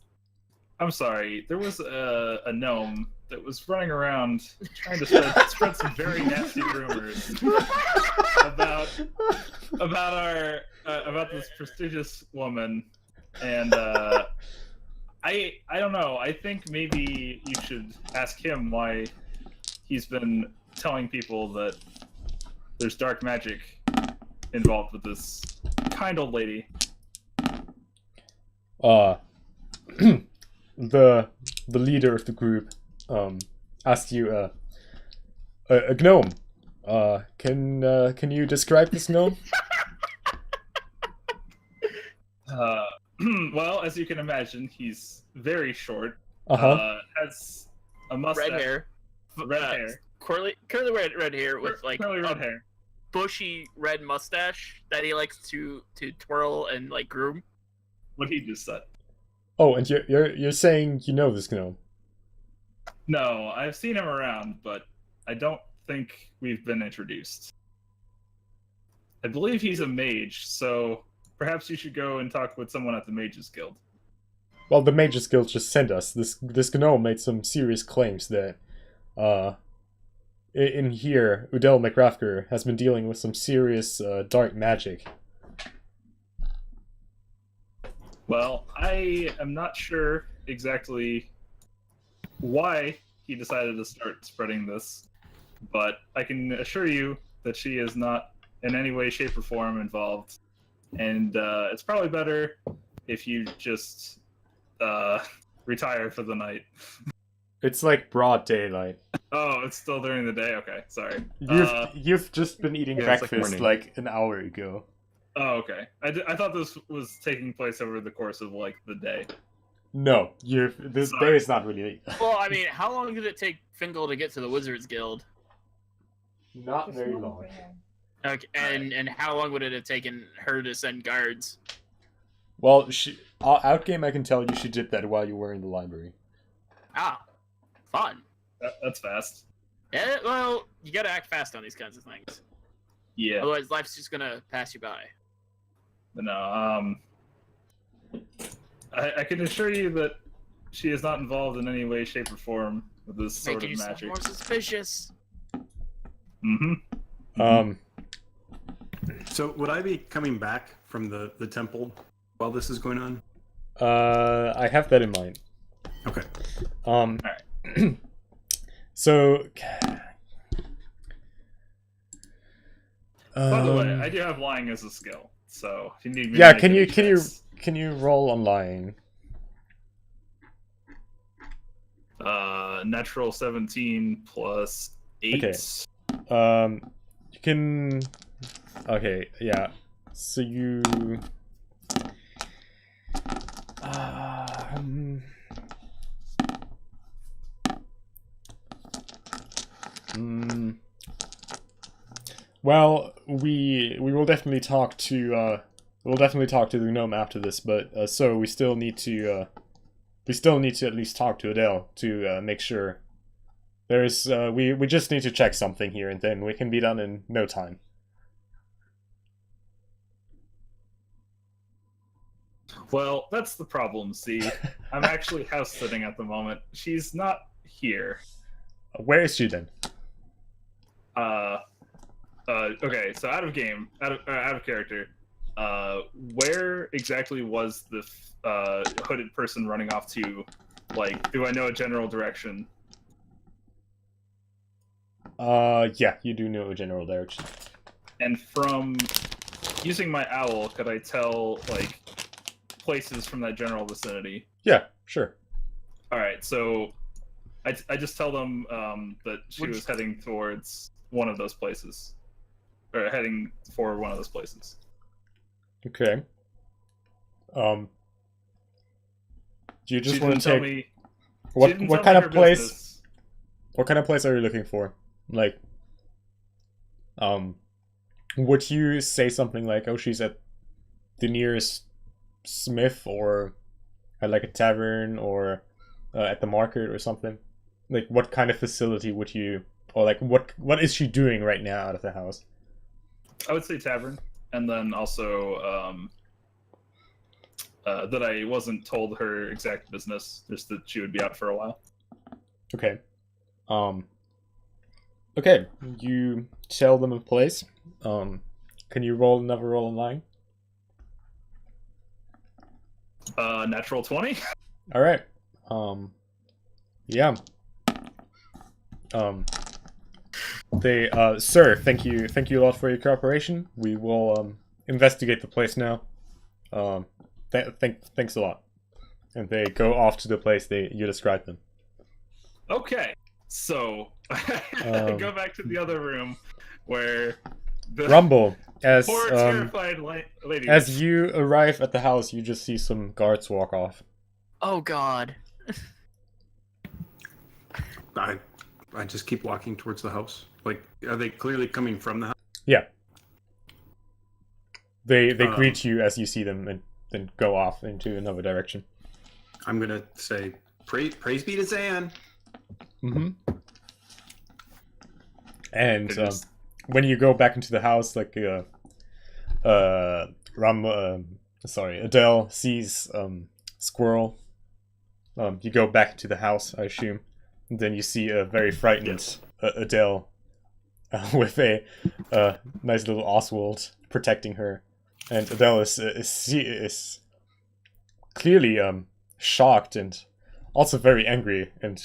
I'm sorry, there was a gnome that was running around trying to spread some very nasty rumors about this prestigious woman, and I don't know. I think maybe you should ask him why he's been telling people that there's dark magic involved with this kind old lady. The leader of the group asked you a gnome. Can you describe this gnome? Well, as you can imagine, he's very short. Uh-huh. Has a mustache. Red hair. Red hair. Curly red hair with like curly red a hair. bushy red mustache that he likes to twirl and like groom. What he just said. Oh, and you're saying you know this gnome? No, I've seen him around, but I don't think we've been introduced. I believe he's a mage, so perhaps you should go and talk with someone at the Mages Guild. Well, the Mages Guild just sent us. This gnome made some serious claims that in here, Udell McRafker has been dealing with some serious dark magic. Well, I am not sure exactly why he decided to start spreading this, but I can assure you that she is not in any way, shape, or form involved. And it's probably better if you just retire for the night. It's like broad daylight. Oh, it's still during the day? Okay, sorry. You've just been eating yeah, it's like breakfast morning. like an hour ago. Oh, okay. I thought this was taking place over the course of, like, the day. No, this day is not really... Well, I mean, how long did it take Fingal to get to the Wizards Guild? Not Just very move long. for him. Okay, and how long would it have taken her to send guards? Well, outgame, I can tell you she did that while you were in the library. Ah, fun. That's fast. Yeah, well, you gotta act fast on these kinds of things. Yeah. Otherwise, life's just gonna pass you by. No, I can assure you that she is not involved in any way, shape, or form with this sort Making of you magic. more suspicious. Mm-hmm. So would I be coming back from the temple while this is going on? I have that in mind. Okay. So... By the way, I do have lying as a skill, so if you need me yeah, to can you make any checks, can you roll on lying? natural 17 plus 8. Okay. You can... Okay, yeah. So you... Well, we will definitely talk to the gnome after this, but so we still need to at least talk to Adele to make sure There's we just need to check something here, and then we can be done in no time. Well, that's the problem. See, I'm actually house sitting at the moment. She's not here. Where is she then? Okay, so out of game, out of character. Where exactly was the hooded person running off to? Like, do I know a general direction? Yeah, you do know a general direction. And from using my owl, could I tell, like, places from that general vicinity? Yeah, sure. All right, so I just tell them that she was heading towards one of those places, or heading for one of those places. Okay. Do you just She want didn't to tell take me. She what didn't what tell kind me of her place? business. What kind of place are you looking for? Like, would you say something like, "Oh, she's at the nearest smith," or at like a tavern, or at the market, or something? Like, what kind of facility would you, or like, what is she doing right now out of the house? I would say tavern, and then also that I wasn't told her exact business, just that she would be out for a while. Okay. Okay, you tell them a place. Can you roll another roll online? Natural 20. All right. Yeah. They, sir, thank you a lot for your cooperation. We will investigate the place now. Thanks a lot. And they go off to the place you described them. Okay, so I go back to the other room where the Rumble, as poor terrified lady. as you arrive at the house, you just see some guards walk off. Oh God. I just keep walking towards the house. Like, are they clearly coming from the house? Yeah. They greet you as you see them and then go off into another direction. I'm gonna say, praise be to Zan. Mm-hmm. And when you go back into the house, like Adele sees Squirrel. You go back to the house, I assume. And then you see a very frightened Adele with a nice little Oswald protecting her, and Adele is clearly shocked and also very angry. And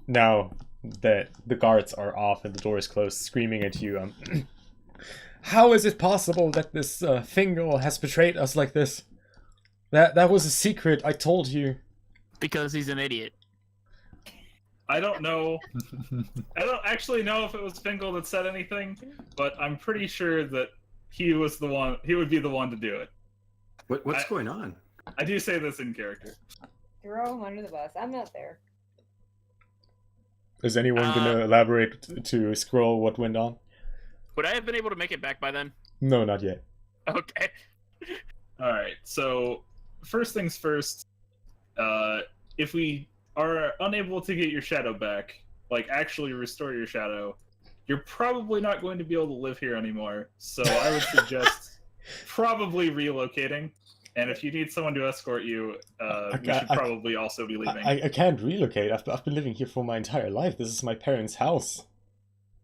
now that the guards are off and the door is closed, screaming at you, how is it possible that this Fingal has betrayed us like this? That was a secret, I told you. Because he's an idiot. I don't know. I don't actually know if it was Fingal that said anything, but I'm pretty sure that he was the one. He would be the one to do it. What's going on? I do say this in character. Throw him under the bus. I'm not there. Is anyone gonna elaborate to Scroll what went on? Would I have been able to make it back by then? No, not yet. Okay. All right. So first things first. If we are unable to get your shadow back, like actually restore your shadow, you're probably not going to be able to live here anymore. So I would suggest probably relocating. And if you need someone to escort you, we should probably also be leaving. I can't relocate. I've been living here for my entire life. This is my parents' house.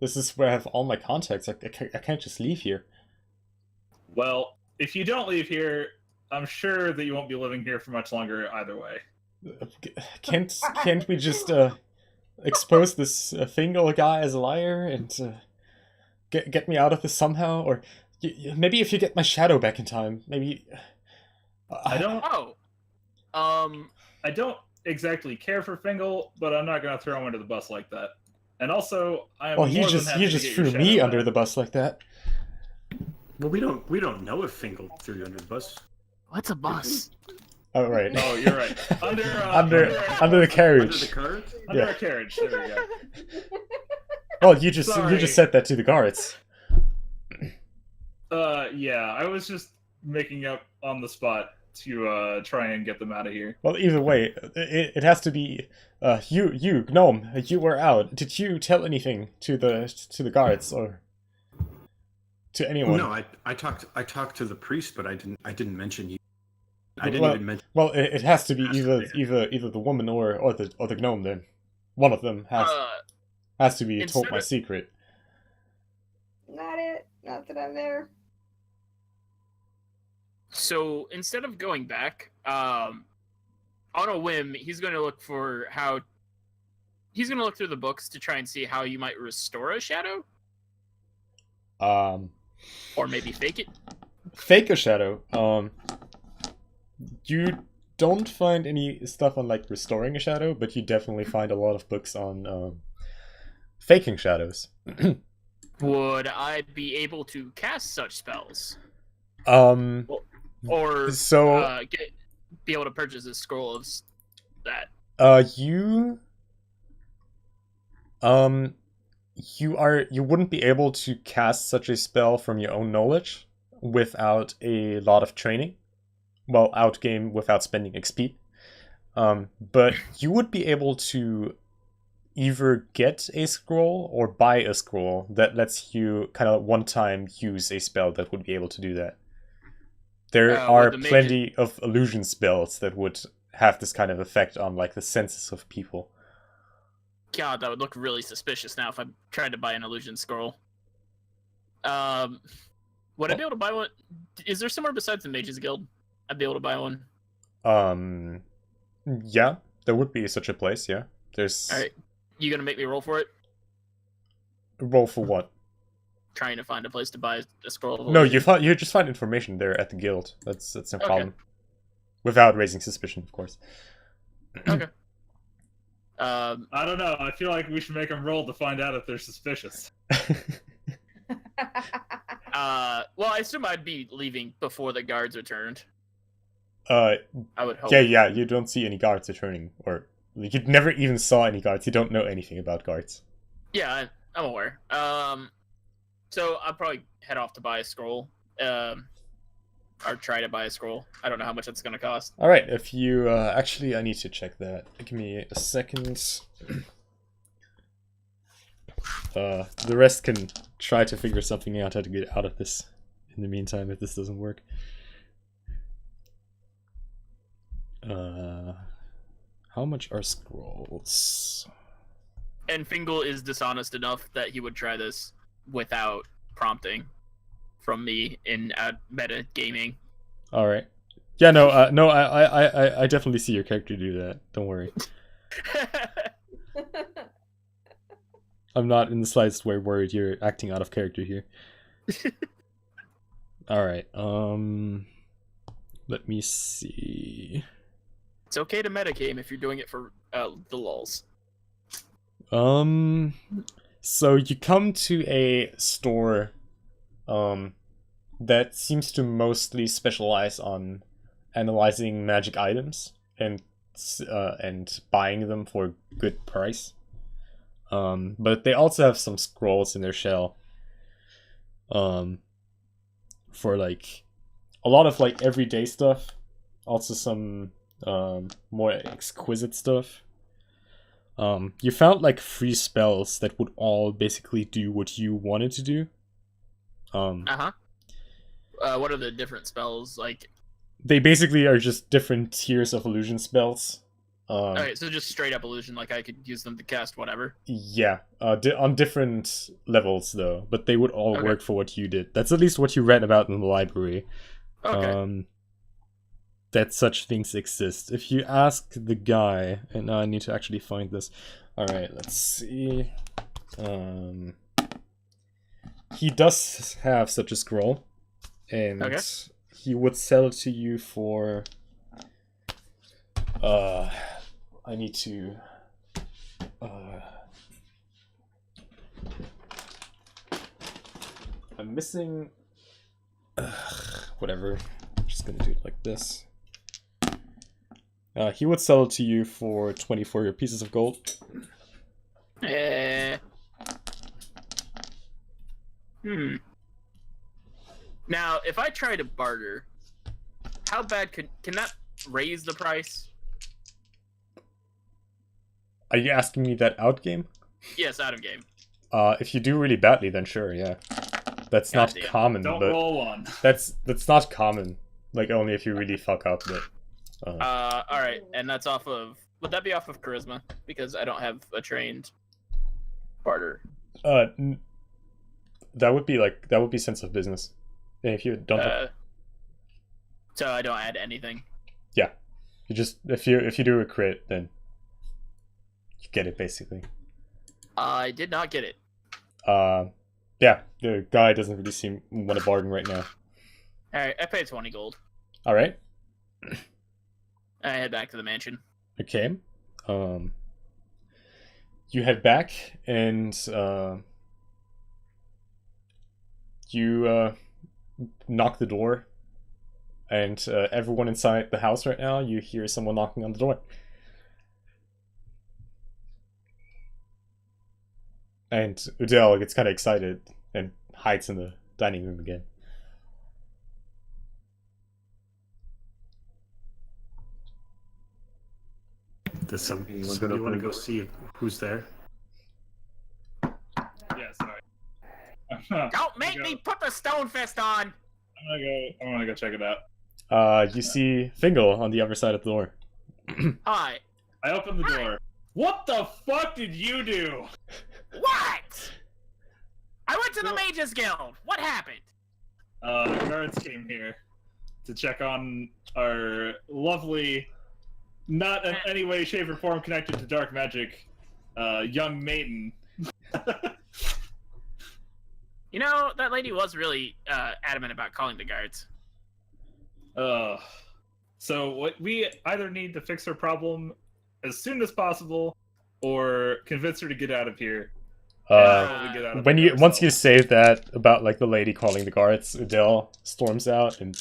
This is where I have all my contacts. I can't just leave here. Well, if you don't leave here, I'm sure that you won't be living here for much longer either way. Can't we just expose this Fingal guy as a liar and get me out of this somehow? Or maybe if you get my shadow back in time, maybe. I don't. Oh. I don't exactly care for Fingal, but I'm not gonna throw him under the bus like that. And also, I'm. Well, more he than just happy to just get your threw me shadow under back. the bus like that. Well, we don't know if Fingal threw you under the bus. What's a bus? Oh right. Oh, you're right. Under under the Under carriage. the cart? under yeah. a carriage. There we go. Well, you just Sorry. said that to the guards. Yeah, I was just making up on the spot to try and get them out of here. Well, either way, it has to be. You gnome, you were out. Did you tell anything to the guards or to anyone? No, I talked to the priest, but I didn't mention you. I didn't Well- even mention. Well, it has to be Yes, either the woman or the gnome. Then one of them has to be told instead my of- secret. Not it. Not that I'm there. So instead of going back, on a whim, he's going to look for how. He's going to look through the books to try and see how you might restore a shadow, or maybe fake it. Fake a shadow. You don't find any stuff on like restoring a shadow, but you definitely find a lot of books on faking shadows. Would I be able to cast such spells, Um. or So be able to purchase a scroll of that? you wouldn't be able to cast such a spell from your own knowledge without a lot of training. Well, out game without spending XP. But you would be able to either get a scroll or buy a scroll that lets you kind of one time use a spell that would be able to do that. There are would the mage- plenty of illusion spells that would have this kind of effect on like the senses of people. God, that would look really suspicious now if I tried to buy an illusion scroll. Would I be able to buy one? Is there somewhere besides the Mages Guild I'd be able to buy one? Yeah, there would be such a place, yeah. There's All right, you gonna make me roll for it? roll for what? Trying to find a place to buy a scroll. Of No, illusion. you just find information there at the guild. That's no Okay. problem. Without raising suspicion, of course. Okay. I don't know. I feel like we should make them roll to find out if they're suspicious. Well, I assume I'd be leaving before the guards returned. uh I would hope. yeah, you don't see any guards returning, or you never even saw any guards. You don't know anything about guards. Yeah, I'm aware. So I'll probably head off to buy a scroll. Or try to buy a scroll. I don't know how much it's gonna cost. All right, if you actually, I need to check that. Give me a second. The rest can try to figure something out how to get out of this. In the meantime, if this doesn't work. How much are scrolls? And Fingal is dishonest enough that he would try this without prompting from me in meta gaming. All right. Yeah, no, I definitely see your character do that. Don't worry. I'm not in the slightest way worried you're acting out of character here. All right. Let me see. It's okay to metagame if you're doing it for the lulz. So you come to a store that seems to mostly specialize on analyzing magic items and buying them for a good price. But they also have some scrolls in their shell. For like a lot of like everyday stuff, also some more exquisite stuff. You found like 3 spells that would all basically do what you wanted to do. What are the different spells like? They basically are just different tiers of illusion spells. Okay, so just straight up illusion, like I could use them to cast whatever. Yeah, on different levels though, but they would all Okay. work for what you did. That's at least what you read about in the library. Okay. That such things exist. If you ask the guy, and now I need to actually find this. All right, let's see. He does have such a scroll, and Okay. he would sell it to you for. I need to. I'm missing. Whatever. I'm just gonna do it like this. He would sell it to you for 24 pieces of gold. Now, if I try to barter, how bad can that raise the price? Are you asking me that out game? Yes, out of game. If you do really badly, then sure, yeah. That's not Goddamn. common, Don't but roll one. that's not common. Like only if you really fuck up. But All right, and that's off of. Would that be off of charisma? Because I don't have a trained barter. that would be sense of business. And if you don't, have, So I don't add anything. yeah, you just if you do a crit, then you get it basically. I did not get it. Yeah, the guy doesn't really seem want to bargain right now. All right, I paid 20 gold. All right, I head back to the mansion. okay. You head back and you knock the door, and everyone inside the house right now, you hear someone knocking on the door. And Udell gets kind of excited and hides in the dining room again. Does You want somebody to want to open go the- see who's there? Yeah, sorry. Don't make me put the stone fist on! I'm gonna go check it out. You see Fingal on the other side of the door. Hi. I open the door. What the fuck did you do? What? I went to the Mages Guild. What happened? The guards came here to check on our lovely, not in any way, shape, or form connected to dark magic, young maiden. You know, that lady was really adamant about calling the guards. So what we either need to fix her problem as soon as possible, or convince her to get out of here. Uh, Get out of when here you once you ourselves. say that about like the lady calling the guards, Udell storms out and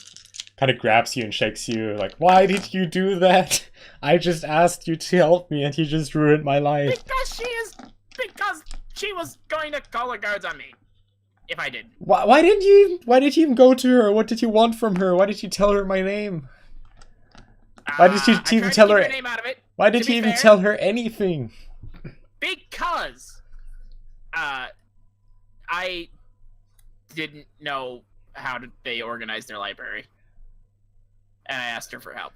kind of grabs you and shakes you like, "Why did you do that? I just asked you to help me, and you just ruined my life." Because she was going to call the guards on me. If I did. Why did you even go to her? What did you want from her? Why did you tell her my name? Why did you I tried even to tell keep her? your name out of it. Why did to be you even fair- tell her anything? Because I didn't know how they organize their library, and I asked her for help.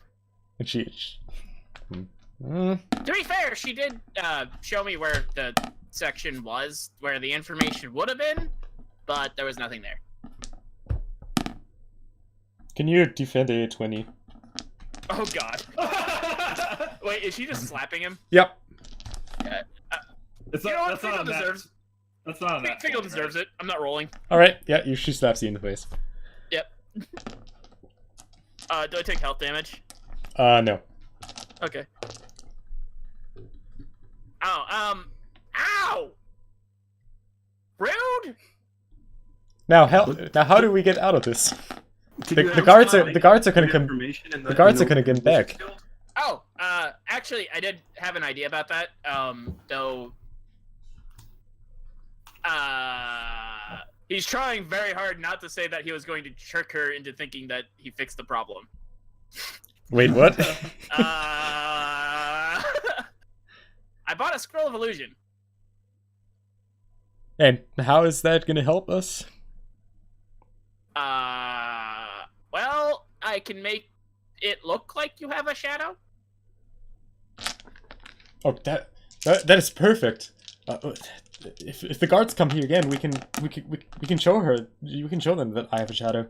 And she To be fair, she did show me where the section was, where the information would have been, but there was nothing there. Can you defend a 20? Oh God! Wait, is she just slapping him? Yep. It's You know not, what? that's not Fingal on that. deserves. That's not on that. Fingal point, deserves it. I'm not rolling. All right. Yeah, she slaps you in the face. Yep. Do I take health damage? No. Okay. Oh, ow! Rude! Now, how do we get out of this? Did The- you the have guards some, are- the guards are gonna good come- information in the guards are gonna get Wizards back. Guild? Oh, actually, I did have an idea about that. Though, he's trying very hard not to say that he was going to trick her into thinking that he fixed the problem. Wait, what? I bought a scroll of illusion. And how is that gonna help us? Well, I can make it look like you have a shadow. Oh, that is perfect. If the guards come here again, we can show her. You can show them that I have a shadow.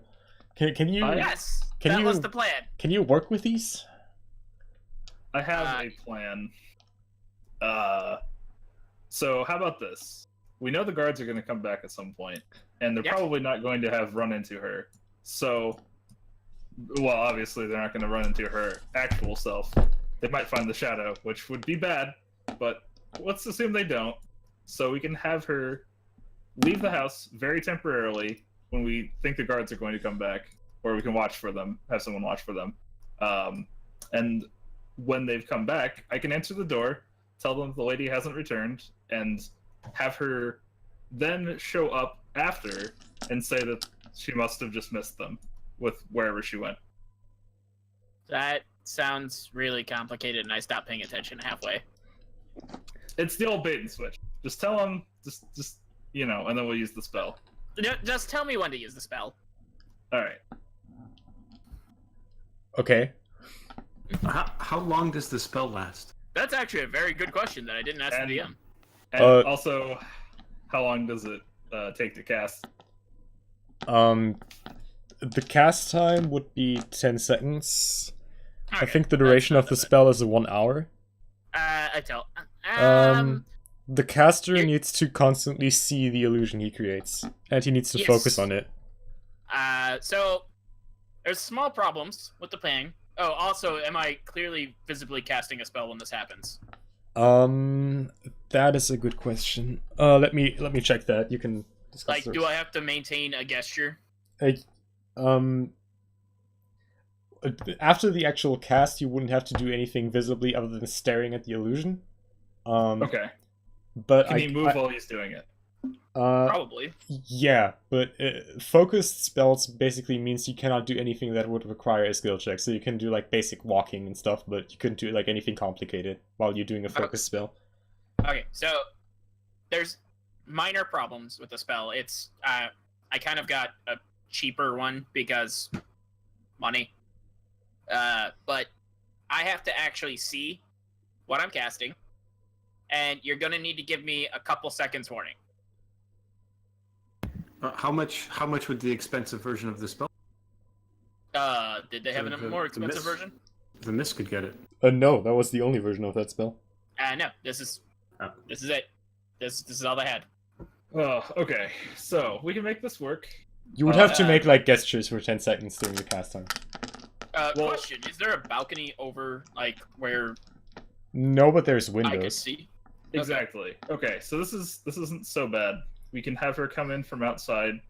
Can you Yes, Can that was you- the plan. can you work with these? I have a plan. So how about this? We know the guards are going to come back at some point, and they're Yeah. probably not going to have run into her. So, well, obviously they're not going to run into her actual self. They might find the shadow, which would be bad, but let's assume they don't. So we can have her leave the house very temporarily when we think the guards are going to come back, or we can watch for them, have someone watch for them. And when they've come back, I can answer the door, tell them the lady hasn't returned, and have her then show up after and say that she must have just missed them with wherever she went. That sounds really complicated, and I stopped paying attention halfway. It's the old bait and switch. Just tell him, just you know, and then we'll use the spell. Just tell me when to use the spell. All right. Okay. How long does the spell last? That's actually a very good question that I didn't ask And- the DM. And also, how long does it take to cast? The cast time would be 10 seconds. I Okay, think the that's duration not of the that spell is 1 hour. bad. I tell. The caster you- needs to constantly see the illusion he creates, and he needs to Yes. focus on it. So there's small problems with the ping. Oh, also, am I clearly visibly casting a spell when this happens? That is a good question. Let me check that. You can discuss Like, this. do I have to maintain a gesture? After the actual cast, you wouldn't have to do anything visibly other than staring at the illusion. Okay. But Can he move while he's doing it? Probably. Yeah, but focused spells basically means you cannot do anything that would require a skill check. So you can do like basic walking and stuff, but you couldn't do like anything complicated while you're doing a focus spell. Okay, so there's minor problems with the spell. It's I kind of got a cheaper one because money. But I have to actually see what I'm casting, and you're gonna need to give me a couple seconds warning. How much would the expensive version of the spell? Did they have a The more expensive mist- version? The mist could get it. No, that was the only version of that spell. No. This is Oh. this is it. This is all they had. Oh, okay. So we can make this work. You would have to Uh, make like gestures for 10 seconds during the cast time. Well- Question: is there a balcony over like where No, but there's I could windows. see? Exactly. Okay, so this isn't so bad. We can have her come in from outside,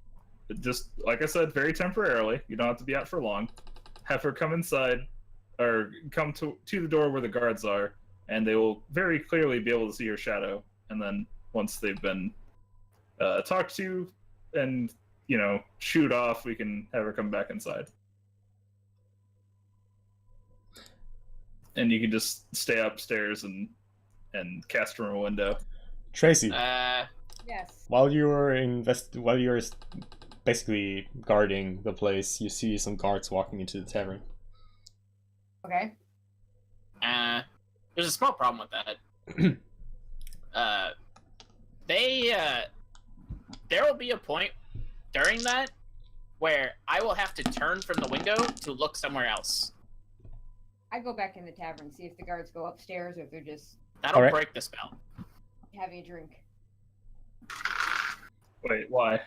just like I said, very temporarily. You don't have to be out for long. Have her come inside, or come to the door where the guards are, and they will very clearly be able to see her shadow. And then once they've been talked to, and shooed off, we can have her come back inside. And you can just stay upstairs and cast from a window. Tracy, Yes. while you're basically guarding the place, you see some guards walking into the tavern. Okay. There's a small problem with that. There will be a point during that where I will have to turn from the window to look somewhere else. I go back in the tavern, see if the guards go upstairs or if they're just That'll Alright. break the spell. having a drink. Wait, why?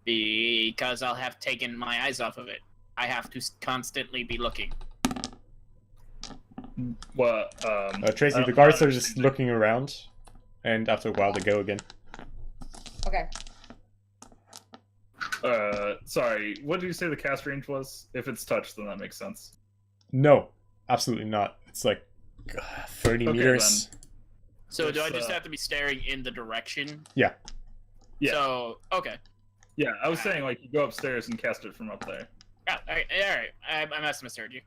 Because I'll have taken my eyes off of it. I have to constantly be looking. What? Tracy, I the don't guards are understand. just looking around, and after a while they go again. Okay. Sorry. What did you say the cast range was? If it's touched, then that makes sense. No, absolutely not. It's like 30 Okay, meters. So do I It's, just have to be staring in the direction? Yeah. Yeah. So, okay. Yeah, I was saying like you go upstairs and cast it from up there. Yeah, alright. I must have misheard you.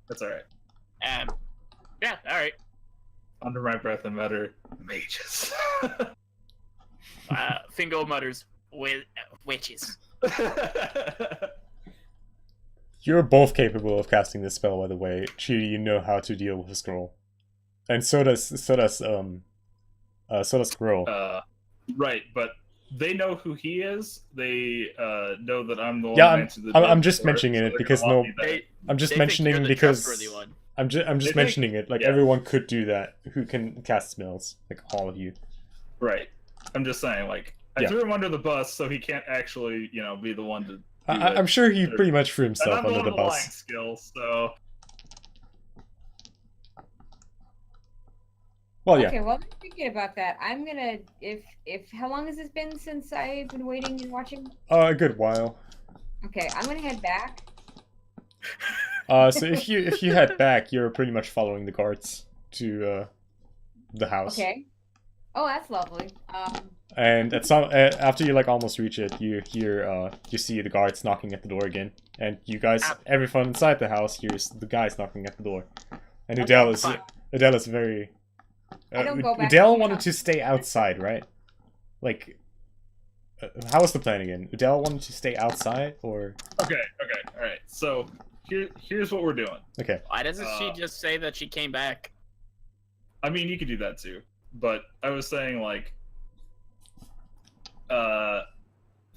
That's all right. Yeah, alright. Under my breath, I mutter, mages. Fingo mutters, witches. You're both capable of casting this spell, by the way. Chidi, you know how to deal with a scroll. And so does Squirrel. Right, but they know who he is. They know that I'm the one. Yeah, that I'm- answered the I'm door just before, mentioning so it they're because gonna want no- me back. I'm just They think mentioning you're the because trustworthy one. I'm just They think- mentioning it. Like yeah. everyone could do that. Who can cast spells? Like all of you. Right. I'm just saying, like, I Yeah. threw him under the bus, so he can't actually, be the one to. I'm sure he pretty much threw And himself I'm the under one the with the lying bus. skills, so Well, yeah. Okay, well, I'm thinking about that. I'm gonna if how long has this been since I've been waiting and watching? A good while. Okay, I'm gonna head back. So if you head back, you're pretty much following the guards to the house. Okay. Oh, that's lovely. And at some after you like almost reach it, you hear you see the guards knocking at the door again, and you guys, everyone inside the house hears the guys knocking at the door, and Okay, Udell is very. I don't go back Udell in the wanted house. to stay outside, right? Like, how was the plan again? Udell wanted to stay outside, or Okay, all right. So here's what we're doing. okay? Why doesn't she just say that she came back? I mean, you could do that too, but I was saying like,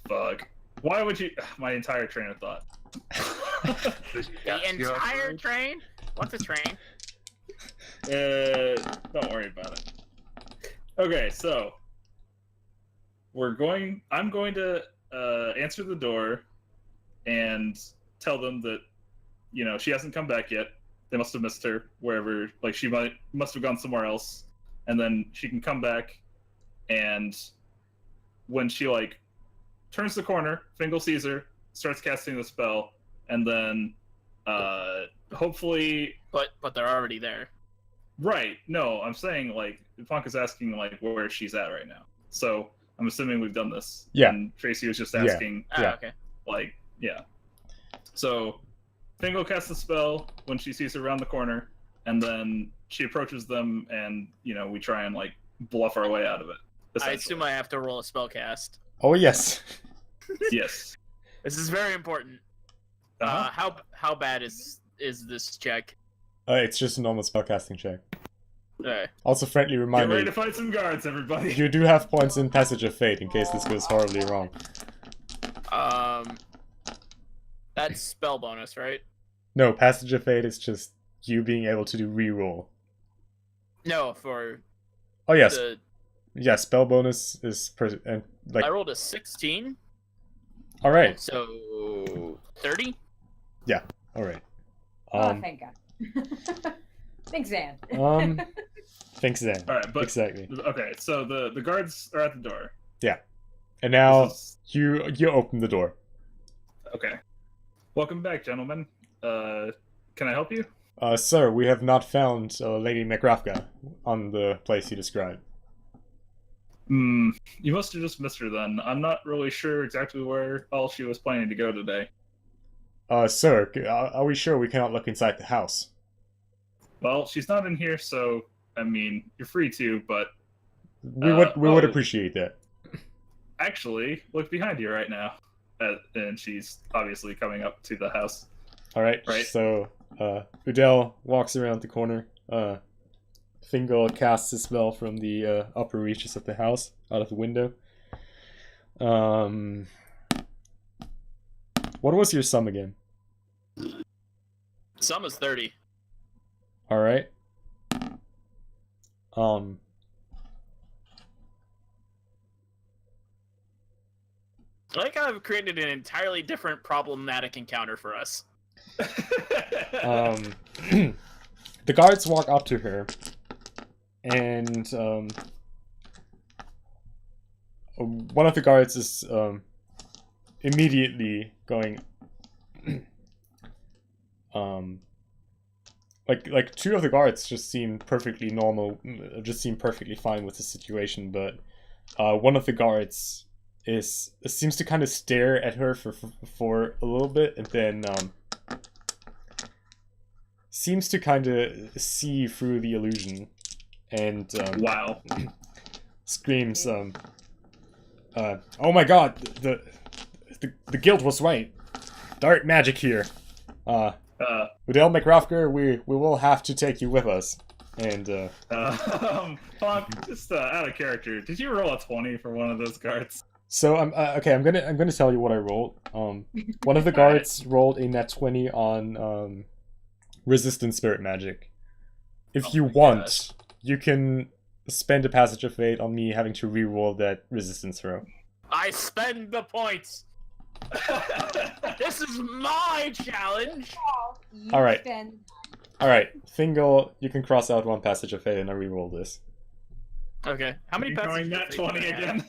fuck. Why would you? My entire train of thought. The entire train? What's a train? Don't worry about it. Okay, so I'm going to answer the door and tell them that, you know, she hasn't come back yet. They must have missed her wherever. Like, she must have gone somewhere else, and then she can come back, and when she like turns the corner, Fingal sees her, starts casting the spell, and then hopefully. But they're already there. Right. No, I'm saying like Funk is asking like where she's at right now. So I'm assuming we've done this. Yeah. And Tracy was just asking Yeah. Okay. like, yeah. So Fingal casts the spell when she sees her around the corner, and then she approaches them, and you know, we try and like bluff our way out of it. I assume I have to roll a spell cast. Oh yes. Yes. This is very important. Uh-huh. How bad is this check? It's just a normal spellcasting check. Okay. Also, friendly Get reminder: ready to fight some guards, everybody. you do have points in Passage of Fate in case this goes horribly wrong. That's spell bonus, right? No, Passage of Fate is just you being able to do reroll. No, for Oh yes, the yeah. Spell bonus is and like. I rolled a 16, All right, so 30. all right. Oh, thank God. Thanks, Zan. Thanks, Zan. All right, but Exactly. okay. So the guards are at the door. And now This you open the door. Okay. Welcome back, gentlemen. Can I help you? Sir, we have not found Lady McRafka on the place you described. You must have just missed her then. I'm not really sure exactly where all she was planning to go today. Sir, are we sure we cannot look inside the house? Well, she's not in here, so I mean, you're free to, but We would oh. appreciate that. actually, look behind you right now. And she's obviously coming up to the house. All right. Right. So, Udell walks around the corner. Fingal casts a spell from the upper reaches of the house out of the window. What was your sum again? Sum is 30. All right. I like how I've created an entirely different problematic encounter for us. The guards walk up to her, and one of the guards is immediately going. Like two of the guards just seem perfectly normal, just seem perfectly fine with the situation, but one of the guards seems to kind of stare at her for a little bit, and then seems to kind of see through the illusion, and Wow. screams, "Oh my God! The guild was right. Dark magic here. Udell McRafker, we will have to take you with us." And Funk, just out of character, did you roll a 20 for one of those cards? so okay. I'm gonna tell you what I rolled. One of the guards rolled a nat 20 on resistant spirit magic. If you my want, gosh. you can spend a passage of fate on me having to re-roll that resistance throw. I spend the points. This is my challenge. You All right. spend- All right, Fingal, you can cross out one passage of fate and I re-roll this. Okay. How many You're passes? going that 20 again?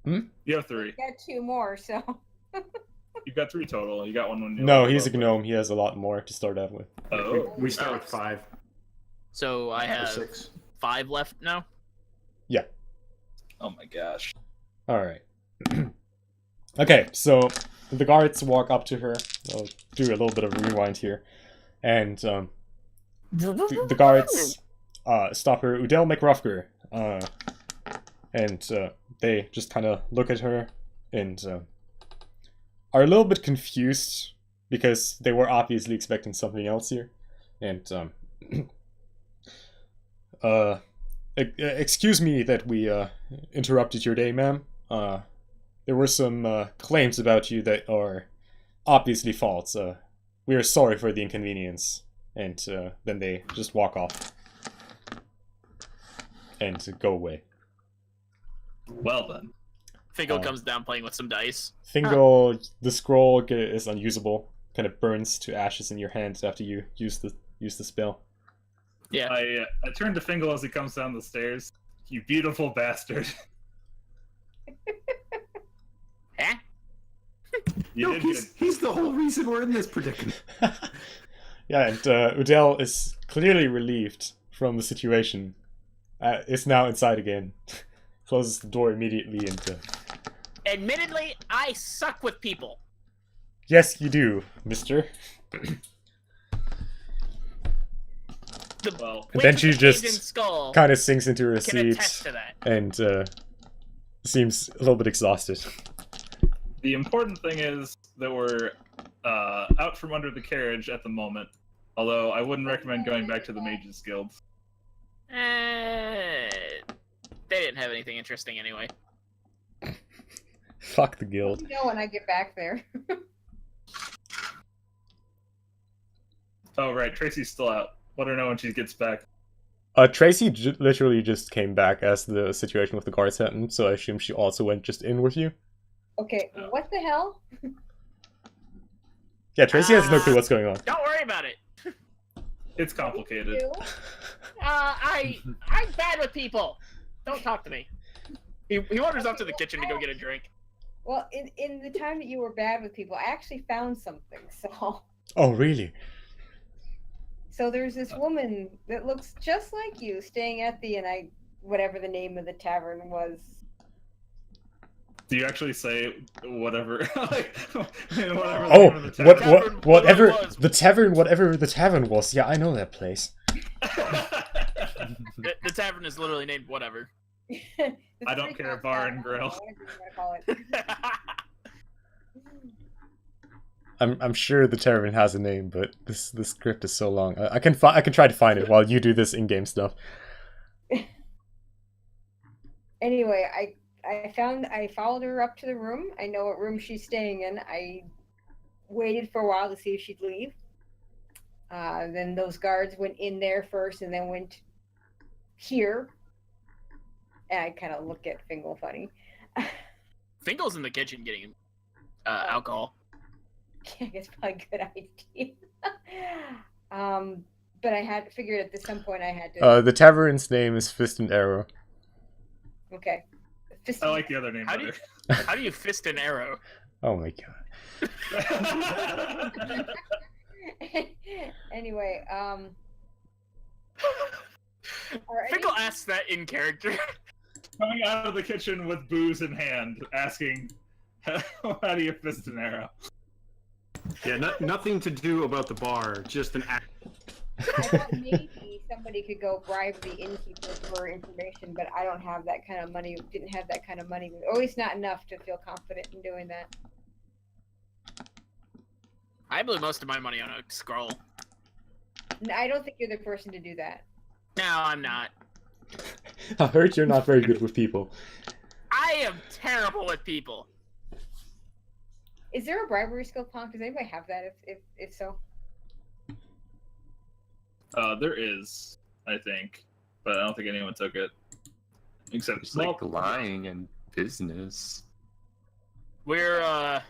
Hmm? You have 3. Got 2 more, so. You've got 3 total. You got one when you No, he's a gnome. He has a lot more to start out with. Oh. We start with 5 So I or have 6. 5 left now. Yeah. Oh my gosh. All right. Okay, so the guards walk up to her. I'll do a little bit of a rewind here, and the guards stop her. Udell McRuffger, and they just kind of look at her and are a little bit confused because they were obviously expecting something else here, and excuse me that we interrupted your day, ma'am. There were some claims about you that are obviously false. We are sorry for the inconvenience. And then they just walk off and go away. Well then. Fingal comes down playing with some dice. Fingal, the scroll is unusable. Kind of burns to ashes in your hands after you use the spell. Yeah. I turn to Fingal as he comes down the stairs. You beautiful bastard. Eh? You No, did he's the whole reason we're in this predicament. Yeah, and Udell is clearly relieved from the situation. Is now inside again. Closes the door immediately and... Admittedly, I suck with people. Yes, you do, mister. Well, And then she Wicked just Agent Skull kind of sinks into her can attest seat to that. and seems a little bit exhausted. the important thing is that we're out from under the carriage at the moment. Although I wouldn't recommend going back to the Mages Guild. They didn't have anything interesting anyway. Fuck the Let guild. me know when I get back there. Oh right, Tracy's still out. Let her know when she gets back. Tracy literally just came back as the situation with the guards happened, so I assume she also went just in with you. Okay, what the hell? Yeah, Tracy has no clue what's going on. Don't worry about it. It's complicated. You? I'm bad with people. Don't talk to me. He wanders up to the kitchen to go get a drink. Well, in the time that you were bad with people, I actually found something. Oh, really? So there's this woman that looks just like you, staying at the whatever the name of the tavern was. Do you actually say whatever? Like, whatever the Oh, name of the tavern- whatever Whatever it was. the tavern, whatever the tavern was. Yeah, I know that place. The tavern is literally named whatever. The I don't care, bar and grill. Whatever you want to call it. I'm sure the tavern has a name, but this script is so long. I can try to find it while you do this in-game stuff. Anyway, I followed her up to the room. I know what room she's staying in. I waited for a while to see if she'd leave. Then those guards went in there first and then went here. And I kind of look at Fingal funny. Fingal's in the kitchen getting alcohol. I guess probably a good idea. But I had figured at some point I had to. The tavern's name is Fist and Arrow. Okay. I like the other name How do better. How do you fist an arrow? Oh my god. Anyway, Fingal asks that in character. Coming out of the kitchen with booze in hand, asking, "How do you fist an arrow?" Yeah, nothing to do about the bar, just an act. I thought maybe somebody could go bribe the innkeeper for information, but I don't have that kind of money. Didn't have that kind of money, or at least not enough to feel confident in doing that. I blew most of my money on a scroll. I don't think you're the person to do that. No, I'm not. I heard you're not very good with people. I am terrible with people. Is there a bribery skill, Punk? Does anybody have that? If so, There is, I think, but I don't think anyone took it. Except It's like lying and business. We're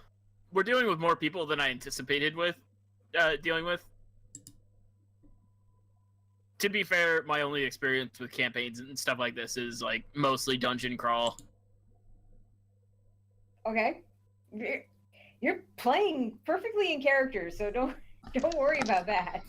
dealing with more people than I anticipated with dealing with. To be fair, my only experience with campaigns and stuff like this is like mostly dungeon crawl. okay. You're playing perfectly in character, so don't. Don't worry about that.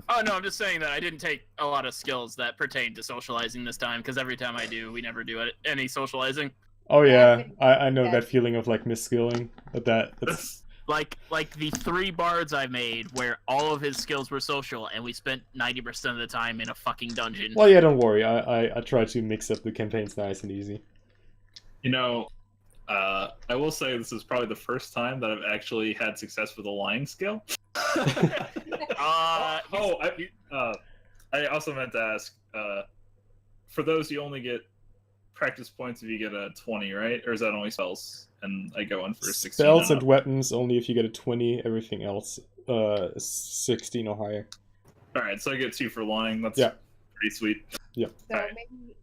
Oh no, I'm just saying that I didn't take a lot of skills that pertain to socializing this time because every time I do, we never do any socializing. Oh Yeah, yeah, but- I know yeah. that feeling of like misskilling. But that's That's Like the 3 bards I made, where all of his skills were social, and we spent 90% of the time in a fucking dungeon. well, yeah. Don't worry. I try to mix up the campaigns nice and easy. You know, I will say this is probably the first time that I've actually had success with a lying skill. I also meant to ask, for those you only get practice points if you get a 20, right? Or is that only spells? And I go in for 16. Spells and up. weapons only if you get a 20. Everything else, 16 or higher. Alright, so I get 2 for lying. That's Yeah. pretty sweet. So Alright.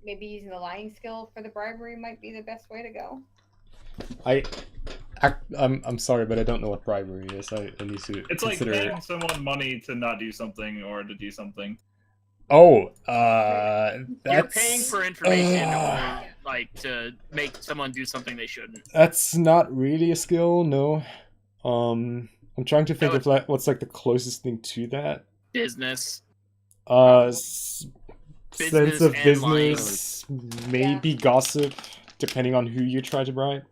maybe using the lying skill for the bribery might be the best way to go. I'm sorry, but I don't know what bribery is. I need to It's like consider it. paying someone money to not do something or to do something. Oh, You're that's paying for information uh, or like to make someone do something they shouldn't. that's not really a skill. No. I'm trying to think No, of like what's like the closest thing to that. Business. Sense Business of and business, maybe gossip, depending on who you try to bribe.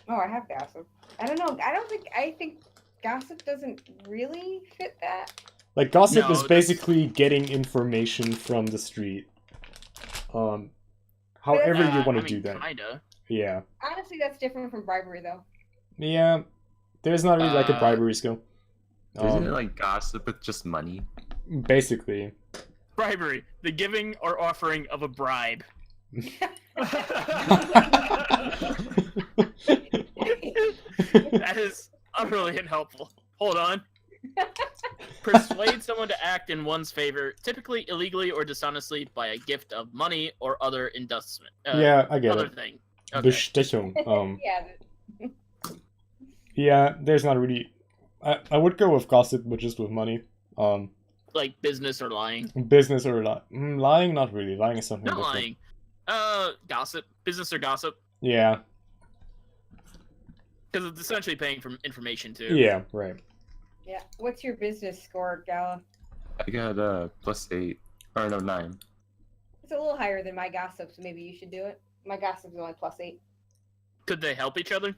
Oh, I have gossip. I don't know. I think gossip doesn't really fit that. Like gossip No, is that's- basically getting information from the street. However you want to do that. Kinda. Yeah. Honestly, that's different from bribery, though. Yeah. There's not really like a bribery skill. Isn't it like gossip with just money? Basically. Bribery: the giving or offering of a bribe. That is utterly unhelpful. Hold on. Persuade someone to act in one's favor, typically illegally or dishonestly, by a gift of money or other inducement. Yeah, I get Other it. thing. Okay. Bestechung. Yeah. Yeah, there's not really. I would go with gossip, but just with money. Like business or lying. Business or lying, not really. Lying is something Not different. lying. Gossip. Business or gossip. Yeah, Because it's essentially paying for information too. yeah, right. Yeah. What's your business score, Gala? I got +8. Or no, 9. It's a little higher than my gossip, so maybe you should do it. My gossip is only +8. Could they help each other?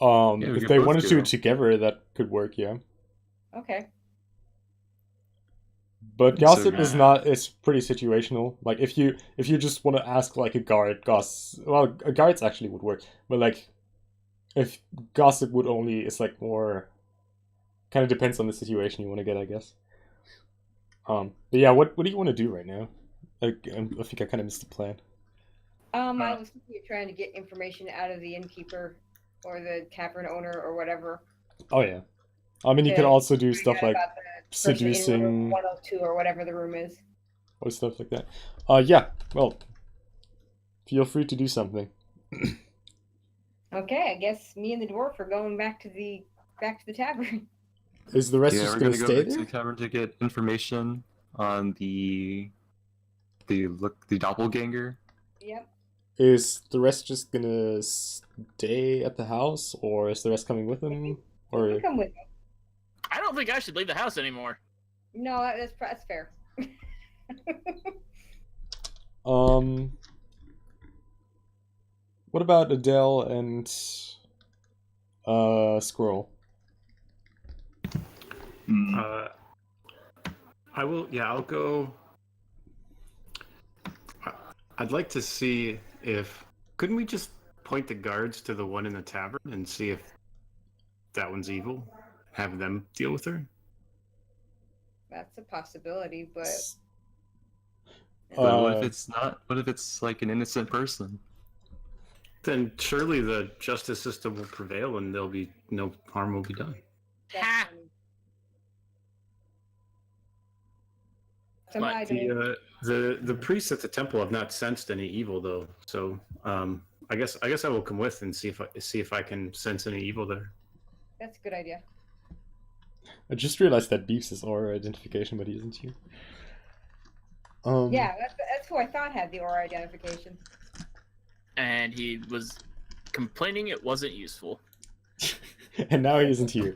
Yeah, we If could they both wanted do to them. together, that could work. Yeah, Okay. but So, gossip is yeah. not. It's pretty situational. Like if you just want to ask like a guard, well, a guards actually would work. But like, if gossip would only, it's like more. Kind of depends on the situation you want to get, I guess. But yeah, what do you want to do right now? Like, I think I kind of missed the plan. I was thinking of trying to get information out of the innkeeper or the tavern owner or whatever. Oh yeah, I mean you could Yeah. also do stuff Find like out about the person in room seducing 102 or whatever the room is. or stuff like that. Yeah. Well, feel free to do something. Okay, I guess me and the dwarf are going back to the tavern. Is the rest Yeah, just we're gonna gonna go stay back to there? the tavern to get information on the doppelganger. Yep. Is the rest just gonna stay at the house, or is the rest coming with them? You Or come with me. I don't think I should leave the house anymore. No, that's fair. what about Adele and Squirrel? Hmm. I will. Yeah, I'll go. I'd like to see if couldn't we just point the guards to the one in the tavern and see if that one's evil, have them deal with her. That's a possibility, but But what if it's not? What if it's like an innocent person? Then surely the justice system will prevail and there'll be no harm will be done. that's Ha! funny. Somehow I But don't- The priests at the temple have not sensed any evil though, so I guess I will come with and see if I can sense any evil there. that's a good idea. I just realized that Beefs is our identification, but he isn't here. Yeah, that's who I thought had the aura identification. And he was complaining it wasn't useful. And now he isn't here.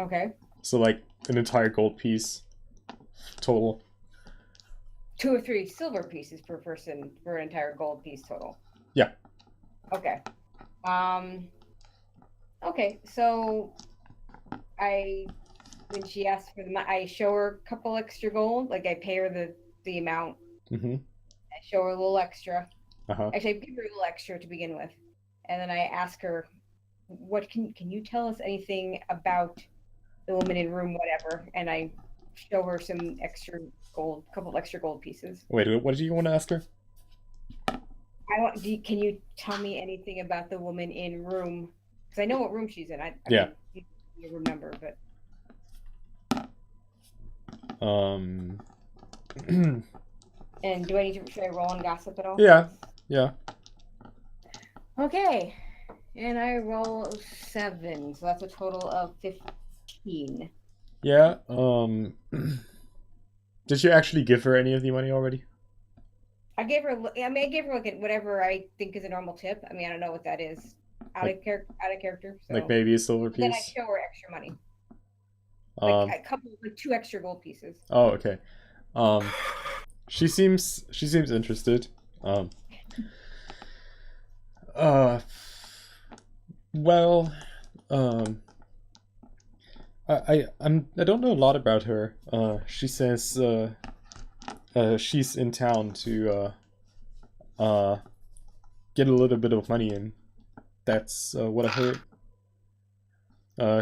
Okay. So like an entire gold piece total. 2 or 3 silver pieces per person for an entire gold piece total. Yeah. Okay. Okay, so when she asks for I show her a couple extra gold. Like I pay her the amount. Mm-hmm. I show her a little extra. Uh-huh. Actually, I give her a little extra to begin with, and then I ask her, "What can you tell us anything about the woman in room whatever?" And I show her some extra gold, a couple extra gold pieces. Wait, what did you want to ask her? Can you tell me anything about the woman in room? Because I know what room she's in. Yeah. Mean, you room number, but and do I need to should I roll on gossip at all? Yeah. Yeah. Okay, and I roll 7, so that's a total of 15. Yeah. Did you actually give her any of the money already? I gave her. I gave her like whatever I think is a normal tip. I mean, I don't know what that is. Out of character. So. Like maybe a silver Then I piece? show her extra money. Um, Like a couple, like 2 extra gold pieces. oh, okay. She seems interested. Well, I don't know a lot about her. She says she's in town to get a little bit of money in. That's what I heard.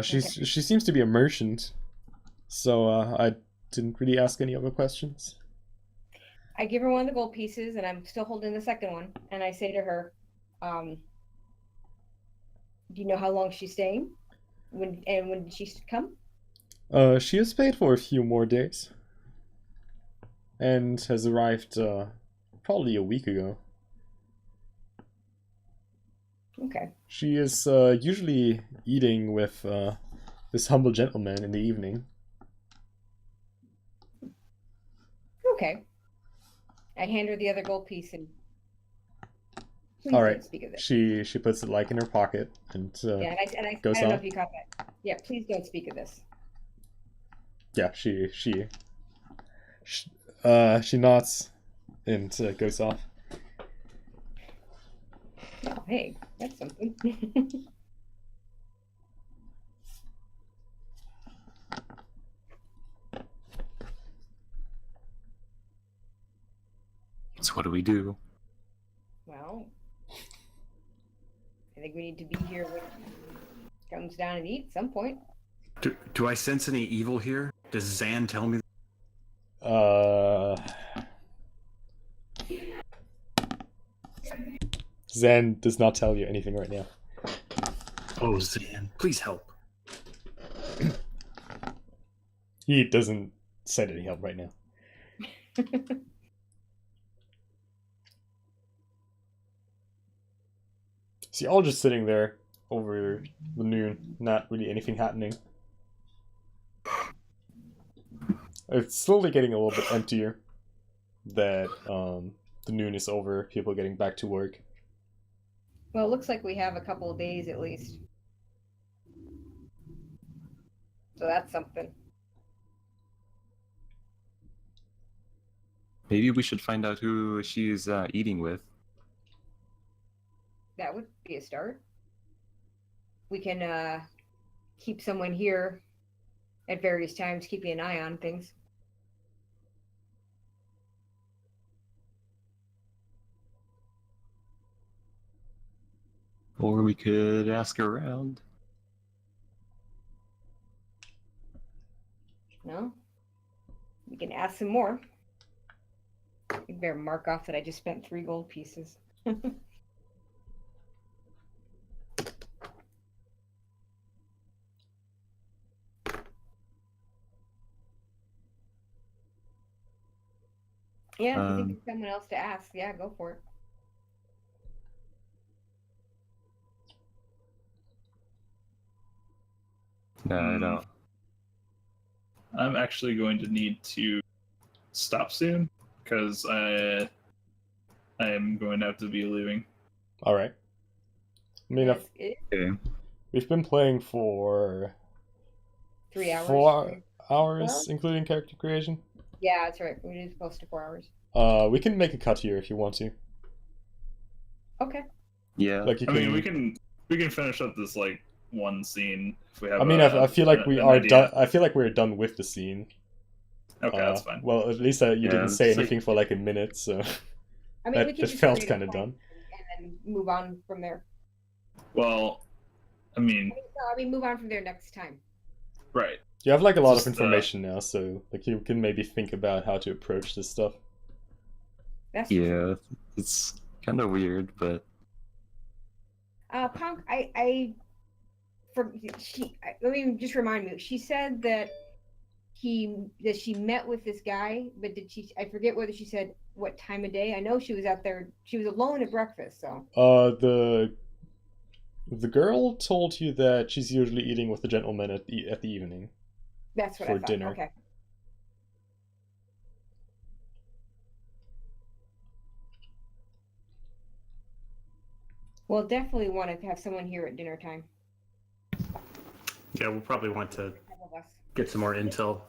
She seems to be a merchant, so I didn't really ask any other questions. I give her one of the gold pieces, and I'm still holding the second one. And I say to her, "Do you know how long she's staying? When did she come?" She has paid for a few more days, and has arrived probably a week ago. Okay. She is usually eating with this humble gentleman in the evening. Okay. I hand her the other gold piece and please All don't right. speak of it. She puts it like in her pocket and Yeah, and I goes don't know on. if you caught that. Yeah, please don't speak of this. Yeah, she nods and goes off. Oh, hey, that's something. So what do we do? Well, I think we need to be here when it comes down and eat at some point. Do I sense any evil here? Does Zan tell me? Zen does not tell you anything right now. Oh, Zan, please help. He doesn't send any help right now. So you're all just sitting there over the noon, not really anything happening. It's slowly getting a little bit emptier that the noon is over, people getting back to work. Well, it looks like we have a couple of days at least. So that's something. Maybe we should find out who she's eating with. That would be a start. We can keep someone here at various times, keeping an eye on things. Or we could ask around. No? We can ask some more. You better mark off that I just spent 3 gold pieces. Yeah, if you think there's someone else to ask, yeah, go for it. No, I don't. I'm actually going to need to stop soon because I am going to have to be leaving. All right. I mean, Yes, it- Okay. we've been playing for 3 hours. 4 hours, Well- including character creation. Yeah, that's right. We did close to 4 hours. We can make a cut here if you want to. Okay. Yeah. Like you I can. mean, we can finish up this like one scene if we have. I mean, I feel like we an are idea. done. I feel like we're done with the scene. Okay, that's fine. Well, at least you Yeah, didn't say it's like- anything for like a minute, so I mean, we that can it just felt create a kind of plan done. and then move on from there. Well, I mean, No, I mean, move on from there next time. right. You have like a lot Just, of information now, so like you can maybe think about how to approach this stuff. That's Yeah, it's kind of weird, but Punk, let me just remind you. She said that she met with this guy, but I forget whether she said what time of day. I know she was out there. She was alone at breakfast, so. The girl told you that she's usually eating with the gentleman at the evening. That's what For I thought. dinner. Okay. We'll definitely want to have someone here at dinner time. Yeah, we'll probably want to All of us. get some more intel.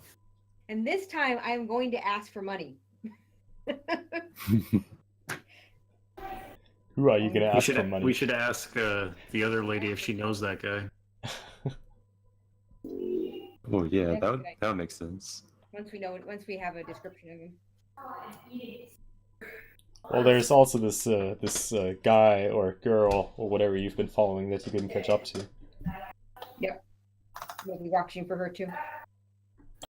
And this time, I'm going to ask for money. Who are you gonna We ask for should money? we should ask the other lady if she knows that guy. oh yeah, That's that would good. that would make sense. Once we have a description of him. Well, there's also this guy or girl or whatever you've been following that you couldn't catch up to. We'll be watching for her too.